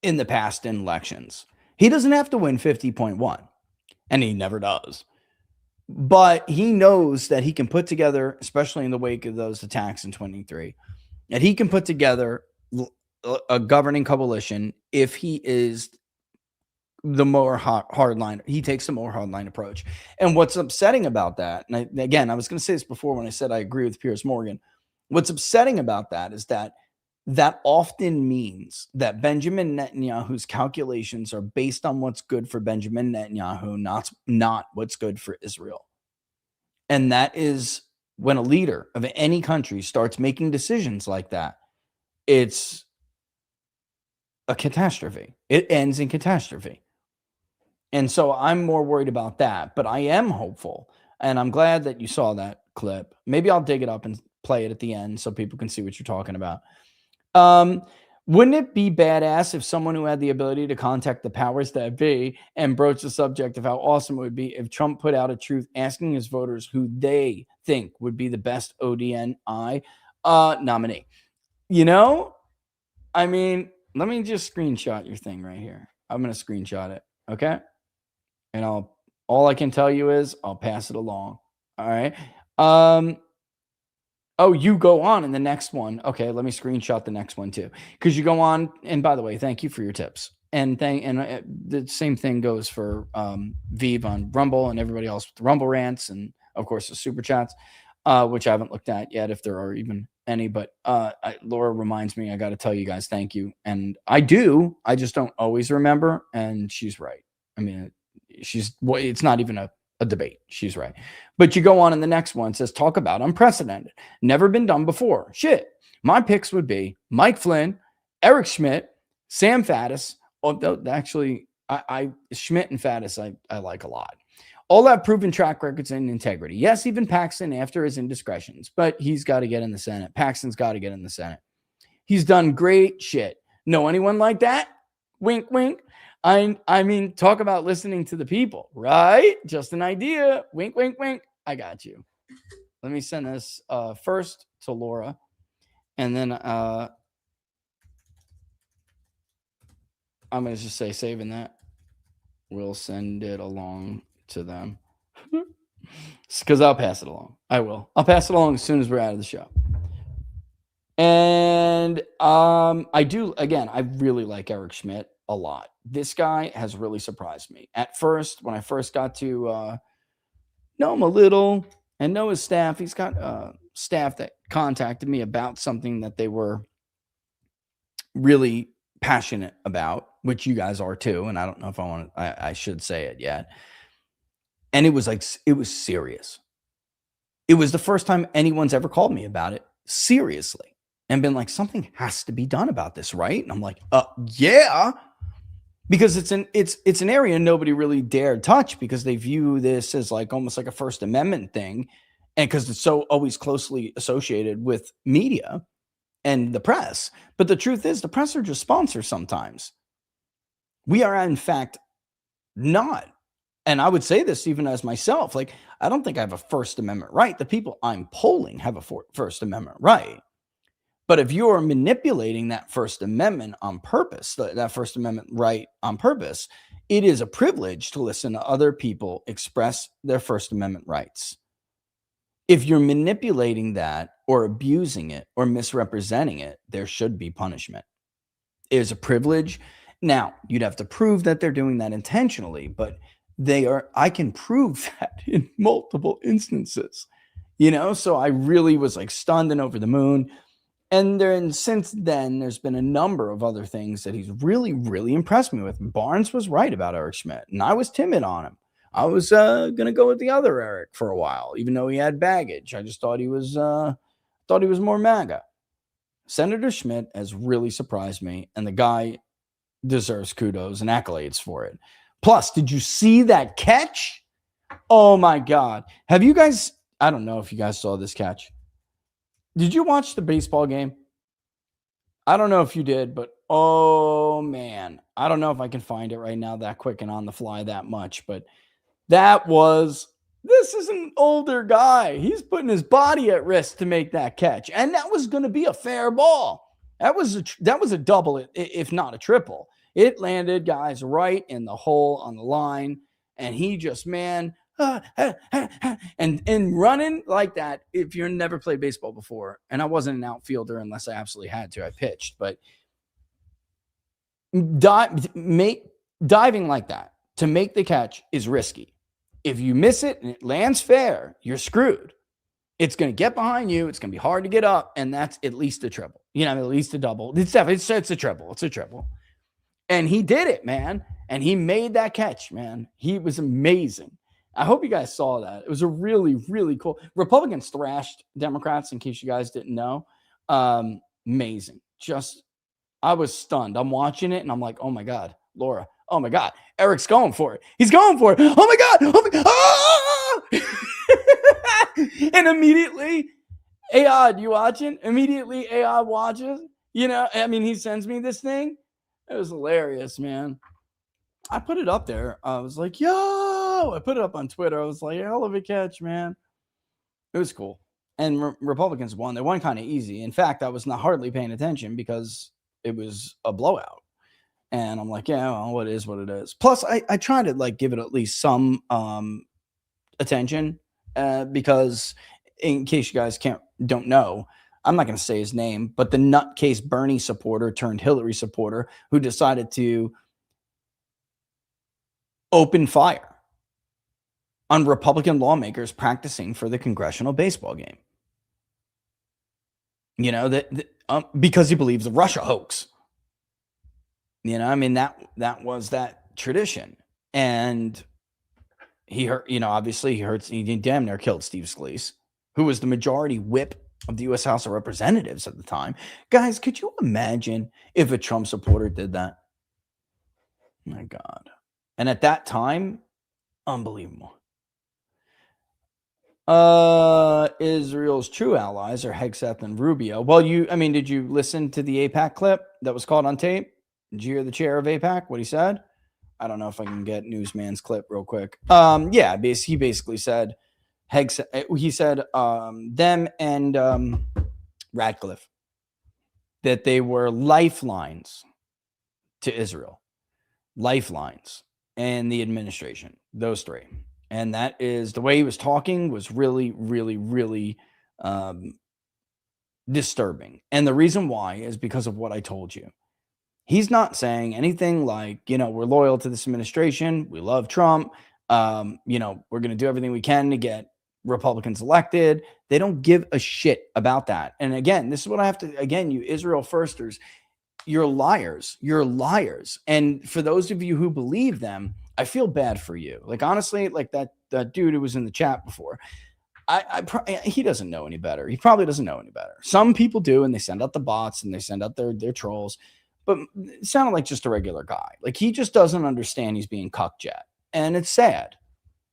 in the past in elections. He doesn't have to win 50.1, and he never does. But he knows that he can put together, especially in the wake of those attacks in 23, that he can put together a governing coalition if he is the more hardline. He takes the more hardline approach. And what's upsetting about that, and again, I was going to say this before when I said I agree with Piers Morgan. What's upsetting about that is that often means that Benjamin Netanyahu's calculations are based on what's good for Benjamin Netanyahu, not what's good for Israel. And that is when a leader of any country starts making decisions like that, it's a catastrophe. It ends in catastrophe. And so I'm more worried about that, but I am hopeful. And I'm glad that you saw that clip. Maybe I'll dig it up and play it at the end so people can see what you're talking about. Wouldn't it be badass if someone who had the ability to contact the powers that be and broach the subject of how awesome it would be if Trump put out a truth asking his voters who they think would be the best ODNI nominee? You know, I mean, let me just screenshot your thing right here. I'm going to screenshot it. Okay. And all I can tell you is I'll pass it along. All right. Oh, you go on in the next one. Okay, let me screenshot the next one too. Because you go on, and by the way, thank you for your tips. And the same thing goes for Vive on Rumble and everybody else with the Rumble rants and of course the super chats, which I haven't looked at yet if there are even any. But Laura reminds me I got to tell you guys thank you, and I do. I just don't always remember, and she's right. I mean, it's not even a debate. She's right. But you go on in the next one, says talk about unprecedented, never been done before. Shit. My picks would be Mike Flynn, Eric Schmidt, Sam Faddis. Actually, Schmidt and Faddis I like a lot. All have proven track records and integrity. Yes, even Paxton after his indiscretions, but he's got to get in the Senate. Paxton's got to get in the Senate. He's done great shit. Know anyone like that? Wink, wink. I mean, talk about listening to the people, right? Just an idea. Wink, wink, wink. I got you. Let me send this first to Laura. And then I'm going to just say saving that. We'll send it along to them. Because I'll pass it along. I will. I'll pass it along as soon as we're out of the show. And I do, again, I really like Eric Schmidt a lot. This guy has really surprised me. At first, when I first got to know him a little and know his staff, he's got staff that contacted me about something that they were really passionate about, which you guys are too. And I don't know if I should say it yet. And it was serious. It was the first time anyone's ever called me about it seriously and been like, something has to be done about this, right? And I'm like, yeah. Because it's an area nobody really dared touch because they view this as like almost like a First Amendment thing, and because it's so always closely associated with media and the press. But the truth is, the press are just sponsors sometimes. We are, in fact, not. And I would say this even as myself. Like, I don't think I have a First Amendment right. The people I'm polling have a First Amendment right. But if you're manipulating that First Amendment on purpose, that First Amendment right on purpose, it is a privilege to listen to other people express their First Amendment rights. If you're manipulating that or abusing it or misrepresenting it, there should be punishment. It is a privilege. Now, you'd have to prove that they're doing that intentionally, but I can prove that in multiple instances, so I really was like stunned and over the moon. And then since then, there's been a number of other things that he's really, really impressed me with. Barnes was right about Eric Schmidt, and I was timid on him. I was going to go with the other Eric for a while, even though he had baggage. I just thought he was more MAGA. Senator Schmidt has really surprised me, and the guy deserves kudos and accolades for it. Plus, did you see that catch? Oh my God. Have you guys, I don't know if you guys saw this catch. Did you watch the baseball game? I don't know if you did, but oh man, I don't know if I can find it right now that quick and on the fly that much, but this is an older guy. He's putting his body at risk to make that catch. And that was going to be a fair ball. That was a double, if not a triple. It landed guys right in the hole on the line. And he just, man, and running like that, if you've never played baseball before, and I wasn't an outfielder unless I absolutely had to, I pitched, but diving like that to make the catch is risky. If you miss it and it lands fair, you're screwed. It's going to get behind you. It's going to be hard to get up, and that's at least a triple. At least a double. It's a triple. It's a triple. And he did it, man. And he made that catch, man. He was amazing. I hope you guys saw that. It was a really, really cool. Republicans thrashed Democrats, in case you guys didn't know. Amazing. I was stunned. I'm watching it, and I'm like, oh, my God, Laura. Oh, my God. Eric's going for it. He's going for it. Oh, my God. Oh, my God. Ah! And immediately, Ayad, you watching? Immediately, Ayad watches. He sends me this thing. It was hilarious, man. I put it up there. I was like, yo. I put it up on Twitter. I was like, hell of a catch, man. It was cool. And Republicans won. They won kind of easy. In fact, I was not hardly paying attention because it was a blowout. And I'm like, yeah, well, it is what it is. Plus, I try to give it at least some attention because in case you guys don't know, I'm not going to say his name, but the nutcase Bernie supporter turned Hillary supporter who decided to open fire on Republican lawmakers practicing for the congressional baseball game. Because he believes the Russia hoax. That was that tradition. And he damn near killed Steve Scalise, who was the majority whip of the U.S. House of Representatives at the time. Guys, could you imagine if a Trump supporter did that? My God. And at that time, unbelievable. Israel's true allies are Hegseth and Rubio. Well, did you listen to the AIPAC clip that was caught on tape? Did you hear the chair of AIPAC, what he said? I don't know if I can get Newsman's clip real quick. He basically said, he said them and Radcliffe, that they were lifelines to Israel. Lifelines and the administration, those three. And that is the way he was talking was really, really, really disturbing. And the reason why is because of what I told you. He's not saying anything like, we're loyal to this administration. We love Trump. We're going to do everything we can to get Republicans elected. They don't give a shit about that. And again, this is what I have to, you Israel firsters, you're liars. You're liars. And for those of you who believe them, I feel bad for you. Honestly, that dude who was in the chat before, he doesn't know any better. He probably doesn't know any better. Some people do, and they send out the bots and they send out their trolls. But it sounded like just a regular guy. He just doesn't understand he's being cucked yet. And it's sad.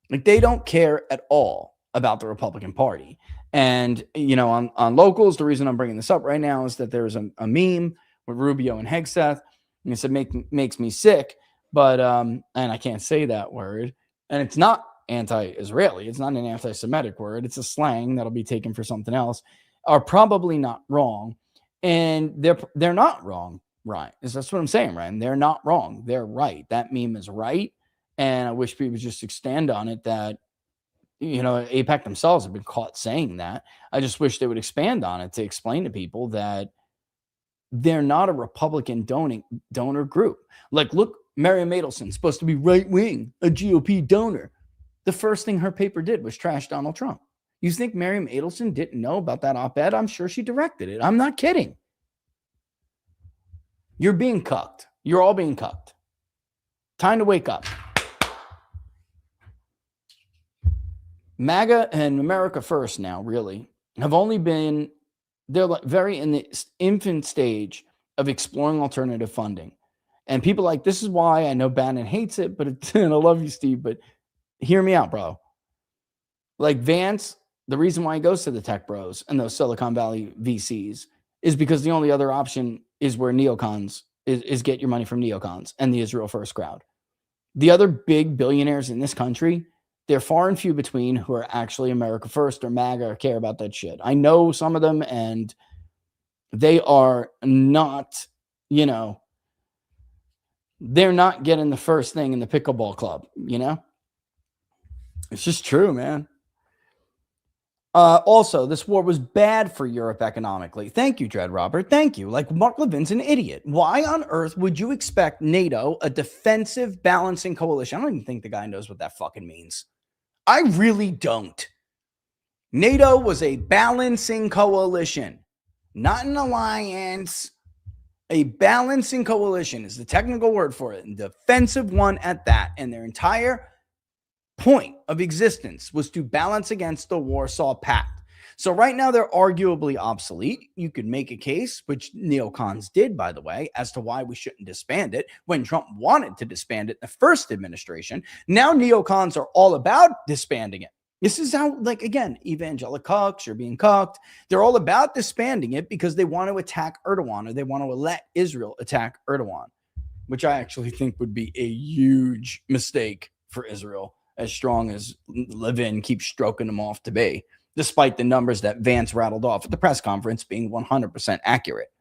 They don't care at all about the Republican Party. And, on locals, the reason I'm bringing this up right now is that there's a meme with Rubio and Hegseth. And it said, makes me sick. But, and I can't say that word. And it's not anti-Israeli. It's not an anti-Semitic word. It's a slang that'll be taken for something else. Are probably not wrong. And they're not wrong. Right. That's what I'm saying, Ryan. They're not wrong. They're right. That meme is right. And I wish people just expand on it that, AIPAC themselves have been caught saying that. I just wish they would expand on it to explain to people that they're not a Republican donor group. Look, Mary Madelson's supposed to be right wing, a GOP donor. The first thing her paper did was trash Donald Trump. You think Mary Madelson didn't know about that op-ed? I'm sure she directed it. I'm not kidding. You're being cucked. You're all being cucked. Time to wake up. MAGA and America First now really have only been, they're very in the infant stage of exploring alternative funding. And people like, this is why I know Bannon hates it, but and I love you, Steve, but hear me out, bro. Like Vance, the reason why he goes to the tech bros and those Silicon Valley VCs is because the only other option is where neocons is get your money from neocons and the Israel First crowd. The other big billionaires in this country, they're far and few between who are actually America First or MAGA or care about that shit. I know some of them, and they are not, you know, they're not getting the first thing in the pickleball club, you know? It's just true, man. Also, this war was bad for Europe economically. Thank you, Dread Robert. Thank you. Like, Mark Levin's an idiot. Why on earth would you expect NATO, a defensive balancing coalition? I don't even think the guy knows what that fucking means. I really don't. NATO was a balancing coalition, not an alliance. A balancing coalition is the technical word for it, and defensive one at that. And their entire point of existence was to balance against the Warsaw Pact. So right now they're arguably obsolete. You could make a case, which neocons did, by the way, as to why we shouldn't disband it when Trump wanted to disband it in the first administration. Now neocons are all about disbanding it. This is how, like, again, evangelic cucks are being cucked. They're all about disbanding it because they want to attack Erdogan, or they want to let Israel attack Erdogan, which I actually think would be a huge mistake for Israel, as strong as Levin keeps stroking them off to be, despite the numbers that Vance rattled off at the press conference being 100% accurate.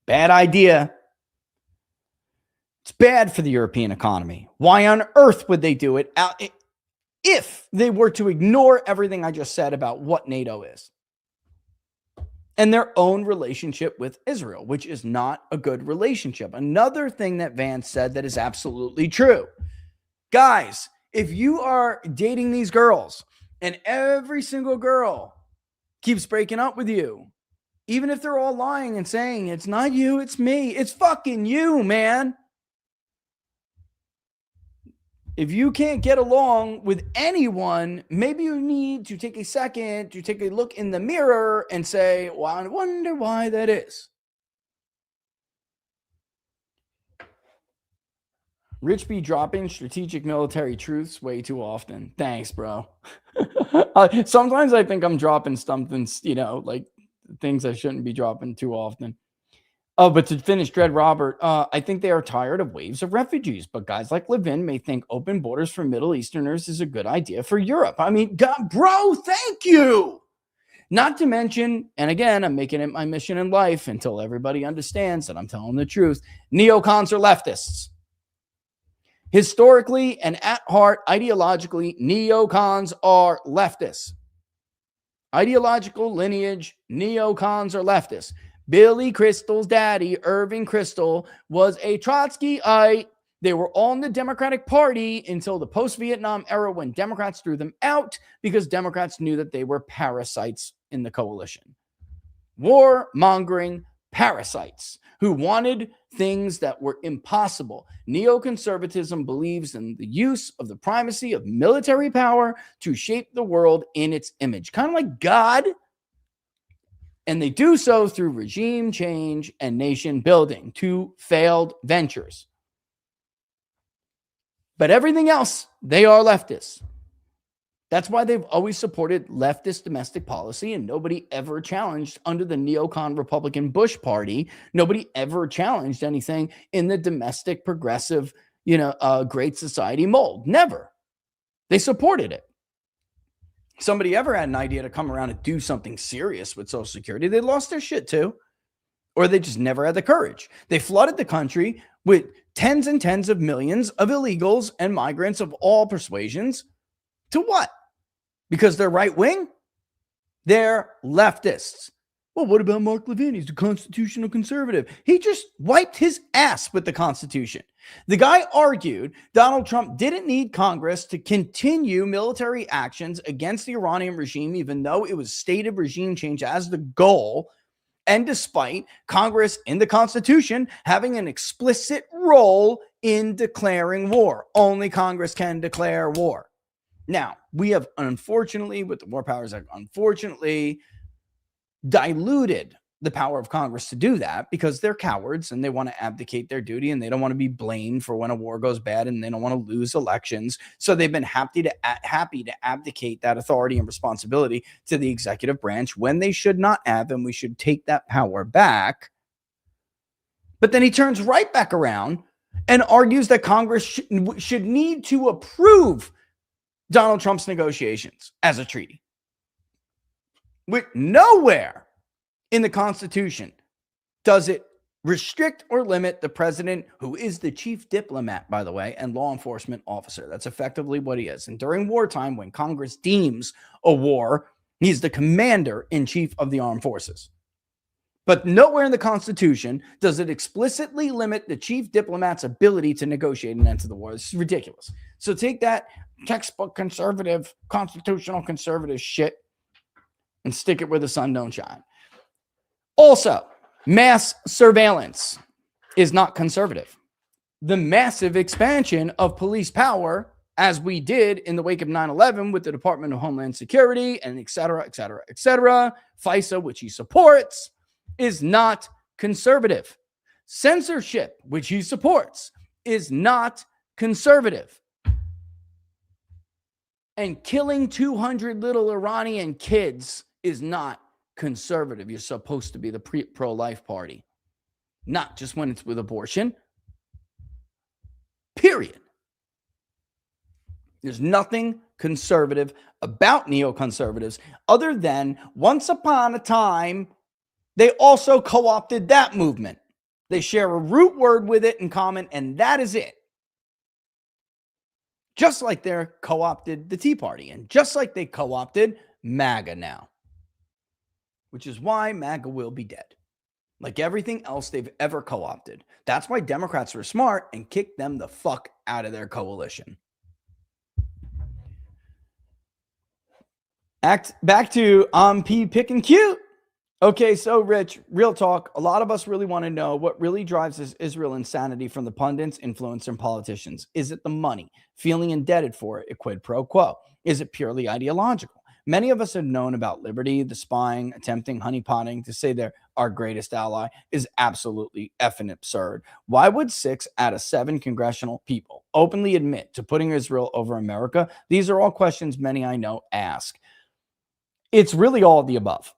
Bad idea. It's bad for the European economy. Why on earth would they do it if they were to ignore everything I just said about what NATO is and their own relationship with Israel, which is not a good relationship? Another thing that Vance said that is absolutely true. Guys, if you are dating these girls and every single girl keeps breaking up with you, even if they're all lying and saying it's not you, it's me, it's fucking you, man. If you can't get along with anyone, maybe you need to take a second to take a look in the mirror and say, well, I wonder why that is. Rich be dropping strategic military truths way too often. Thanks, bro. Sometimes I think I'm dropping something, you know, like things I shouldn't be dropping too often. Oh, but to finish, Dread Robert, I think they are tired of waves of refugees, but guys like Levin may think open borders for Middle Easterners is a good idea for Europe. I mean, God, bro, thank you. Not to mention, and again, I'm making it my mission in life until everybody understands that I'm telling the truth, neocons are leftists. Historically and at heart, ideologically, neocons are leftists. Ideological lineage, neocons are leftists. Billy Crystal's daddy, Irving Kristol, was a Trotskyite. They were all in the Democratic Party until the post-Vietnam era, when Democrats threw them out because Democrats knew that they were parasites in the coalition. War-mongering parasites who wanted things that were impossible. Neoconservatism believes in the use of the primacy of military power to shape the world in its image, kind of like God. And they do so through regime change and nation building, two failed ventures. But everything else, they are leftists. That's why they've always supported leftist domestic policy, and nobody ever challenged under the neocon Republican Bush party. Nobody ever challenged anything in the domestic progressive, great society mold. Never. They supported it. Somebody ever had an idea to come around and do something serious with Social Security, they lost their shit too. Or they just never had the courage. They flooded the country with tens and tens of millions of illegals and migrants of all persuasions. To what? Because they're right wing? They're leftists. Well, what about Mark Levin? He's a constitutional conservative. He just wiped his ass with the Constitution. The guy argued Donald Trump didn't need Congress to continue military actions against the Iranian regime, even though it was stated regime change as the goal. And despite Congress in the Constitution having an explicit role in declaring war, only Congress can declare war. Now, we have, unfortunately, with the War Powers Act, unfortunately, diluted the power of Congress to do that because they're cowards and they want to abdicate their duty and they don't want to be blamed for when a war goes bad and they don't want to lose elections. So they've been happy to abdicate that authority and responsibility to the executive branch when they should not have, and we should take that power back. But then he turns right back around and argues that Congress should need to approve Donald Trump's negotiations as a treaty. With nowhere in the Constitution does it restrict or limit the president, who is the chief diplomat, by the way, and law enforcement officer. That's effectively what he is. And during wartime, when Congress deems a war, he's the commander-in-chief of the armed forces. But nowhere in the Constitution does it explicitly limit the chief diplomat's ability to negotiate an end to the war. It's ridiculous. So take that textbook conservative, constitutional conservative shit and stick it where the sun don't shine. Also, mass surveillance is not conservative. The massive expansion of police power, as we did in the wake of 9/11 with the Department of Homeland Security and et cetera, FISA, which he supports, is not conservative. Censorship, which he supports, is not conservative. And killing 200 little Iranian kids is not conservative. You're supposed to be the pro-life party, not just when it's with abortion. Period. There's nothing conservative about neoconservatives other than once upon a time, they also co-opted that movement. They share a root word with it in common, and that is it. Just like they're co-opted the Tea Party, and just like they co-opted MAGA now. Which is why MAGA will be dead. Like everything else they've ever co-opted. That's why Democrats were smart and kicked them the fuck out of their coalition. Back to P picking cute. Okay, so Rich, real talk. A lot of us really want to know what really drives this Israel insanity from the pundits, influencers, and politicians. Is it the money? Feeling indebted for it? A quid pro quo? Is it purely ideological? Many of us have known about liberty, the spying, attempting honeypotting. To say they're our greatest ally is absolutely effing absurd. Why would 6 out of 7 congressional people openly admit to putting Israel over America? These are all questions many I know ask. It's really all of the above.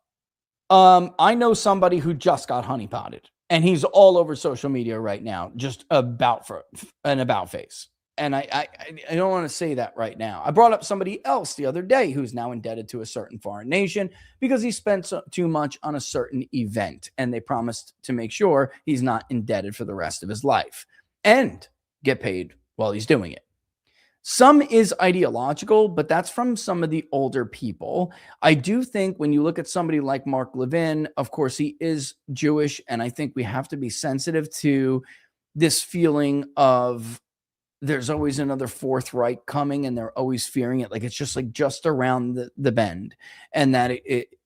I know somebody who just got honeypotted, and he's all over social media right now, just about face. And I don't want to say that right now. I brought up somebody else the other day who's now indebted to a certain foreign nation because he spent too much on a certain event, and they promised to make sure he's not indebted for the rest of his life and get paid while he's doing it. Some is ideological, but that's from some of the older people. I do think when you look at somebody like Mark Levin, of course, he is Jewish, and I think we have to be sensitive to this feeling of there's always another Fourth Reich coming, and they're always fearing it. Like it's just around the bend, and that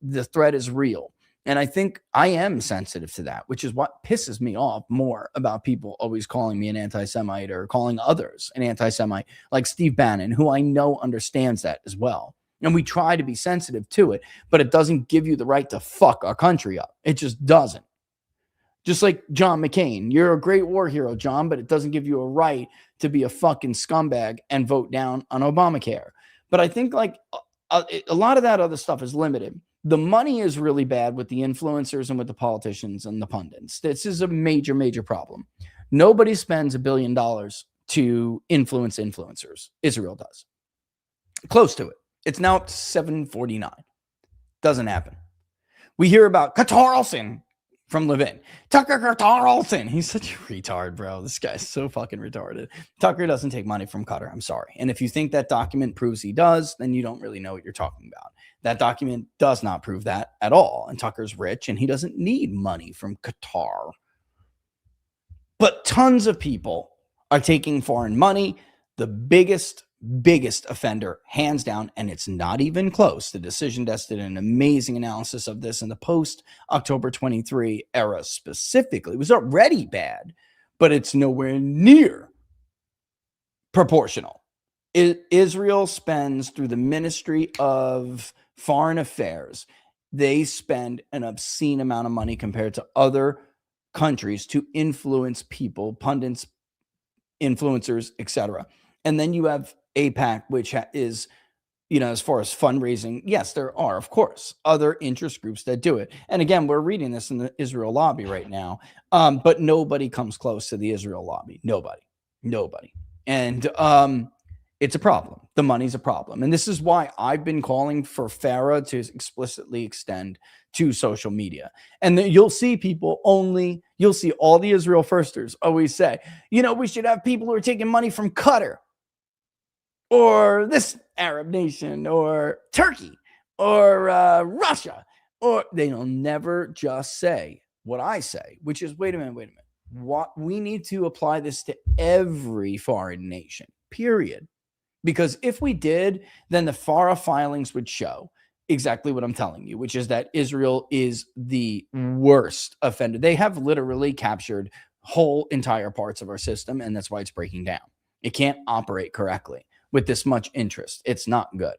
the threat is real. And I think I am sensitive to that, which is what pisses me off more about people always calling me an anti-Semite or calling others an anti-Semite, like Steve Bannon, who I know understands that as well. And we try to be sensitive to it, but it doesn't give you the right to fuck our country up. It just doesn't. Just like John McCain, you're a great war hero, John, but it doesn't give you a right to be a fucking scumbag and vote down on Obamacare. But I think like a lot of that other stuff is limited. The money is really bad with the influencers and with the politicians and the pundits. This is a major, major problem. Nobody spends $1 billion to influence influencers. Israel does. Close to it. It's now up to 749. Doesn't happen. We hear about Carlson from Levin. Tucker Carlson. He's such a retard, bro. This guy's so fucking retarded. Tucker doesn't take money from Qatar. I'm sorry. And if you think that document proves he does, then you don't really know what you're talking about. That document does not prove that at all. And Tucker's rich and he doesn't need money from Qatar. But tons of people are taking foreign money. The biggest offender, hands down, and it's not even close. The Decision Desk did an amazing analysis of this in the post-October 23 era specifically. It was already bad, but it's nowhere near proportional. Israel spends through the Ministry of Foreign Affairs they spend an obscene amount of money compared to other countries to influence people, pundits, influencers, etc. And then you have APAC, which is, as far as fundraising, yes, there are, of course, other interest groups that do it. And again, we're reading this in the Israel lobby right now, but nobody comes close to the Israel lobby. Nobody. And it's a problem. The money's a problem. And this is why I've been calling for FARA to explicitly extend to social media. And then you'll see you'll see all the Israel firsters always say, we should have people who are taking money from Qatar or this Arab nation or Turkey or Russia, or they'll never just say what I say, which is, wait a minute. What we need to apply this to every foreign nation, period. Because if we did, then the FARA filings would show exactly what I'm telling you, which is that Israel is the worst offender. They have literally captured whole entire parts of our system, and that's why it's breaking down. It can't operate correctly with this much interest. It's not good.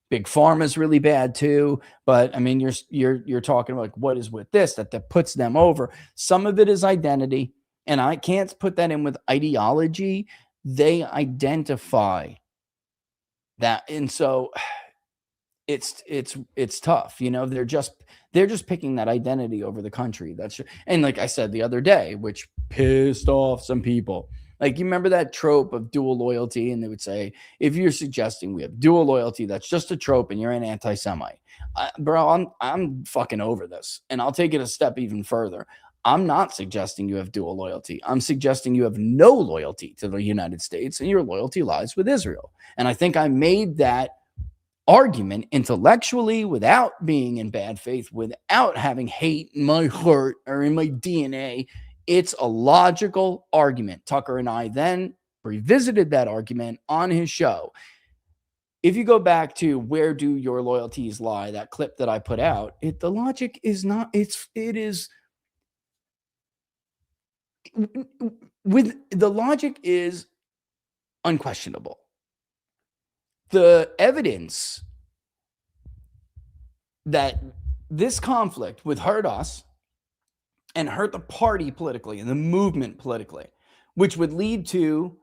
Big Pharma is really bad too, but I mean, you're talking about, like, what is with this that puts them over? Some of it is identity, and I can't put that in with ideology. They identify that, and so it's tough. They're just picking that identity over the country. And like I said the other day, which pissed off some people. Like, you remember that trope of dual loyalty? And they would say, if you're suggesting we have dual loyalty, that's just a trope and you're an anti-Semite. Bro, I'm fucking over this. And I'll take it a step even further. I'm not suggesting you have dual loyalty. I'm suggesting you have no loyalty to the United States, and your loyalty lies with Israel. And I think I made that argument intellectually, without being in bad faith, without having hate in my heart or in my DNA. It's a logical argument. Tucker and I then revisited that argument on his show. If you go back to Where Do Your Loyalties Lie, that clip that I put out, the logic is not, it is, the logic is unquestionable. The evidence that this conflict would hurt us and hurt the party politically and the movement politically, which would lead to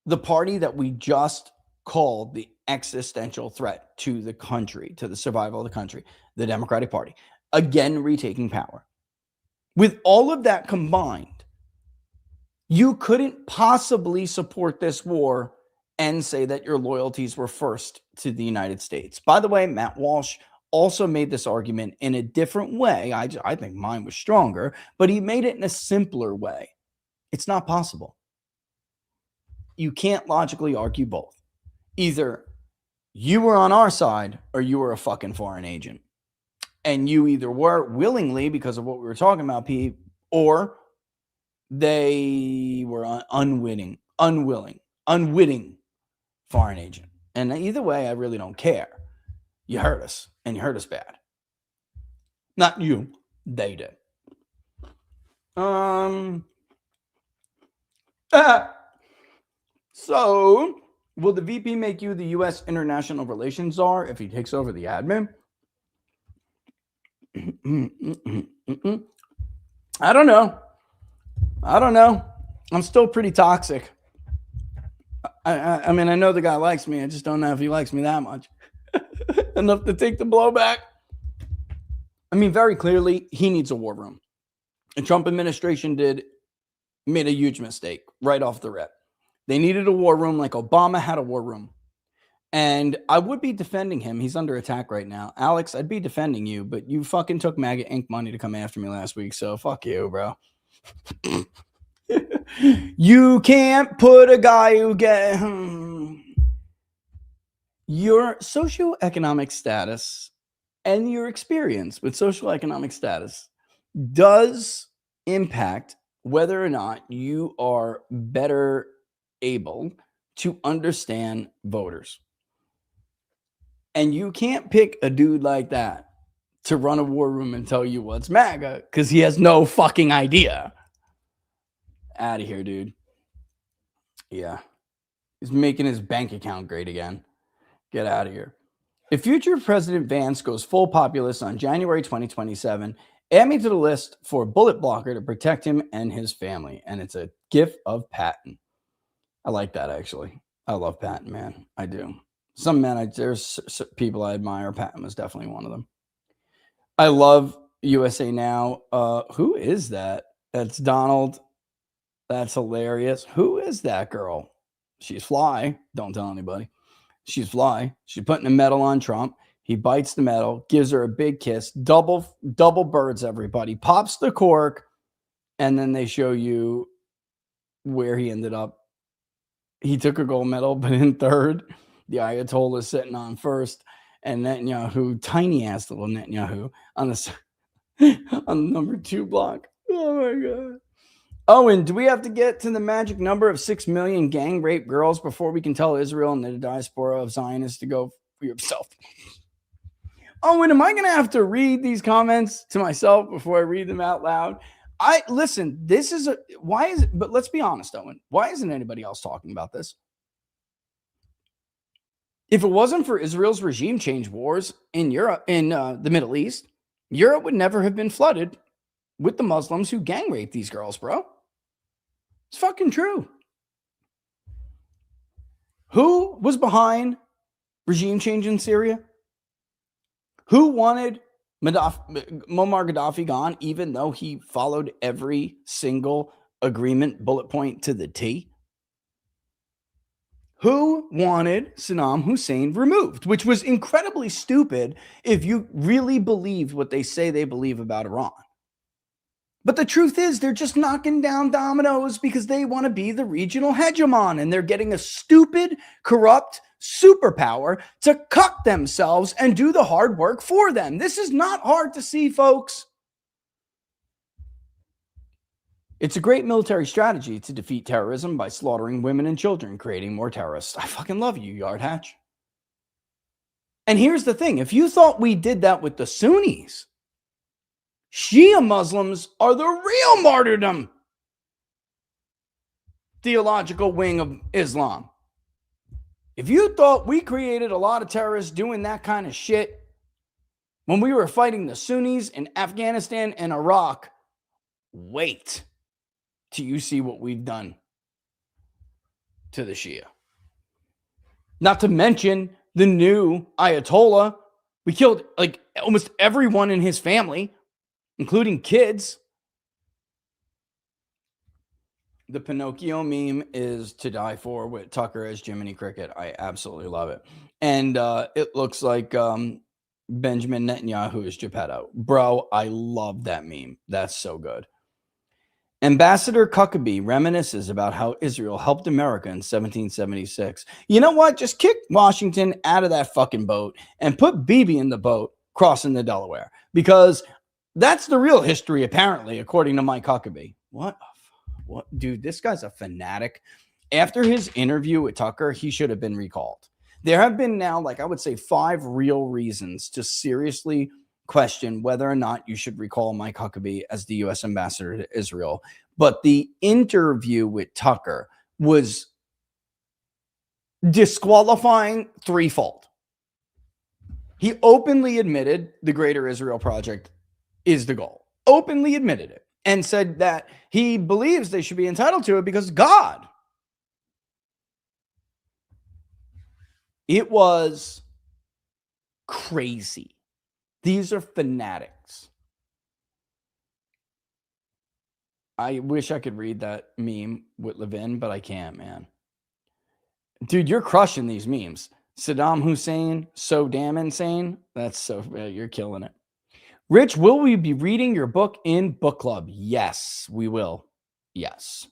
the party that we just called the existential threat to the country, to the survival of the country, the Democratic Party, again retaking power. With all of that combined, you couldn't possibly support this war and say that your loyalties were first to the United States. By the way, Matt Walsh also made this argument in a different way. I think mine was stronger, but he made it in a simpler way. It's not possible. You can't logically argue both. Either you were on our side or you were a fucking foreign agent. And you either were willingly because of what we were talking about, Pete, or they were unwitting foreign agent. And either way, I really don't care. You hurt us, and you hurt us bad. Not you, they did. So, will the VP make you the U.S. International Relations Czar if he takes over the admin? I don't know. I'm still pretty toxic. I mean, I know the guy likes me. I just don't know if he likes me that much. Enough to take the blowback. I mean, very clearly, he needs a war room. The Trump administration made a huge mistake right off the rip. They needed a war room like Obama had a war room. And I would be defending him. He's under attack right now. Alex, I'd be defending you, but you fucking took MAGA Inc. money to come after me last week, so fuck you, bro. You can't put a guy who your socioeconomic status and your experience with socioeconomic status does impact whether or not you are better able to understand voters. And you can't pick a dude like that to run a war room and tell you what's MAGA because he has no fucking idea. Out of here, dude. Yeah. He's making his bank account great again. Get out of here. If future President Vance goes full populist on January 2027, add me to the list for bullet blocker to protect him and his family. And it's a gif of Patton. I like that, actually. I love Patton, man. I do. Some men, there's people I admire. Patton was definitely one of them. I love USA Now. Who is that? That's Donald. That's hilarious. Who is that girl? She's fly. Don't tell anybody. She's fly. She's putting a medal on Trump. He bites the medal, gives her a big kiss, double birds, everybody, pops the cork, and then they show you where he ended up. He took a gold medal, but in third. The Ayatollah sitting on first, and Netanyahu, tiny ass little Netanyahu, on the on the number 2 block. Oh my God. Owen, do we have to get to the magic number of 6 million gang rape girls before we can tell Israel and the diaspora of Zionists to go for yourself? Owen, am I going to have to read these comments to myself before I read them out loud? Listen, this is but let's be honest, Owen. Why isn't anybody else talking about this? If it wasn't for Israel's regime change wars in Europe, in the Middle East, Europe would never have been flooded with the Muslims who gang rape these girls, bro. It's fucking true. Who was behind regime change in Syria? Who wanted Muammar Gaddafi gone, even though he followed every single agreement bullet point to the T? Who wanted Saddam Hussein removed, which was incredibly stupid if you really believed what they say they believe about Iran. But the truth is, they're just knocking down dominoes because they want to be the regional hegemon, and they're getting a stupid, corrupt superpower to cuck themselves and do the hard work for them. This is not hard to see, folks. It's a great military strategy to defeat terrorism by slaughtering women and children, creating more terrorists. I fucking love you, Yard Hatch. And here's the thing. If you thought we did that with the Sunnis, Shia Muslims are the real martyrdom theological wing of Islam. If you thought we created a lot of terrorists doing that kind of shit when we were fighting the Sunnis in Afghanistan and Iraq, wait till you see what we've done to the Shia. Not to mention the new Ayatollah. We killed like almost everyone in his family, including kids. The Pinocchio meme is to die for with Tucker as Jiminy Cricket. I absolutely love it. And it looks like Benjamin Netanyahu is Geppetto. Bro, I love that meme. That's so good. Ambassador Huckabee reminisces about how Israel helped America in 1776. You know what? Just kick Washington out of that fucking boat and put Bibi in the boat crossing the Delaware, because that's the real history, apparently, according to Mike Huckabee. What? Dude, this guy's a fanatic. After his interview with Tucker, he should have been recalled. There have been now, like I would say, 5 real reasons to seriously question whether or not you should recall Mike Huckabee as the U.S. ambassador to Israel. But the interview with Tucker was disqualifying threefold. He openly admitted the Greater Israel Project is the goal. Openly admitted it and said that he believes they should be entitled to it because God. It was crazy. These are fanatics. I wish I could read that meme with Levin, but I can't, man. Dude, you're crushing these memes. Saddam Hussein, so damn insane. That's so, you're killing it. Rich, will we be reading your book in book club? Yes, we will. Yes.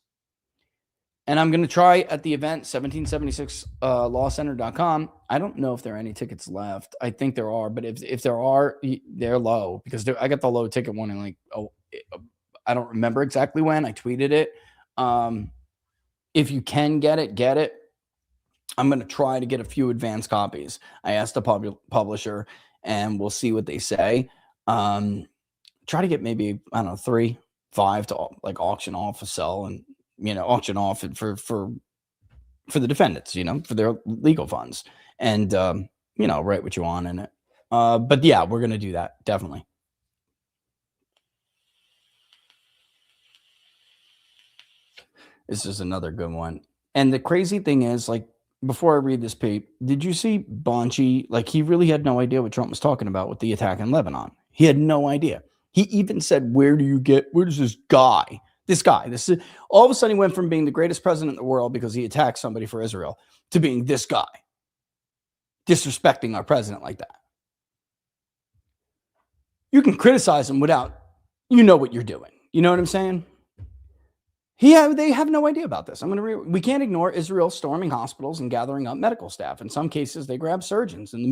And I'm going to try at the event, 1776lawcenter.com. I don't know if there are any tickets left. I think there are, but if there are, they're low, because I got the low ticket one in like, I don't remember exactly when. I tweeted it. If you can get it, get it. I'm going to try to get a few advance copies. I asked the publisher, and we'll see what they say. Try to get maybe, I don't know, 3, 5 to like auction off a sell, and auction off for the defendants, for their legal funds. And write what you want in it. But yeah, we're going to do that. Definitely. This is another good one. And the crazy thing is, like, before I read this, Pete, did you see Bonchi? Like, he really had no idea what Trump was talking about with the attack in Lebanon. He had no idea. He even said, where does this guy, this is all of a sudden he went from being the greatest president in the world because he attacked somebody for Israel to being this guy, disrespecting our president like that. You can criticize him without, what you're doing. You know what I'm saying? They have no idea about this. We can't ignore Israel storming hospitals and gathering up medical staff. In some cases, they grab surgeons in the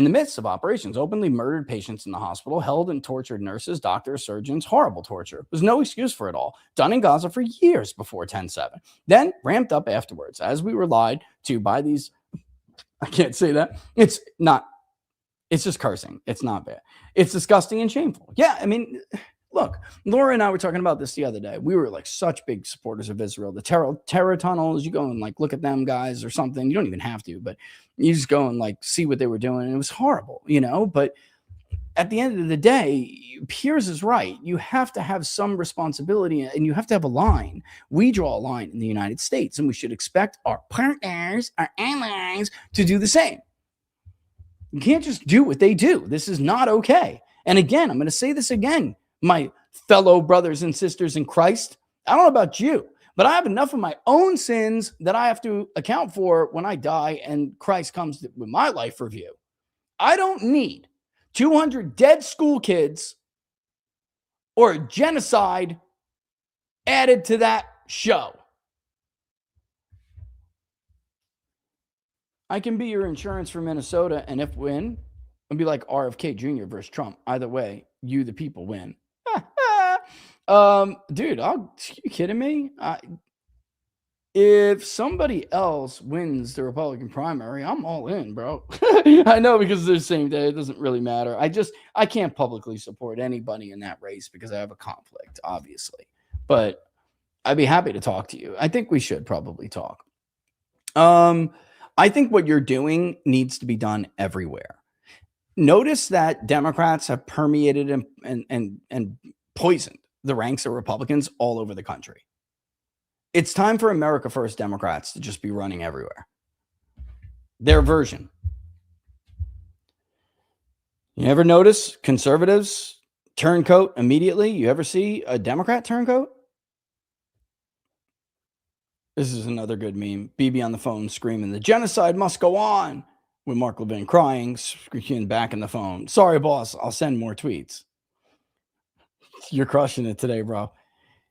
midst of operations, openly murdered patients in the hospital, held and tortured nurses, doctors, surgeons, horrible torture. There's no excuse for it all. Done in Gaza for years before 10/7. Then ramped up afterwards, as we were lied to by these, I can't say that. It's just cursing. It's not bad. It's disgusting and shameful. Yeah, look, Laura and I were talking about this the other day. We were like such big supporters of Israel. The terror tunnels, you go and like look at them guys or something. You don't even have to, but you just go and like see what they were doing. And it was horrible, but at the end of the day, Piers is right. You have to have some responsibility and you have to have a line. We draw a line in the United States and we should expect our partners, our allies to do the same. You can't just do what they do. This is not okay. And again, I'm going to say this again. My fellow brothers and sisters in Christ, I don't know about you, but I have enough of my own sins that I have to account for when I die and Christ comes with my life review. I don't need 200 dead school kids or genocide added to that show. I can be your insurance for Minnesota, and if win, I'll be like RFK Jr. versus Trump. Either way, you the people win. Dude, you kidding me? If somebody else wins the Republican primary, I'm all in, bro. I know, because they're the same day. It doesn't really matter. I can't publicly support anybody in that race because I have a conflict, obviously. But I'd be happy to talk to you. I think we should probably talk. I think what you're doing needs to be done everywhere. Notice that Democrats have permeated and poisoned the ranks of Republicans all over the country. It's time for America First Democrats to just be running everywhere. Their version. You ever notice conservatives turncoat immediately? You ever see a Democrat turncoat? This is another good meme. BB on the phone screaming, "The genocide must go on," with Mark Levin crying, screaming back in the phone, "Sorry, boss, I'll send more tweets." You're crushing it today, bro.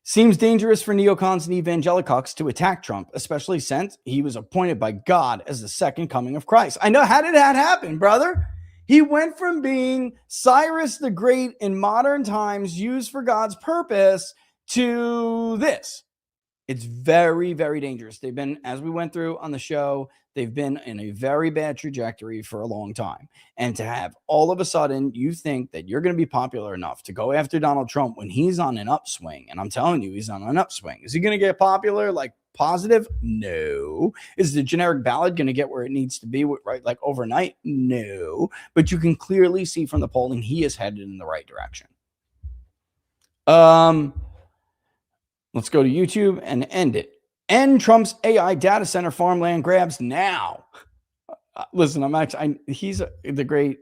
Seems dangerous for neocons and evangelicals to attack Trump, especially since he was appointed by God as the second coming of Christ. I know. How did that happen, brother? He went from being Cyrus the Great in modern times, used for God's purpose, to this. It's very, very dangerous. They've been, as we went through on the show, they've been in a very bad trajectory for a long time. And to have all of a sudden you think that you're going to be popular enough to go after Donald Trump when he's on an upswing, and I'm telling you, he's on an upswing. Is he going to get popular, like positive? No. Is the generic ballot going to get where it needs to be, right, like overnight? No. But you can clearly see from the polling he is headed in the right direction. Let's go to YouTube and end it. End Trump's AI data center farmland grabs now. Listen, he's the great,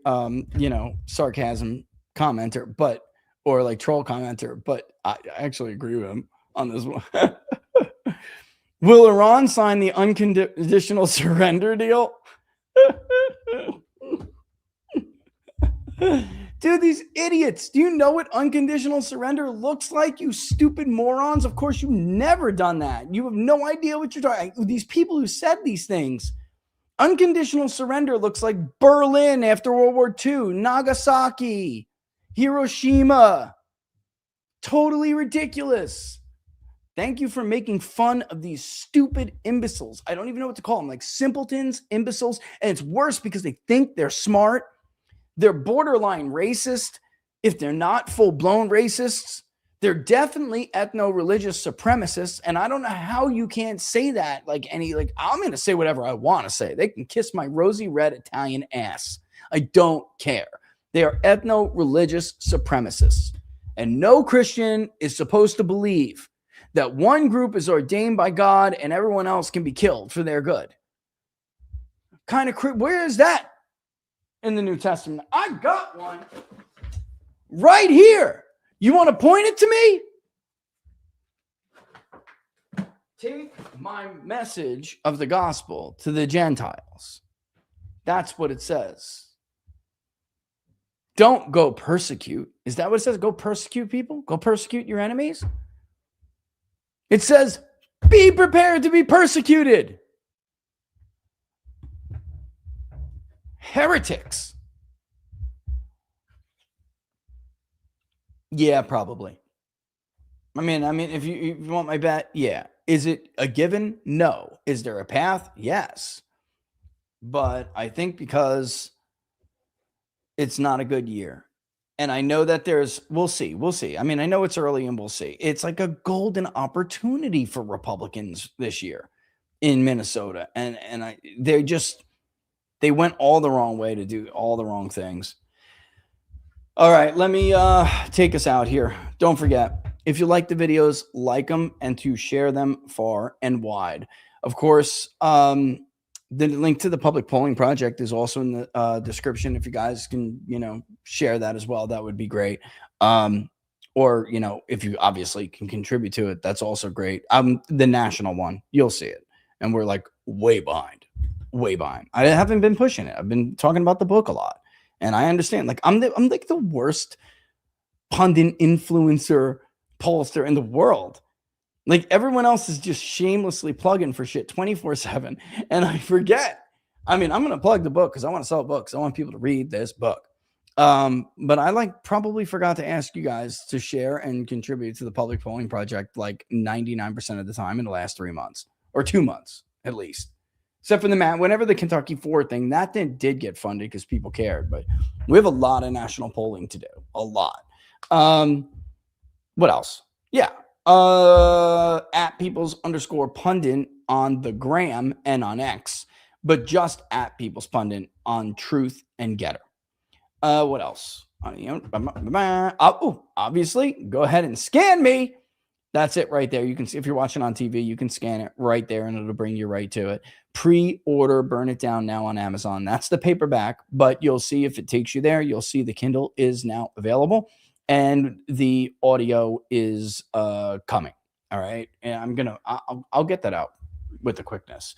sarcasm commenter, or like troll commenter, but I actually agree with him on this one. Will Iran sign the unconditional surrender deal? Dude, these idiots. Do you know what unconditional surrender looks like, you stupid morons? Of course, you've never done that. You have no idea what you're talking about. These people who said these things. Unconditional surrender looks like Berlin after World War II, Nagasaki, Hiroshima. Totally ridiculous. Thank you for making fun of these stupid imbeciles. I don't even know what to call them, like simpletons, imbeciles. And it's worse because they think they're smart. They're borderline racist. If they're not full-blown racists, They're definitely ethno-religious supremacists, and I don't know how you can't say that like I'm going to say whatever I want to say. They can kiss my rosy red Italian ass. I don't care. They are ethno-religious supremacists, and no Christian is supposed to believe that one group is ordained by God and everyone else can be killed for their good. Where is that in the New Testament? I got one right here. You want to point it to me? Take my message of the gospel to the Gentiles. That's what it says. Don't go persecute. Is that what it says? Go persecute people? Go persecute your enemies? It says, be prepared to be persecuted. Heretics. Yeah, probably. I mean, if you want my bet, yeah. Is it a given? No. Is there a path? Yes. But I think because it's not a good year. And I know that we'll see. I mean, I know it's early and we'll see. It's like a golden opportunity for Republicans this year in Minnesota. And they went all the wrong way to do all the wrong things. All right, let me take us out here. Don't forget, if you like the videos, like them and to share them far and wide. Of course, the link to the public polling project is also in the description. If you guys can, share that as well, that would be great. Or, if you obviously can contribute to it, that's also great. The national one, you'll see it. And we're like way behind. I haven't been pushing it. I've been talking about the book a lot. And I understand, like, I'm like the worst pundit influencer pollster in the world. Like, everyone else is just shamelessly plugging for shit 24/7. And I forget. I mean, I'm going to plug the book because I want to sell books. I want people to read this book. But I probably forgot to ask you guys to share and contribute to the public polling project like 99% of the time in the last 3 months or 2 months at least. Except for whenever the Kentucky Ford thing, that did get funded because people cared. But we have a lot of national polling to do. A lot. What else? Yeah. At peoples_pundit on the gram and on X. But just at people's pundit on Truth and Getter. What else? Obviously, go ahead and scan me. That's it right there. You can see if you're watching on TV, you can scan it right there and it'll bring you right to it. Pre-order Burn It Down now on Amazon. That's the paperback, but you'll see if it takes you there, you'll see the Kindle is now available and the audio is coming. All right. And I'll get that out with the quickness.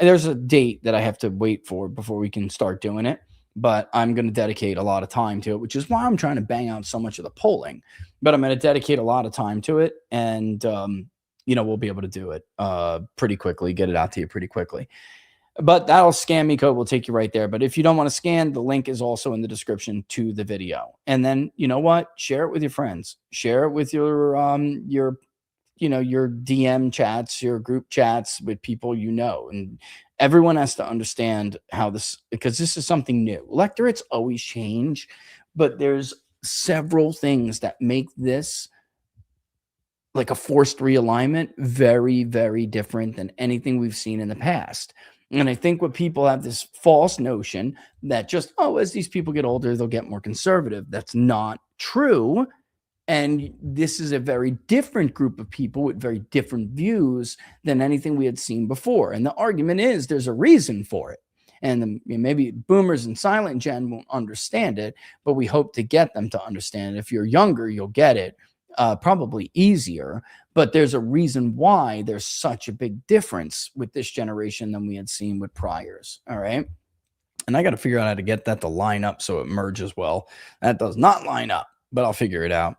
There's a date that I have to wait for before we can start doing it. But I'm going to dedicate a lot of time to it, which is why I'm trying to bang out so much of the polling. But I'm going to dedicate a lot of time to it, and we'll be able to do it pretty quickly, get it out to you pretty quickly. But that'll scan me code will take you right there. But if you don't want to scan, the link is also in the description to the video. And then you know what? Share it with your friends. Share it with your DM chats, your group chats with people and everyone has to understand how this, because this is something new. Electorates always change, but there's several things that make this like a forced realignment very, very different than anything we've seen in the past. And I think what people have this false notion that just, as these people get older, they'll get more conservative. That's not true. And this is a very different group of people with very different views than anything we had seen before. And the argument is there's a reason for it. And maybe boomers and silent gen won't understand it, but we hope to get them to understand it. If you're younger, you'll get it probably easier. But there's a reason why there's such a big difference with this generation than we had seen with priors. All right. And I got to figure out how to get that to line up so it merges well. That does not line up, but I'll figure it out.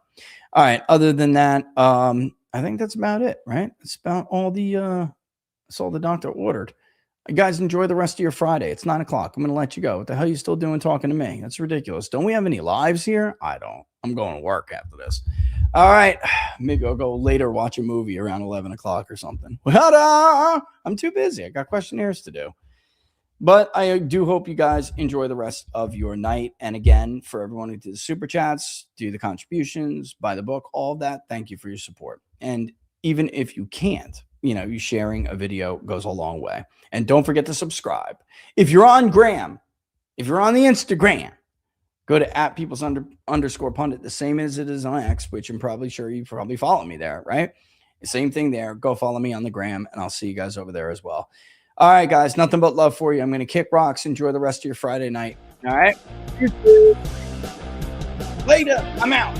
All right. Other than that, I think that's about it, right? It's about all that's all the doctor ordered. You guys enjoy the rest of your Friday. It's 9 o'clock. I'm going to let you go. What the hell are you still doing talking to me? That's ridiculous. Don't we have any lives here? I don't. I'm going to work after this. All right. Maybe I'll go later, watch a movie around 11 o'clock or something. I'm too busy. I got questionnaires to do. But I do hope you guys enjoy the rest of your night. And again, for everyone who did the super chats, do the contributions, buy the book, all of that, thank you for your support. And even if you can't, you sharing a video goes a long way. And don't forget to subscribe. If you're on Gram, if you're on the Instagram, go to @peoples_pundit, the same as it is on X, which I'm probably sure you probably follow me there, right? Same thing there. Go follow me on the Gram, and I'll see you guys over there as well. All right, guys, nothing but love for you. I'm going to kick rocks. Enjoy the rest of your Friday night. All right. Later. I'm out.